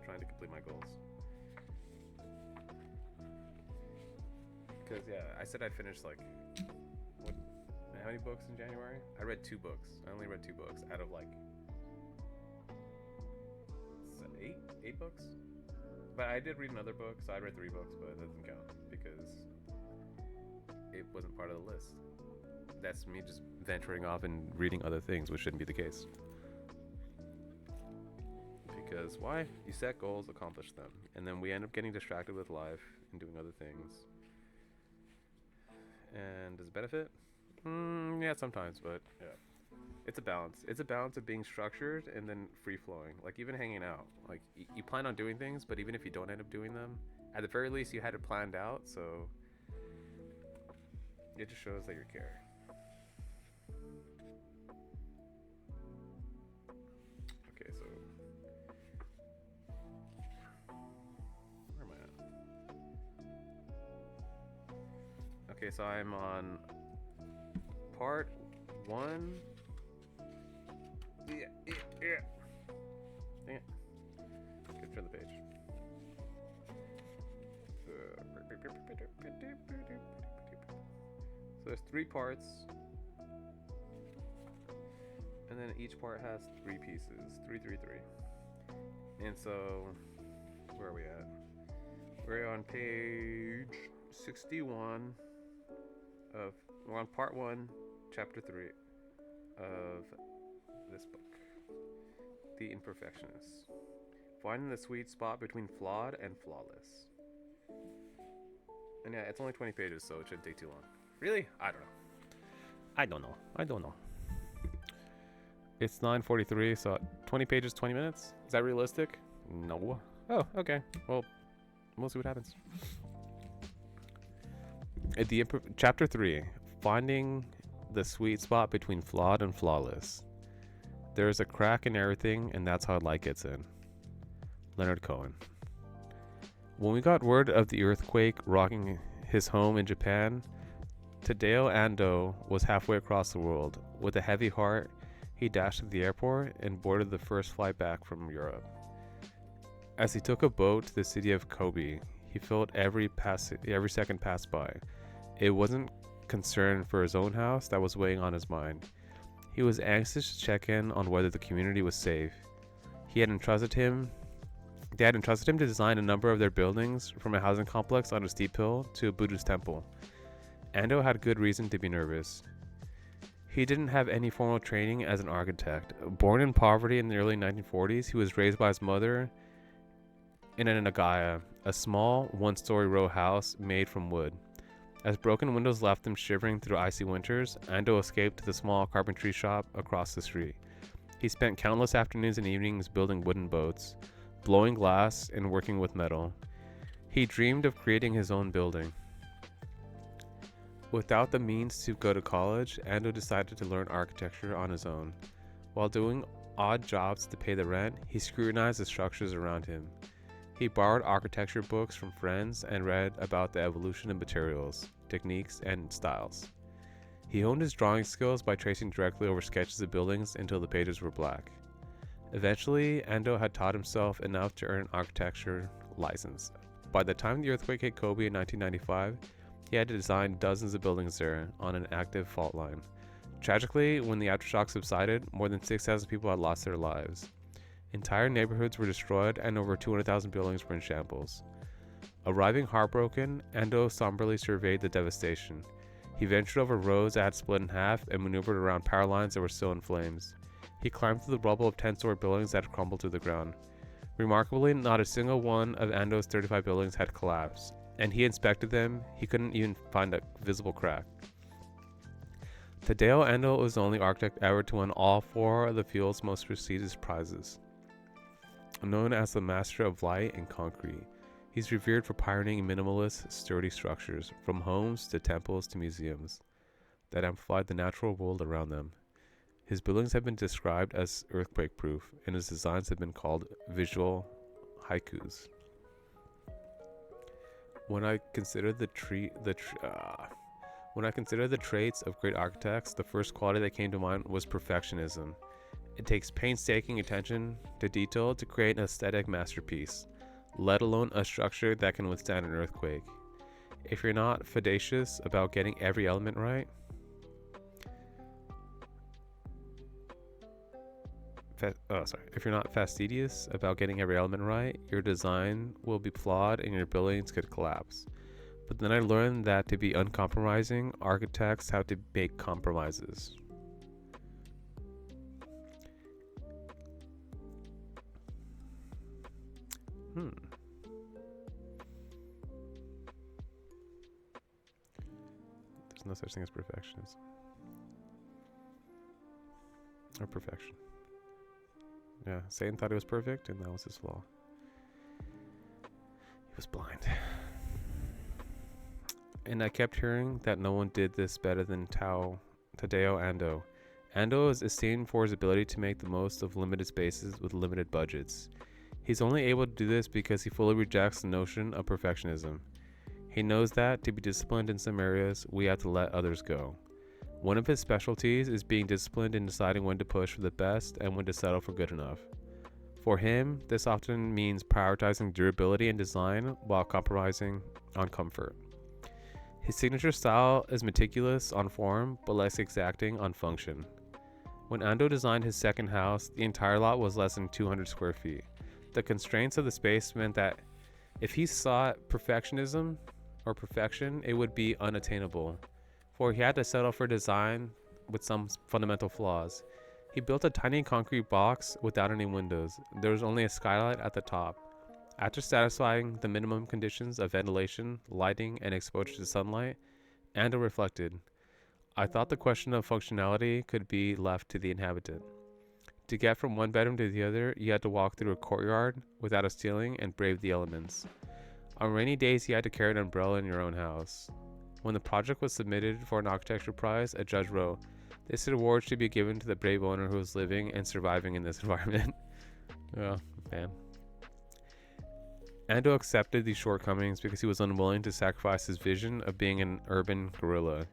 trying to complete my goals. Because yeah, I said I'd finish like what? How many books in January? I read 2 books. I only read 2 books out of like 8 books. But I did read another book, so I read 3 books, but it doesn't count because it wasn't part of the list. That's me just venturing off and reading other things, which shouldn't be the case. Because why? You set goals, accomplish them, and then we end up getting distracted with life and doing other things. And does it benefit? Yeah, sometimes, but yeah. It's a balance. It's a balance of being structured and then free flowing. Like even hanging out. Like you plan on doing things, but even if you don't end up doing them, at the very least you had it planned out. So it just shows that you care. Okay, so where am I at? Okay, so I'm on part 1. Yeah. Dang it. Could turn the page. So there's 3 parts. And then each part has 3 pieces. 3. And so, where are we at? We're on page 61 of, we're on part 1, chapter 3 of this book, The Imperfectionist. Finding the sweet spot between flawed and flawless. And yeah, it's only 20 pages, so it shouldn't take too long. Really? I don't know. I don't know. It's 9:43, so 20 pages, 20 minutes? Is that realistic? No. Oh, okay. Well, we'll see what happens. Chapter 3, Finding the Sweet Spot Between Flawed and Flawless. There's a crack in everything, and that's how light gets in. Leonard Cohen. When we got word of the earthquake rocking his home in Japan, Tadao Ando was halfway across the world. With a heavy heart, he dashed to the airport and boarded the first flight back from Europe. As he took a boat to the city of Kobe, he felt every second pass by. It wasn't concern for his own house that was weighing on his mind. He was anxious to check in on whether the community was safe. They had entrusted him to design a number of their buildings, from a housing complex on a steep hill to a Buddhist temple. Ando had good reason to be nervous. He didn't have any formal training as an architect. Born in poverty in the early 1940s, he was raised by his mother in a nagaya, a small one-story row house made from wood. As broken windows left him shivering through icy winters, Ando escaped to the small carpentry shop across the street. He spent countless afternoons and evenings building wooden boats, blowing glass, and working with metal. He dreamed of creating his own building. Without the means to go to college, Ando decided to learn architecture on his own. While doing odd jobs to pay the rent, he scrutinized the structures around him. He borrowed architecture books from friends and read about the evolution of materials, techniques, and styles. He honed his drawing skills by tracing directly over sketches of buildings until the pages were black. Eventually, Ando had taught himself enough to earn an architecture license. By the time the earthquake hit Kobe in 1995, he had to design dozens of buildings there on an active fault line. Tragically, when the aftershock subsided, more than 6,000 people had lost their lives. Entire neighborhoods were destroyed and over 200,000 buildings were in shambles. Arriving heartbroken, Ando somberly surveyed the devastation. He ventured over roads that had split in half and maneuvered around power lines that were still in flames. He climbed through the rubble of 10-story buildings that had crumbled to the ground. Remarkably, not a single one of Ando's 35 buildings had collapsed, and he inspected them. He couldn't even find a visible crack. Tadao Ando was the only architect ever to win all 4 of the field's most prestigious prizes. Known as the Master of Light and Concrete, he's revered for pioneering minimalist, sturdy structures, from homes to temples to museums, that amplified the natural world around them. His buildings have been described as earthquake-proof, and his designs have been called visual haikus. When I consider when I consider the traits of great architects, the first quality that came to mind was perfectionism. It takes painstaking attention to detail to create an aesthetic masterpiece, let alone a structure that can withstand an earthquake. If you're not fastidious about getting every element right, if you're not fastidious about getting every element right, your design will be flawed and your buildings could collapse. But then I learned that to be uncompromising, architects have to make compromises. There's no such thing as perfectionism. Or perfection. Yeah, Satan thought he was perfect, and that was his flaw. He was blind. And I kept hearing that no one did this better than Tadeo Ando. Ando is esteemed for his ability to make the most of limited spaces with limited budgets. He's only able to do this because he fully rejects the notion of perfectionism. He knows that to be disciplined in some areas, we have to let others go. One of his specialties is being disciplined in deciding when to push for the best and when to settle for good enough. For him, this often means prioritizing durability and design while compromising on comfort. His signature style is meticulous on form, but less exacting on function. When Ando designed his second house, the entire lot was less than 200 square feet. The constraints of the space meant that if he sought perfectionism or perfection, it would be unattainable, for he had to settle for design with some fundamental flaws. He built a tiny concrete box without any windows. There was only a skylight at the top. After satisfying the minimum conditions of ventilation, lighting, and exposure to sunlight, Ando reflected, I thought the question of functionality could be left to the inhabitant. To get from one bedroom to the other, you had to walk through a courtyard without a ceiling and brave the elements. On rainy days, you had to carry an umbrella in your own house. When the project was submitted for an architecture prize, a judge wrote, "This award should be given to the brave owner who is living and surviving in this environment." Oh, man. Ando accepted these shortcomings because he was unwilling to sacrifice his vision of being an urban guerrilla.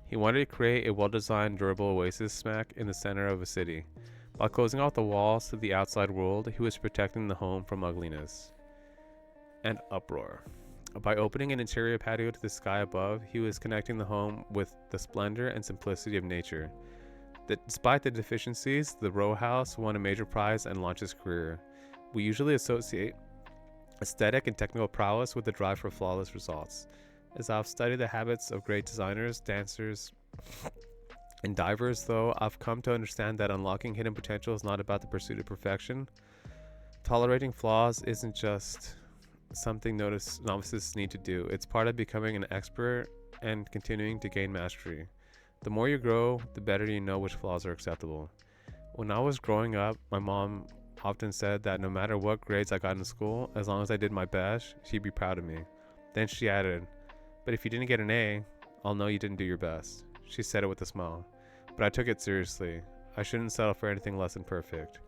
He wanted to create a well-designed, durable oasis smack in the center of a city. By closing off the walls to the outside world, he was protecting the home from ugliness and uproar. By opening an interior patio to the sky above, he was connecting the home with the splendor and simplicity of nature. Despite the deficiencies, the row house won a major prize and launched his career. We usually associate aesthetic and technical prowess with the drive for flawless results. As I've studied the habits of great designers, dancers, and divers, though, I've come to understand that unlocking hidden potential is not about the pursuit of perfection. Tolerating flaws isn't just something novices need to do. It's part of becoming an expert and continuing to gain mastery. The more you grow, the better you know which flaws are acceptable. When I was growing up, my mom often said that no matter what grades I got in school, as long as I did my best, she'd be proud of me. Then she added, "But if you didn't get an A, I'll know you didn't do your best." She said it with a smile, but I took it seriously. I shouldn't settle for anything less than perfect.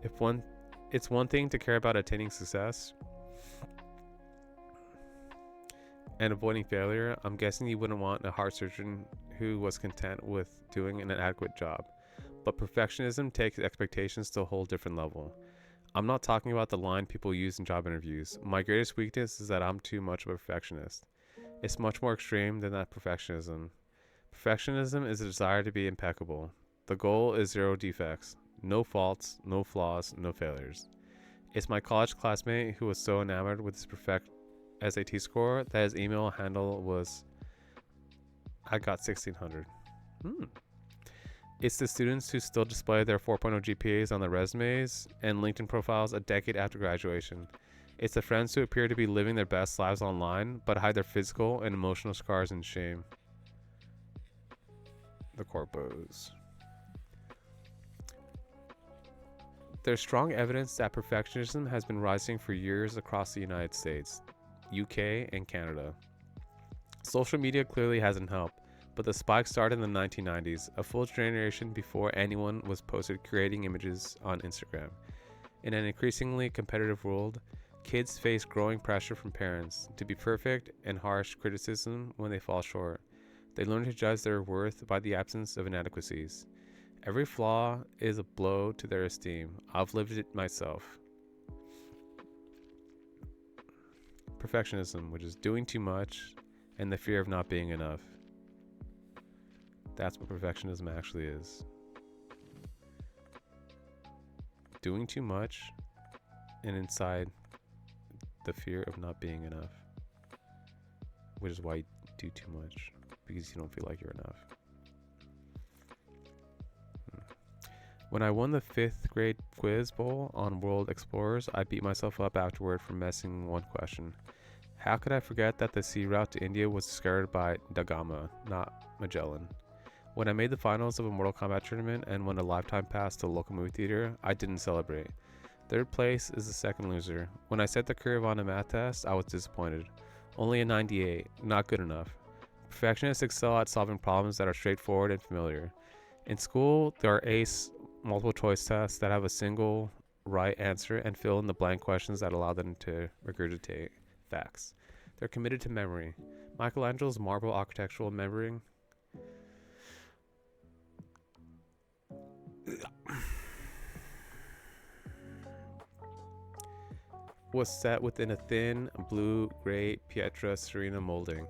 It's one thing to care about attaining success and avoiding failure. I'm guessing you wouldn't want a heart surgeon who was content with doing an inadequate job. But perfectionism takes expectations to a whole different level. I'm not talking about the line people use in job interviews. My greatest weakness is that I'm too much of a perfectionist. It's much more extreme than that perfectionism. Perfectionism is a desire to be impeccable. The goal is 0 defects, no faults, no flaws, no failures. It's my college classmate who was so enamored with his perfect SAT score that his email handle was, "I got 1600. It's the students who still display their 4.0 GPAs on their resumes and LinkedIn profiles a decade after graduation. It's the friends who appear to be living their best lives online but hide their physical and emotional scars in shame. The corpos. There's strong evidence that perfectionism has been rising for years across the United States, UK, and Canada. Social media clearly hasn't helped, but the spike started in the 1990s, a full generation before anyone was posted creating images on Instagram. In an increasingly competitive world, Kids face growing pressure from parents to be perfect and harsh criticism when they fall short. They learn to judge their worth by the absence of inadequacies. Every flaw is a blow to their esteem. I've lived it myself. Perfectionism, which is doing too much and the fear of not being enough. That's what perfectionism actually is. Doing too much and inside the fear of not being enough. Which is why you do too much, because you don't feel like you're enough. When I won the 5th grade quiz bowl on World Explorers, I beat myself up afterward for missing one question. How could I forget that the sea route to India was discovered by Da Gama, not Magellan? When I made the finals of a Mortal Kombat tournament and won a lifetime pass to a local movie theater, I didn't celebrate. 3rd place is the second loser. When I set the curve on a math test, I was disappointed. Only a 98, not good enough. Perfectionists excel at solving problems that are straightforward and familiar. In school, there are ACE multiple choice tests that have a single right answer and fill in the blank questions that allow them to regurgitate facts. They're committed to memory. Michelangelo's marble architectural memory was set within a thin blue-gray Pietra Serena molding.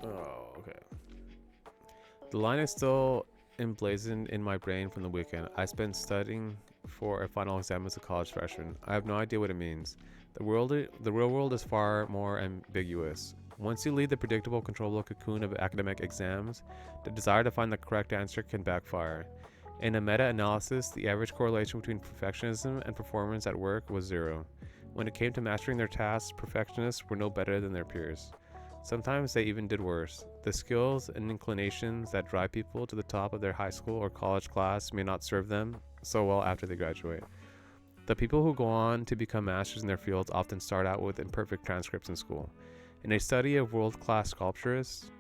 Oh, okay. The line is still emblazoned in my brain from the weekend. I spent studying for a final exam as a college freshman. I have no idea what it means. The real world is far more ambiguous. Once you leave the predictable, controllable cocoon of academic exams, the desire to find the correct answer can backfire. In a meta-analysis, the average correlation between perfectionism and performance at work was 0. When it came to mastering their tasks, perfectionists were no better than their peers. Sometimes they even did worse. The skills and inclinations that drive people to the top of their high school or college class may not serve them so well after they graduate. The people who go on to become masters in their fields often start out with imperfect transcripts in school. In a study of world-class sculptors,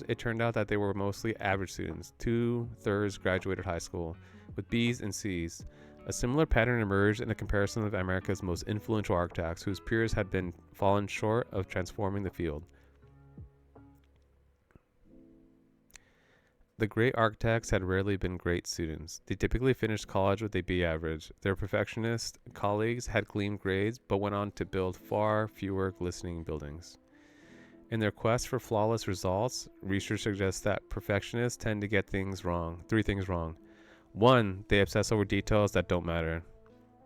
it turned out that they were mostly average students. 2/3 graduated high school, with B's and C's. A similar pattern emerged in a comparison of America's most influential architects, whose peers had been fallen short of transforming the field. The great architects had rarely been great students. They typically finished college with a B average. Their perfectionist colleagues had gleamed grades, but went on to build far fewer glistening buildings. In their quest for flawless results, research suggests that perfectionists tend to get 3 things wrong. 1, they obsess over details that don't matter.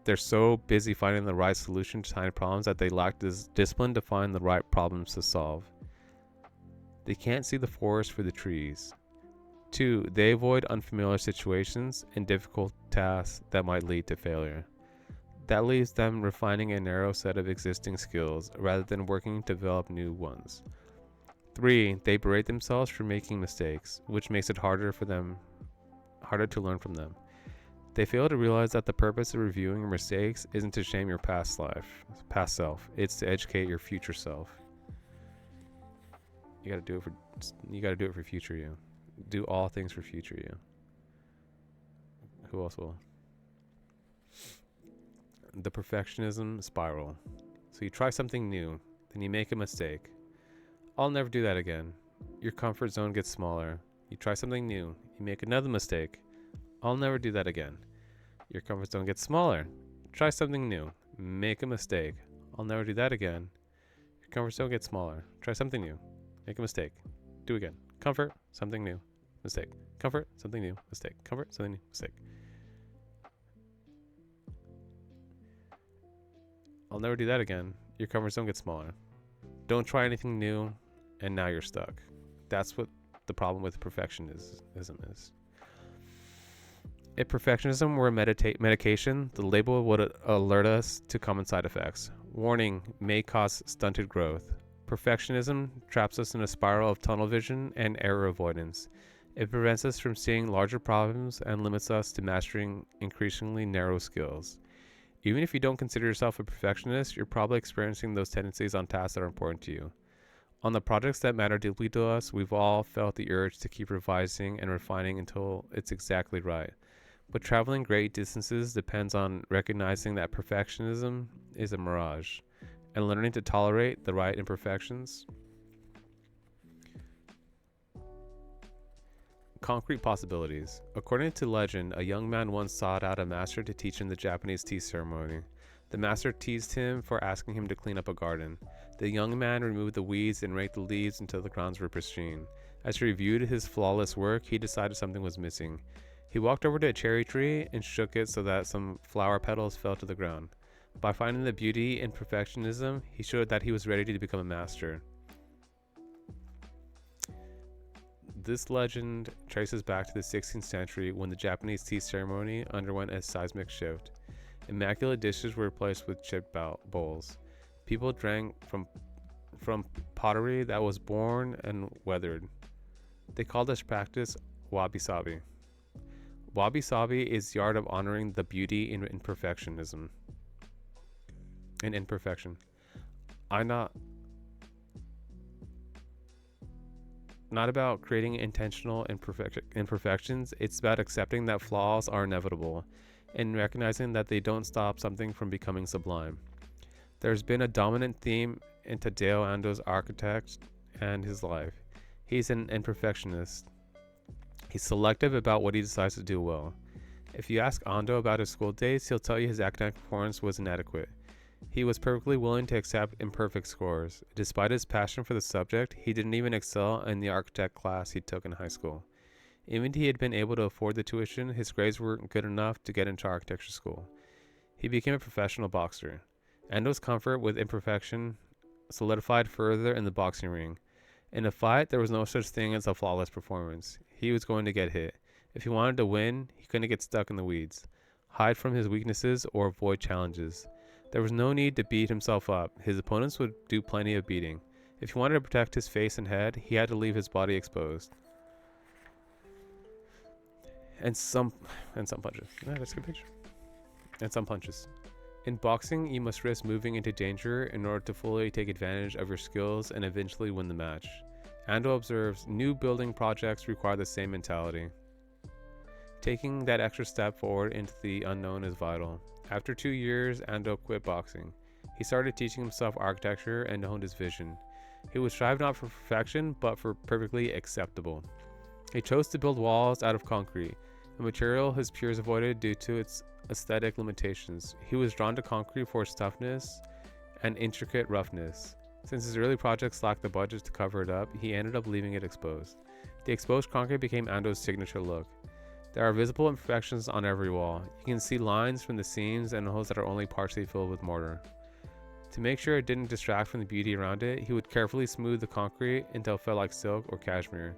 They're so busy finding the right solution to tiny problems that they lack discipline to find the right problems to solve. They can't see the forest for the trees. 2, they avoid unfamiliar situations and difficult tasks that might lead to failure. That leaves them refining a narrow set of existing skills rather than working to develop new ones. 3, they berate themselves for making mistakes, which makes it harder to learn from them. They fail to realize that the purpose of reviewing your mistakes isn't to shame your past self. It's to educate your future self. You gotta do it for future you. Do all things for future you. Who else will? The perfectionism spiral. So you try something new, then you make a mistake. I'll never do that again. Your comfort zone gets smaller. You try something new, you make another mistake. I'll never do that again. Your comfort zone gets smaller. Try something new, make a mistake. I'll never do that again. Your comfort zone gets smaller. Try something new, make a mistake. Do again. Comfort, something new. mistake. Comfort, something new, mistake. Comfort, something new, mistake. I'll never do that again. Your comfort zone gets smaller. Don't try anything new, and now you're stuck. That's what the problem with perfectionism is. If perfectionism were a medication, the label would alert us to common side effects. Warning, may cause stunted growth. Perfectionism traps us in a spiral of tunnel vision and error avoidance. It prevents us from seeing larger problems and limits us to mastering increasingly narrow skills. Even if you don't consider yourself a perfectionist, you're probably experiencing those tendencies on tasks that are important to you. On the projects that matter deeply to us, we've all felt the urge to keep revising and refining until it's exactly right. But traveling great distances depends on recognizing that perfectionism is a mirage and learning to tolerate the right imperfections. Concrete possibilities. According to legend, a young man once sought out a master to teach him the Japanese tea ceremony. The master teased him for asking him to clean up a garden. The young man removed the weeds and raked the leaves until the grounds were pristine. As he reviewed his flawless work, he decided something was missing. He walked over to a cherry tree and shook it so that some flower petals fell to the ground. By finding the beauty in perfectionism, he showed that he was ready to become a master. This legend traces back to the 16th century when the Japanese tea ceremony underwent a seismic shift. Immaculate dishes were replaced with chipped bowls. People drank from pottery that was worn and weathered. They called this practice wabi-sabi. Wabi-sabi is the art of honoring the beauty in imperfectionism. In imperfection. Not about creating intentional imperfections. It's about accepting that flaws are inevitable and recognizing that they don't stop something from becoming sublime. There's been a dominant theme in Tadao Ando's architect and his life. He's an imperfectionist. He's selective about what he decides to do well. If you ask Ando about his school days, he'll tell you his academic performance was inadequate. He was perfectly willing to accept imperfect scores. Despite his passion for the subject, he didn't even excel in the architect class he took in high school. Even if he had been able to afford the tuition, his grades weren't good enough to get into architecture school. He became a professional boxer. Ando's comfort with imperfection solidified further in the boxing ring. In a fight, there was no such thing as a flawless performance. He was going to get hit. If he wanted to win, he couldn't get stuck in the weeds, hide from his weaknesses, or avoid challenges. There was no need to beat himself up. His opponents would do plenty of beating. If he wanted to protect his face and head, he had to leave his body exposed. And some punches. Yeah, that's a good picture. And some punches. In boxing, you must risk moving into danger in order to fully take advantage of your skills and eventually win the match. Ando observes, new building projects require the same mentality. Taking that extra step forward into the unknown is vital. After 2 years, Ando quit boxing. He started teaching himself architecture and honed his vision. He would strive not for perfection, but for perfectly acceptable. He chose to build walls out of concrete, a material his peers avoided due to its aesthetic limitations. He was drawn to concrete for its toughness and intricate roughness. Since his early projects lacked the budget to cover it up, he ended up leaving it exposed. The exposed concrete became Ando's signature look. There are visible imperfections on every wall. You can see lines from the seams and holes that are only partially filled with mortar. To make sure it didn't distract from the beauty around it, he would carefully smooth the concrete until it felt like silk or cashmere.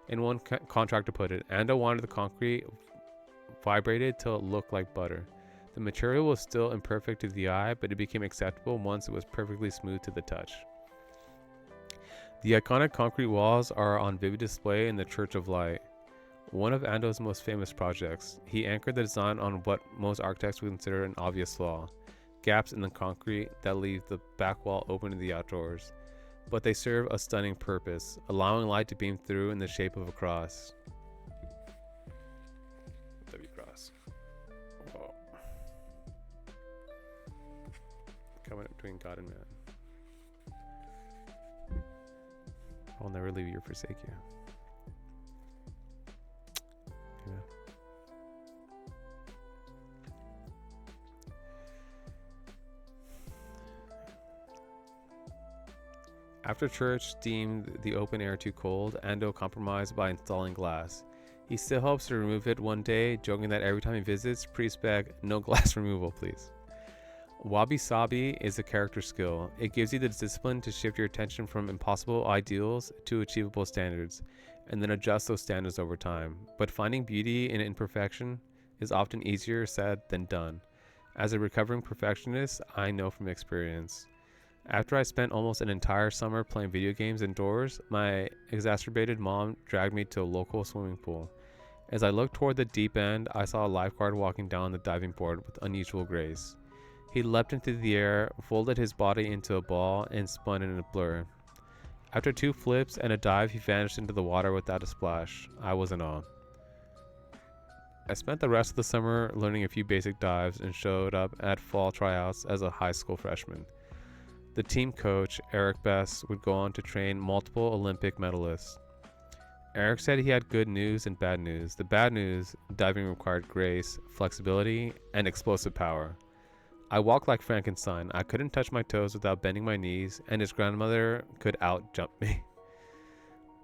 In one contractor put it, Ando wanted the concrete vibrated till it looked like butter. The material was still imperfect to the eye, but it became acceptable once it was perfectly smooth to the touch. The iconic concrete walls are on vivid display in the Church of Light, one of Ando's most famous projects. He anchored the design on what most architects would consider an obvious flaw: gaps in the concrete that leave the back wall open to the outdoors. But they serve a stunning purpose, allowing light to beam through in the shape of a cross. W cross. Whoa. Coming between God and man. I will never leave you or forsake you. Amen. After church deemed the open air too cold, Ando compromised by installing glass. He still hopes to remove it one day, joking that every time he visits, priest beg, no glass removal, please. Wabi Sabi is a character skill. It gives you the discipline to shift your attention from impossible ideals to achievable standards, and then adjust those standards over time. But finding beauty in imperfection is often easier said than done. As a recovering perfectionist, I know from experience. After I spent almost an entire summer playing video games indoors, my exacerbated mom dragged me to a local swimming pool. As I looked toward the deep end, I saw a lifeguard walking down the diving board with unusual grace. He leapt into the air, folded his body into a ball, and spun in a blur. After 2 flips and a dive, he vanished into the water without a splash. I was in awe. I spent the rest of the summer learning a few basic dives and showed up at fall tryouts as a high school freshman. The team coach, Eric Best, would go on to train multiple Olympic medalists. Eric said he had good news and bad news. The bad news, diving required grace, flexibility, and explosive power. I walked like Frankenstein. I couldn't touch my toes without bending my knees, and his grandmother could out-jump me.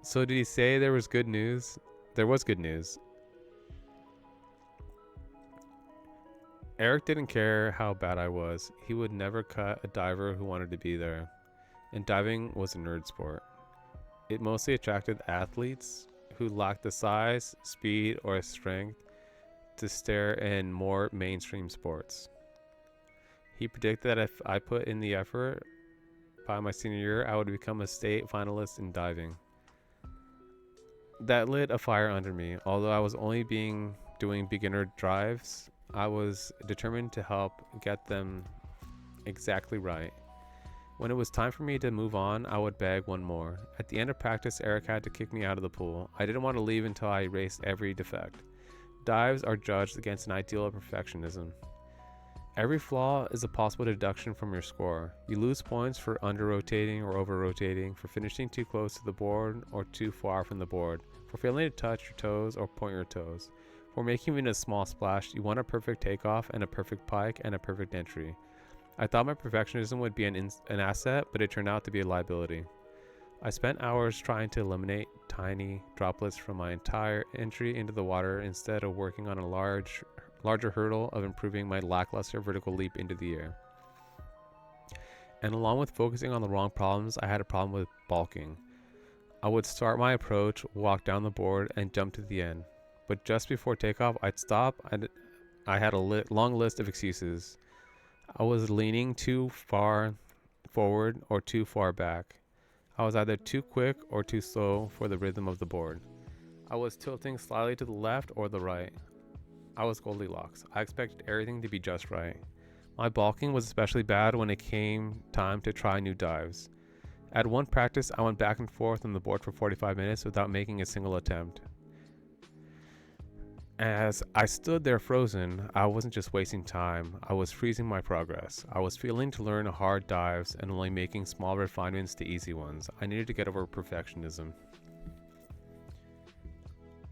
So did he say there was good news? There was good news. Eric didn't care how bad I was. He would never cut a diver who wanted to be there. And diving was a nerd sport. It mostly attracted athletes who lacked the size, speed, or strength to stare in more mainstream sports. He predicted that if I put in the effort, by my senior year, I would become a state finalist in diving. That lit a fire under me. Although I was only doing beginner dives, I was determined to help get them exactly right. When it was time for me to move on, I would beg one more. At the end of practice, Eric had to kick me out of the pool. I didn't want to leave until I erased every defect. Dives are judged against an ideal of perfectionism. Every flaw is a possible deduction from your score. You lose points for under-rotating or over-rotating, for finishing too close to the board or too far from the board, for failing to touch your toes or point your toes. For making even a small splash, you want a perfect takeoff and a perfect pike and a perfect entry. I thought my perfectionism would be an asset, but it turned out to be a liability. I spent hours trying to eliminate tiny droplets from my entire entry into the water instead of working on a larger hurdle of improving my lackluster vertical leap into the air. And along with focusing on the wrong problems, I had a problem with balking. I would start my approach, walk down the board, and jump to the end. But just before takeoff, I'd stop. I had a long list of excuses. I was leaning too far forward or too far back. I was either too quick or too slow for the rhythm of the board. I was tilting slightly to the left or the right. I was Goldilocks. I expected everything to be just right. My balking was especially bad when it came time to try new dives. At one practice, I went back and forth on the board for 45 minutes without making a single attempt. As I stood there frozen, I wasn't just wasting time, I was freezing my progress. I was failing to learn hard dives and only making small refinements to easy ones. I needed to get over perfectionism.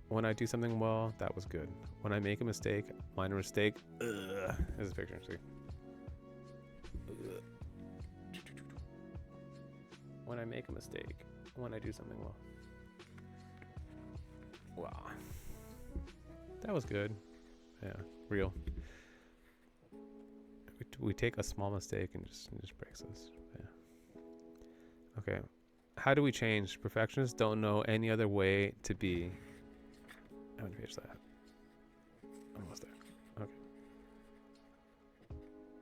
When I do something well, that was good. When I make a mistake, minor mistake, there's a picture, see? When I make a mistake, when I do something well. Wow. That was good. Yeah, real. We take a small mistake and it just breaks us. Yeah. Okay. How do we change? Perfectionists don't know any other way to be. How many pages is that? Almost there. Okay.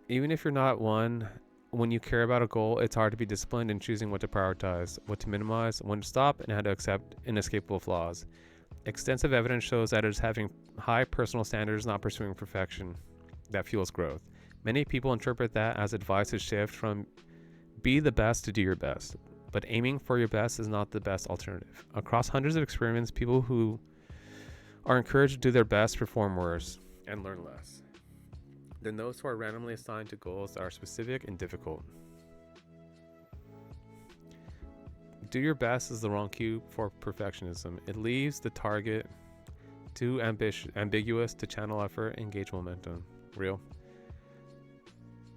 Even if you're not one, when you care about a goal, it's hard to be disciplined in choosing what to prioritize, what to minimize, when to stop, and how to accept inescapable flaws. Extensive evidence shows that it is having high personal standards, not pursuing perfection, that fuels growth. Many people interpret that as advice to shift from be the best to do your best, but aiming for your best is not the best alternative. Across hundreds of experiments, people who are encouraged to do their best perform worse and learn less than those who are randomly assigned to goals that are specific and difficult. Do your best is the wrong cue for perfectionism. It leaves the target too ambiguous to channel effort and gauge momentum. Real.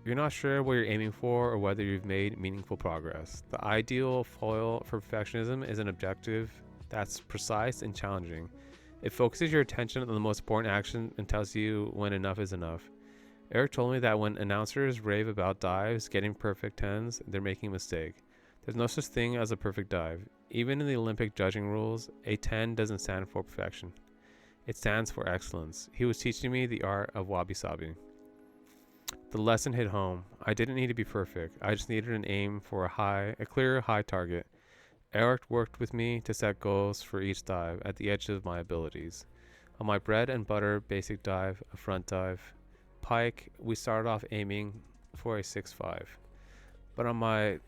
You're not sure what you're aiming for or whether you've made meaningful progress. The ideal foil for perfectionism is an objective that's precise and challenging. It focuses your attention on the most important action and tells you when enough is enough. Eric told me that when announcers rave about dives getting perfect 10s, they're making a mistake. There's no such thing as a perfect dive. Even in the Olympic judging rules, a 10 doesn't stand for perfection. It stands for excellence. He was teaching me the art of wabi-sabi. The lesson hit home. I didn't need to be perfect. I just needed an aim for a clear high target. Eric worked with me to set goals for each dive at the edge of my abilities. On my bread and butter basic dive, a front dive, pike, we started off aiming for a 6.5. But on my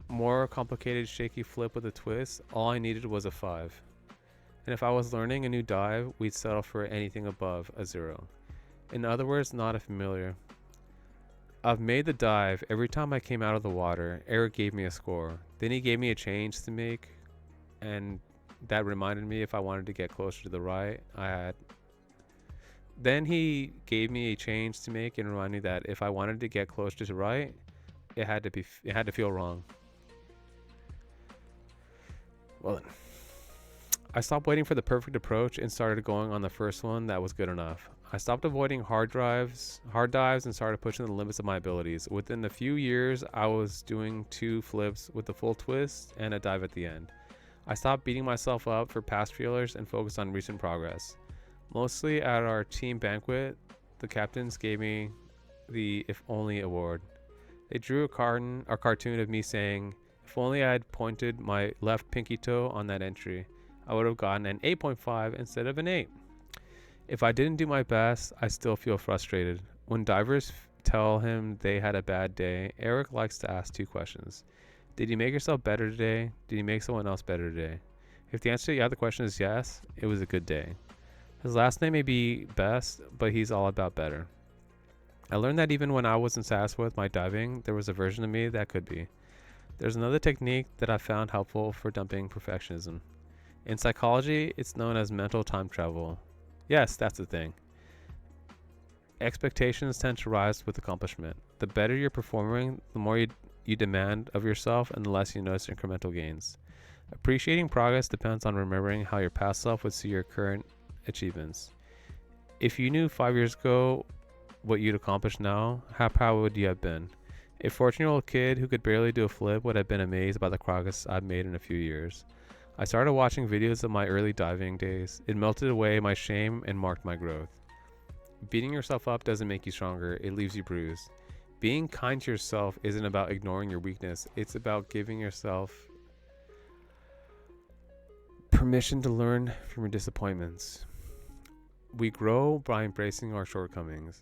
more complicated shaky flip with a twist, all I needed was a 5. And if I was learning a new dive, we'd settle for anything above a 0. In other words, not a familiar. I've made the dive. Every time I came out of the water, Eric gave me a score. Then he gave me a change to make, and that reminded me if I wanted to get closer to the right, Then he gave me a change to make and reminded me that if I wanted to get closer to the right, it had to feel wrong. Well then, I stopped waiting for the perfect approach and started going on the first one that was good enough. I stopped avoiding hard dives, and started pushing the limits of my abilities. Within a few years, I was doing 2 flips with a full twist and a dive at the end. I stopped beating myself up for past failures and focused on recent progress. Mostly at our team banquet, the captains gave me the If Only award. They drew a cartoon of me saying, if only I had pointed my left pinky toe on that entry, I would have gotten an 8.5 instead of an 8. If I didn't do my best, I still feel frustrated. When divers tell him they had a bad day, Eric likes to ask 2 questions. Did you make yourself better today? Did you make someone else better today? If the answer to the other question is yes, it was a good day. His last name may be Best, but he's all about better. I learned that even when I wasn't satisfied with my diving, there was a version of me that could be. There's another technique that I found helpful for dumping perfectionism. In psychology, it's known as mental time travel. Yes, that's the thing. Expectations tend to rise with accomplishment. The better you're performing, the more you demand of yourself and the less you notice incremental gains. Appreciating progress depends on remembering how your past self would see your current achievements. If you knew 5 years ago what you'd accomplished now, how proud would you have been? A 14-year-old kid who could barely do a flip would have been amazed by the progress I've made in a few years. I started watching videos of my early diving days. It melted away my shame and marked my growth. Beating yourself up doesn't make you stronger, it leaves you bruised. Being kind to yourself isn't about ignoring your weakness, it's about giving yourself permission to learn from your disappointments. We grow by embracing our shortcomings,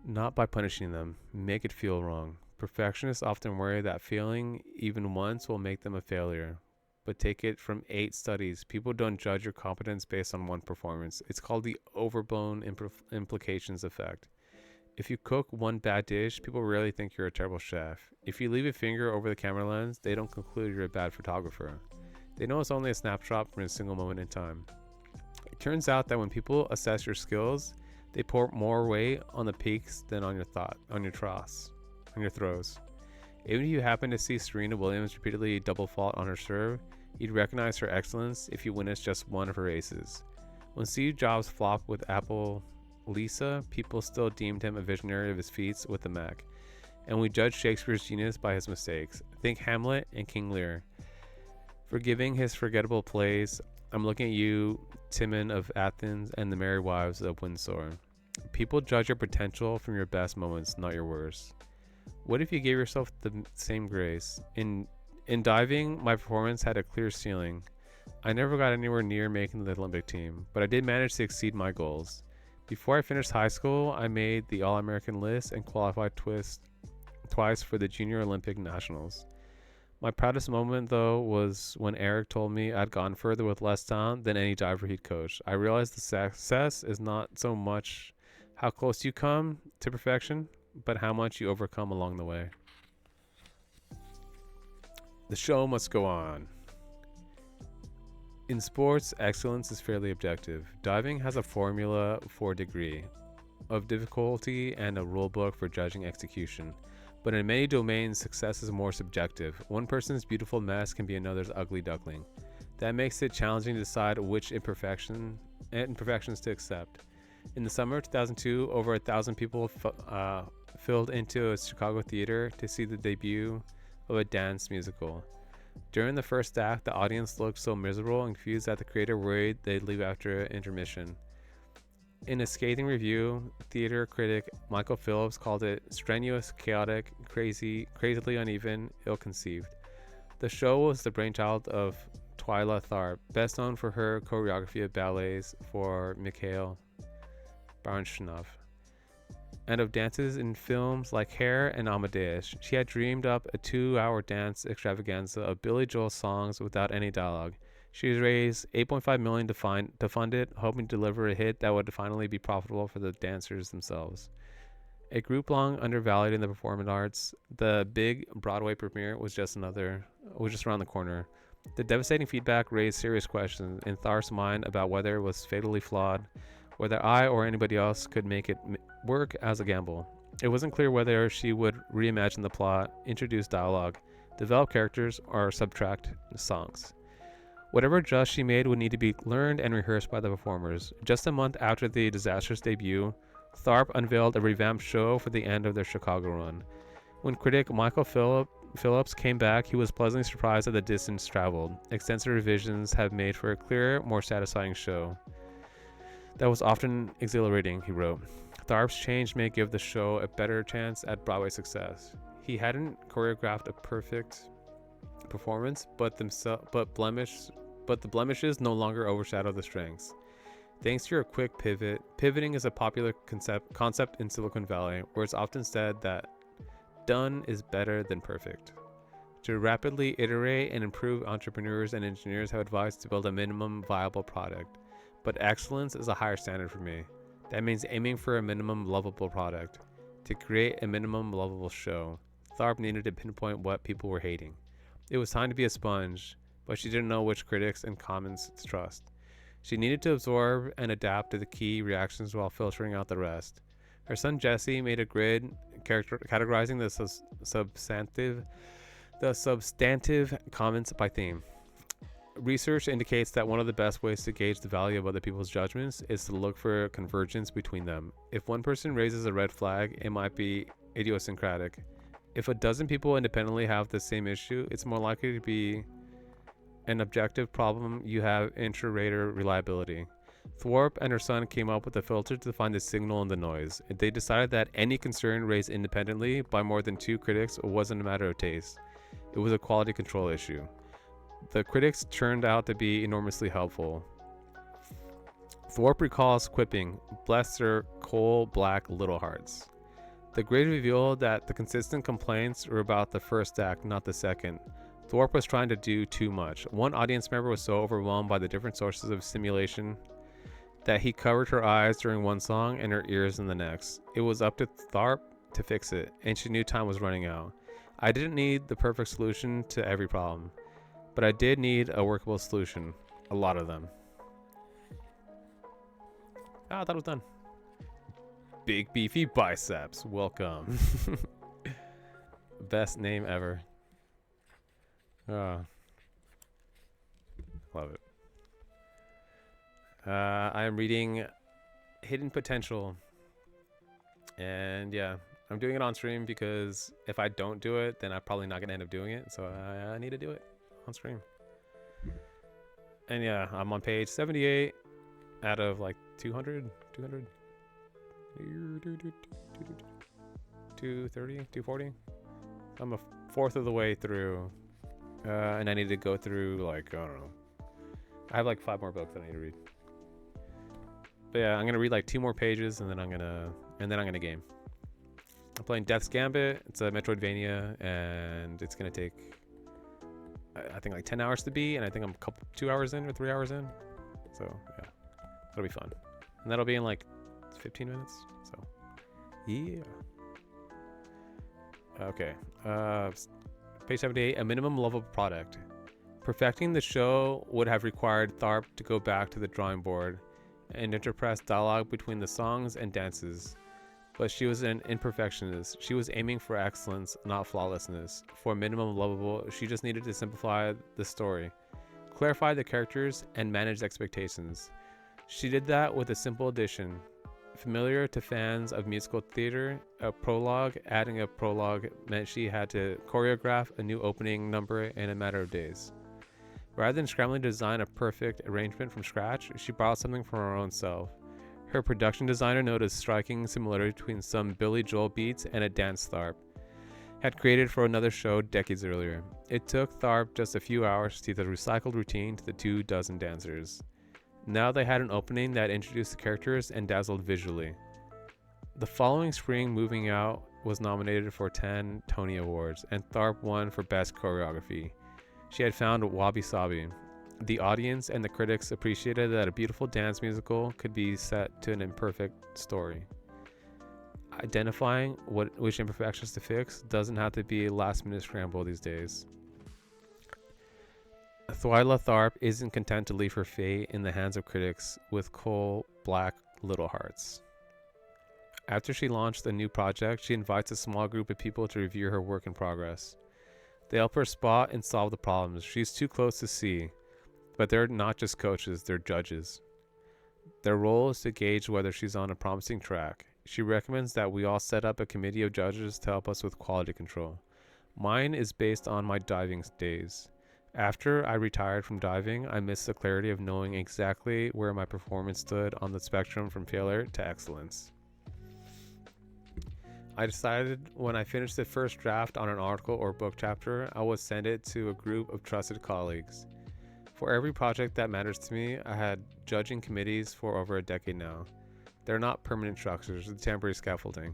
not by punishing them. Make it feel wrong. Perfectionists often worry that failing even once will make them a failure. But take it from 8 studies. People don't judge your competence based on one performance. It's called the overblown implications effect. If you cook one bad dish, people rarely think you're a terrible chef. If you leave a finger over the camera lens, they don't conclude you're a bad photographer. They know it's only a snapshot from a single moment in time. It turns out that when people assess your skills, they pour more weight on the peaks than on your throws. Even if you happen to see Serena Williams repeatedly double fault on her serve, you'd recognize her excellence if you witnessed just one of her aces. When Steve Jobs flopped with Apple Lisa, people still deemed him a visionary of his feats with the Mac. And we judge Shakespeare's genius by his mistakes. Think Hamlet and King Lear. Forgiving his forgettable plays, I'm looking at you, Timon of Athens and the Merry Wives of Windsor. People judge your potential from your best moments, not your worst. What if you gave yourself the same grace? In diving, my performance had a clear ceiling. I never got anywhere near making the Olympic team, but I did manage to exceed my goals. Before I finished high school, I made the All-American list and qualified twice for the Junior Olympic Nationals. My proudest moment, though, was when Eric told me I'd gone further with less talent than any diver he'd coached. I realized the success is not so much how close you come to perfection, but how much you overcome along the way. The show must go on. In sports, excellence is fairly objective. Diving has a formula for degree of difficulty and a rule book for judging execution. But in many domains, success is more subjective. One person's beautiful mess can be another's ugly duckling. That makes it challenging to decide which imperfections to accept. In the summer of 2002, over 1,000 people filled into a Chicago theater to see the debut of a dance musical. During the first act, the audience looked so miserable and confused that the creator worried they'd leave after intermission. In a scathing review, theater critic Michael Phillips called it strenuous, chaotic, crazily uneven, ill-conceived. The show was the brainchild of Twyla Tharp, best known for her choreography of ballets for Mikhail Baryshnikov, and of dances in films like Hair and Amadeus. She had dreamed up a 2-hour dance extravaganza of Billy Joel songs without any dialogue. She has raised $8.5 million to fund it, hoping to deliver a hit that would finally be profitable for the dancers themselves. A group long undervalued in the performing arts, the big Broadway premiere was just around the corner. The devastating feedback raised serious questions in Tharp's mind about whether it was fatally flawed, whether I or anybody else could make it work as a gamble. It wasn't clear whether she would reimagine the plot, introduce dialogue, develop characters, or subtract songs. Whatever adjust she made would need to be learned and rehearsed by the performers. Just a month after the disastrous debut, Tharp unveiled a revamped show for the end of their Chicago run. When critic Michael Phillips came back, he was pleasantly surprised at the distance traveled. Extensive revisions have made for a clearer, more satisfying show. That was often exhilarating, he wrote. Tharp's change may give the show a better chance at Broadway success. He hadn't choreographed a perfect performance, but the blemishes no longer overshadow the strengths. Thanks to your quick pivot, pivoting is a popular concept in Silicon Valley, where it's often said that done is better than perfect. To rapidly iterate and improve, entrepreneurs and engineers have advised to build a minimum viable product. But excellence is a higher standard for me. That means aiming for a minimum lovable product. To create a minimum lovable show, Tharp needed to pinpoint what people were hating. It was time to be a sponge, but she didn't know which critics and comments to trust. She needed to absorb and adapt to the key reactions while filtering out the rest. Her son Jesse made a grid categorizing the substantive comments by theme. Research indicates that one of the best ways to gauge the value of other people's judgments is to look for convergence between them. If one person raises a red flag, it might be idiosyncratic. If a dozen people independently have the same issue, it's more likely to be an objective problem. You have inter-rater reliability. Thorpe and her son came up with a filter to find the signal in the noise. They decided that any concern raised independently by more than 2 critics wasn't a matter of taste. It was a quality control issue. The critics turned out to be enormously helpful. Thorpe recalls quipping, "Bless their coal-black little hearts." The grid revealed that the consistent complaints were about the first act, not the second. Thorpe was trying to do too much. One audience member was so overwhelmed by the different sources of stimulation that he covered her eyes during one song and her ears in the next. It was up to Tharp to fix it, and she knew time was running out. I didn't need the perfect solution to every problem, but I did need a workable solution. A lot of them. I thought it was done. Big beefy biceps. Welcome. Best name ever. Love it. I am reading Hidden Potential. And yeah, I'm doing it on stream because if I don't do it, then I'm probably not going to end up doing it. So I need to do it on stream. And yeah, I'm on page 78 out of like 200, 230, 240. I'm a fourth of the way through. And I need to go through like, I don't know. I have like 5 more books that I need to read. But yeah, I'm going to read like 2 more pages and then I'm going to game. I'm playing Death's Gambit. It's a Metroidvania and it's going to take I think like 10 hours to beat, and I think I'm 2 hours in or 3 hours in. So yeah, that'll be fun. And that'll be in like 15 minutes. So yeah. Okay. Page 78, a minimum level product. Perfecting the show would have required Tharp to go back to the drawing board and interpress dialogue between the songs and dances. But she was an imperfectionist. She was aiming for excellence, not flawlessness. For minimum lovable, she just needed to simplify the story. clarified the characters, and managed expectations. She did that with a simple addition. Familiar to fans of musical theater, a prologue. Adding a prologue meant she had to choreograph a new opening number in a matter of days. Rather than scrambling to design a perfect arrangement from scratch, she borrowed something from her own self. Her production designer noticed striking similarity between some Billy Joel beats and a dance Tharp had created for another show decades earlier. It took Tharp just a few hours to see the recycled routine to the 24 dancers. Now they had an opening that introduced the characters and dazzled visually. The following spring, Moving Out was nominated for 10 Tony Awards, and Tharp won for Best Choreography. She had found Wabi Sabi. The audience and the critics appreciated that a beautiful dance musical could be set to an imperfect story. Identifying which imperfections to fix doesn't have to be a last-minute scramble these days. Thwyla Tharp isn't content to leave her fate in the hands of critics with coal black little hearts. After she launched a new project, she invites a small group of people to review her work in progress. They help her spot and solve the problems. She's too close to see, but they're not just coaches, they're judges. Their role is to gauge whether she's on a promising track. She recommends that we all set up a committee of judges to help us with quality control. Mine is based on my diving days. After I retired from diving, I missed the clarity of knowing exactly where my performance stood on the spectrum from failure to excellence. I decided when I finished the first draft on an article or book chapter, I would send it to a group of trusted colleagues. For every project that matters to me, I had judging committees for over a decade now. They're not permanent structures, they're temporary scaffolding.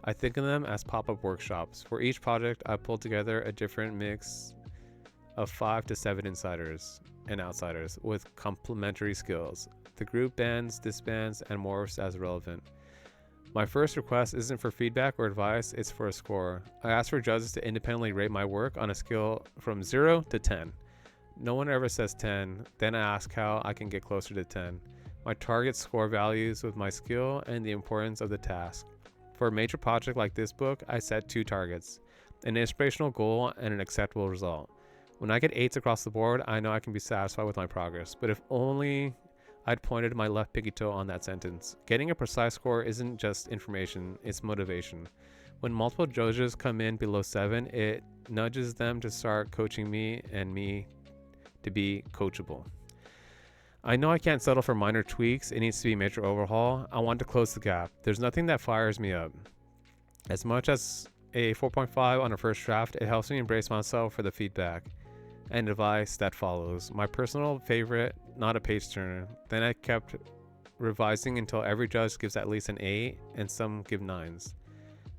I think of them as pop-up workshops. For each project, I pulled together a different mix of 5 to 7 insiders and outsiders with complementary skills. The group bends, disbands, and morphs as relevant. My first request isn't for feedback or advice, it's for a score. I ask for judges to independently rate my work on a scale from 0 to 10. No one ever says 10, then I ask how I can get closer to 10. My target score values with my skill and the importance of the task. For a major project like this book, I set 2 targets, an inspirational goal and an acceptable result. When I get 8s across the board, I know I can be satisfied with my progress, but if only I'd pointed my left pinky toe on that sentence. Getting a precise score isn't just information, it's motivation. When multiple judges come in below 7, it nudges them to start coaching me and me to be coachable. I know I can't settle for minor tweaks, it needs to be a major overhaul. I want to close the gap. There's nothing that fires me up. As much as a 4.5 on a first draft, it helps me embrace myself for the feedback and advice that follows. My personal favorite, not a page turner. Then I kept revising until every judge gives at least an 8 and some give 9s.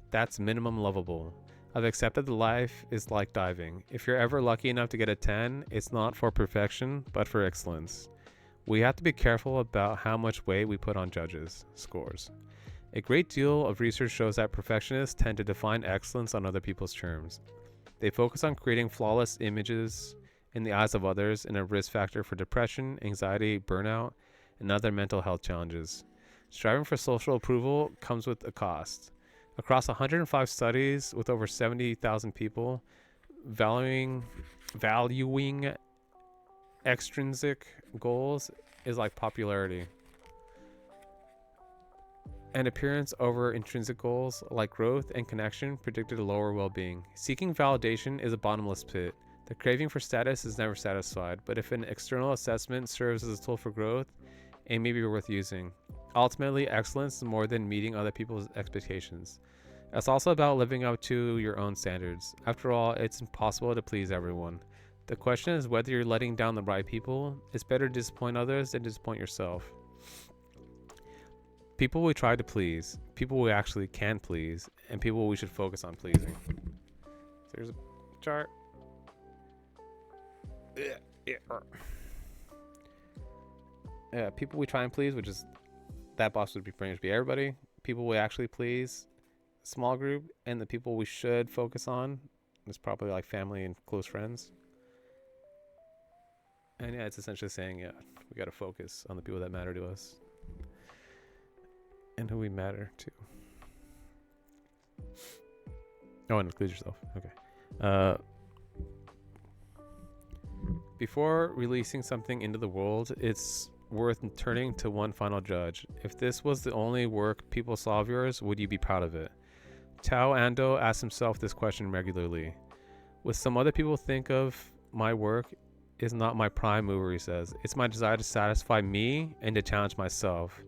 That's minimum lovable. I've accepted that life is like diving. If you're ever lucky enough to get a 10, it's not for perfection, but for excellence. We have to be careful about how much weight we put on judges' scores. A great deal of research shows that perfectionists tend to define excellence on other people's terms. They focus on creating flawless images in the eyes of others and a risk factor for depression, anxiety, burnout, and other mental health challenges. Striving for social approval comes with a cost. Across 105 studies with over 70,000 people, valuing extrinsic goals is like popularity. And appearance over intrinsic goals like growth and connection predicted a lower well-being. Seeking validation is a bottomless pit. The craving for status is never satisfied, but if an external assessment serves as a tool for growth, it may be worth using. Ultimately, excellence is more than meeting other people's expectations. It's also about living up to your own standards. After all, it's impossible to please everyone. The question is whether you're letting down the right people. It's better to disappoint others than disappoint yourself. People we try to please, people we actually can please, and people we should focus on pleasing. There's a chart. Yeah, people we try and please, which is that box would be pretty much be everybody. People we actually please, small group, and the people we should focus on is probably like family and close friends. And yeah, it's essentially saying, yeah, we got to focus on the people that matter to us and who we matter to. Oh, and include yourself. Okay. Before releasing something into the world, it's worth turning to one final judge. If this was the only work people saw of yours, would you be proud of it? Tao Ando asks himself this question regularly. With some other people think of my work is not my prime mover, he says. It's my desire to satisfy me and to challenge myself.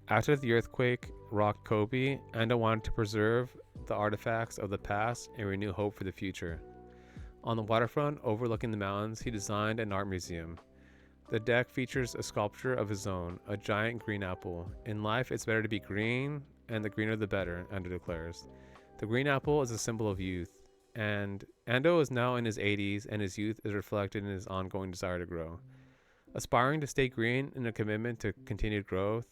After the earthquake rocked Kobe, Ando wanted to preserve the artifacts of the past and renew hope for the future. On the waterfront overlooking the mountains, he designed an art museum. The deck features a sculpture of his own, a giant green apple. In life, it's better to be green, and the greener the better, Ando declares. The green apple is a symbol of youth, and Ando is now in his 80s, and his youth is reflected in his ongoing desire to grow. Aspiring to stay green in a commitment to continued growth,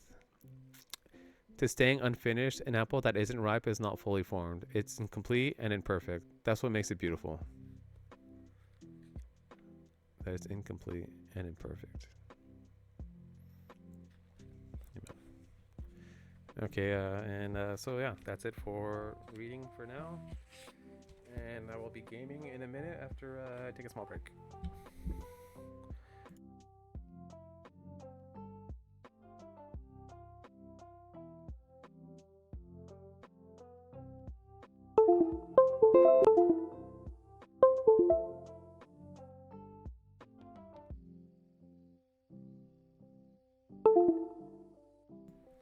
to staying unfinished, an apple that isn't ripe is not fully formed. It's incomplete and imperfect. That's what makes it beautiful. That it's incomplete and imperfect. Okay, so yeah, that's it for reading for now. And I will be gaming in a minute after I take a small break.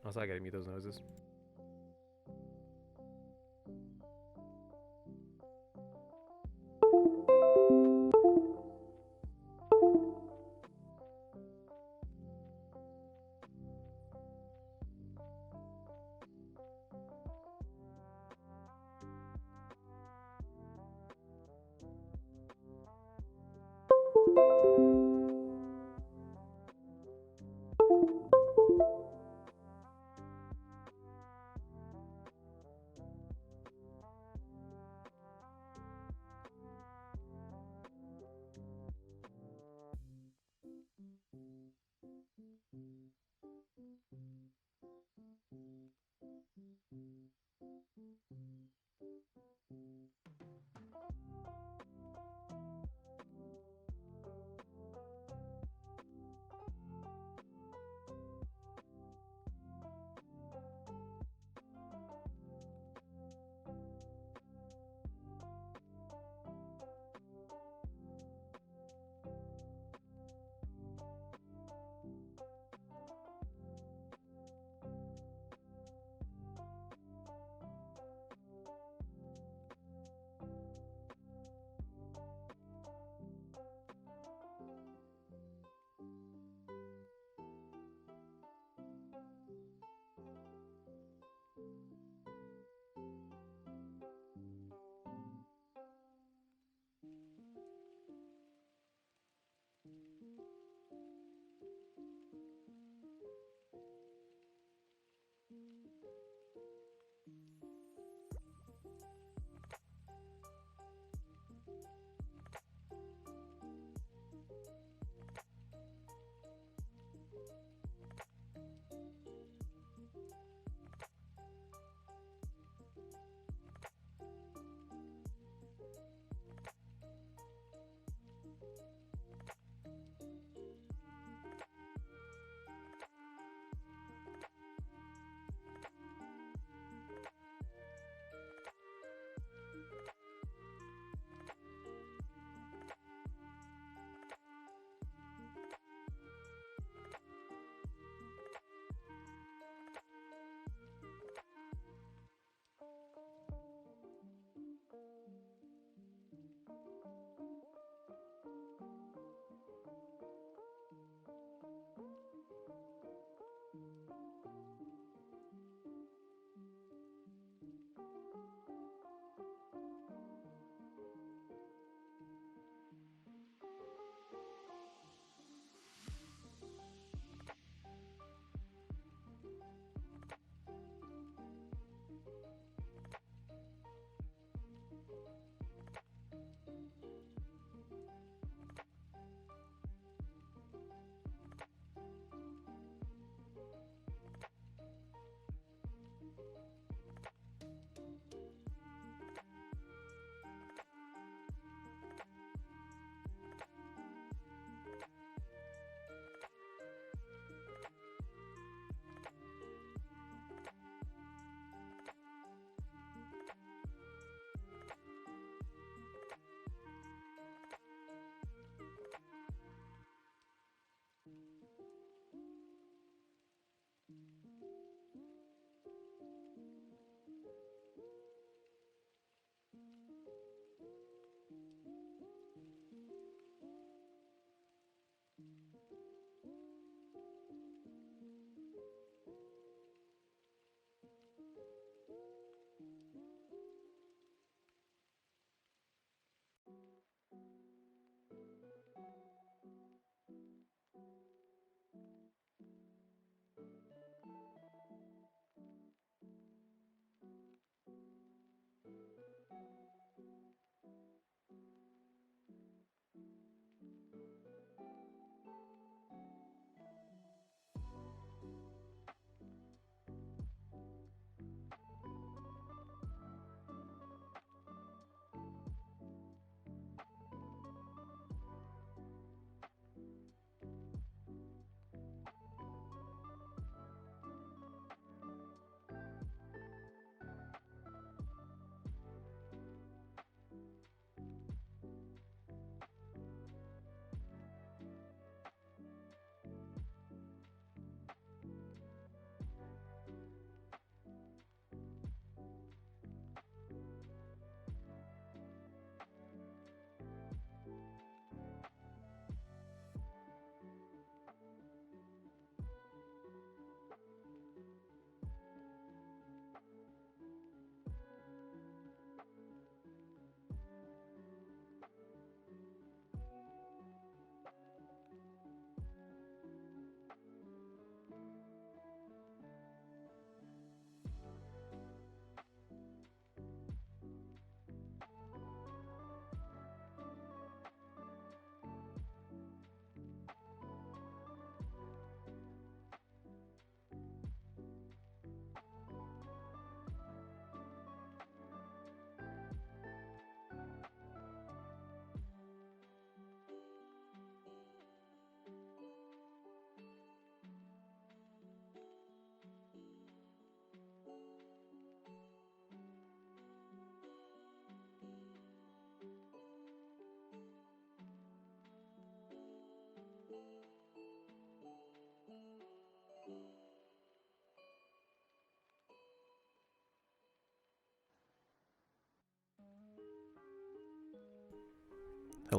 Also, I gotta mute those noises.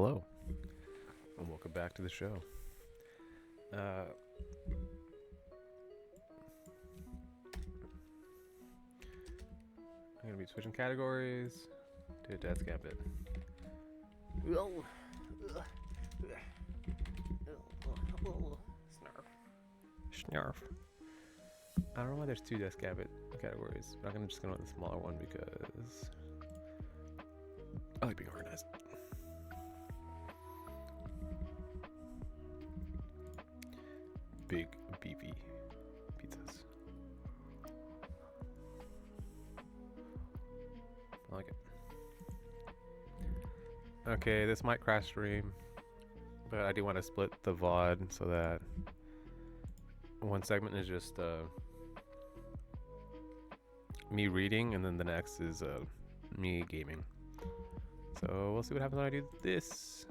Hello, and welcome back to the show. I'm gonna be switching categories to Dad's Gambit. Snarf. I don't know why there's two Death Gambit categories, but I'm just gonna go with the smaller one because I like being organized. Big beefy pizzas. I like it. Okay, this might crash stream, but I do want to split the VOD so that one segment is just me reading, and then the next is me gaming. So we'll see what happens when I do this.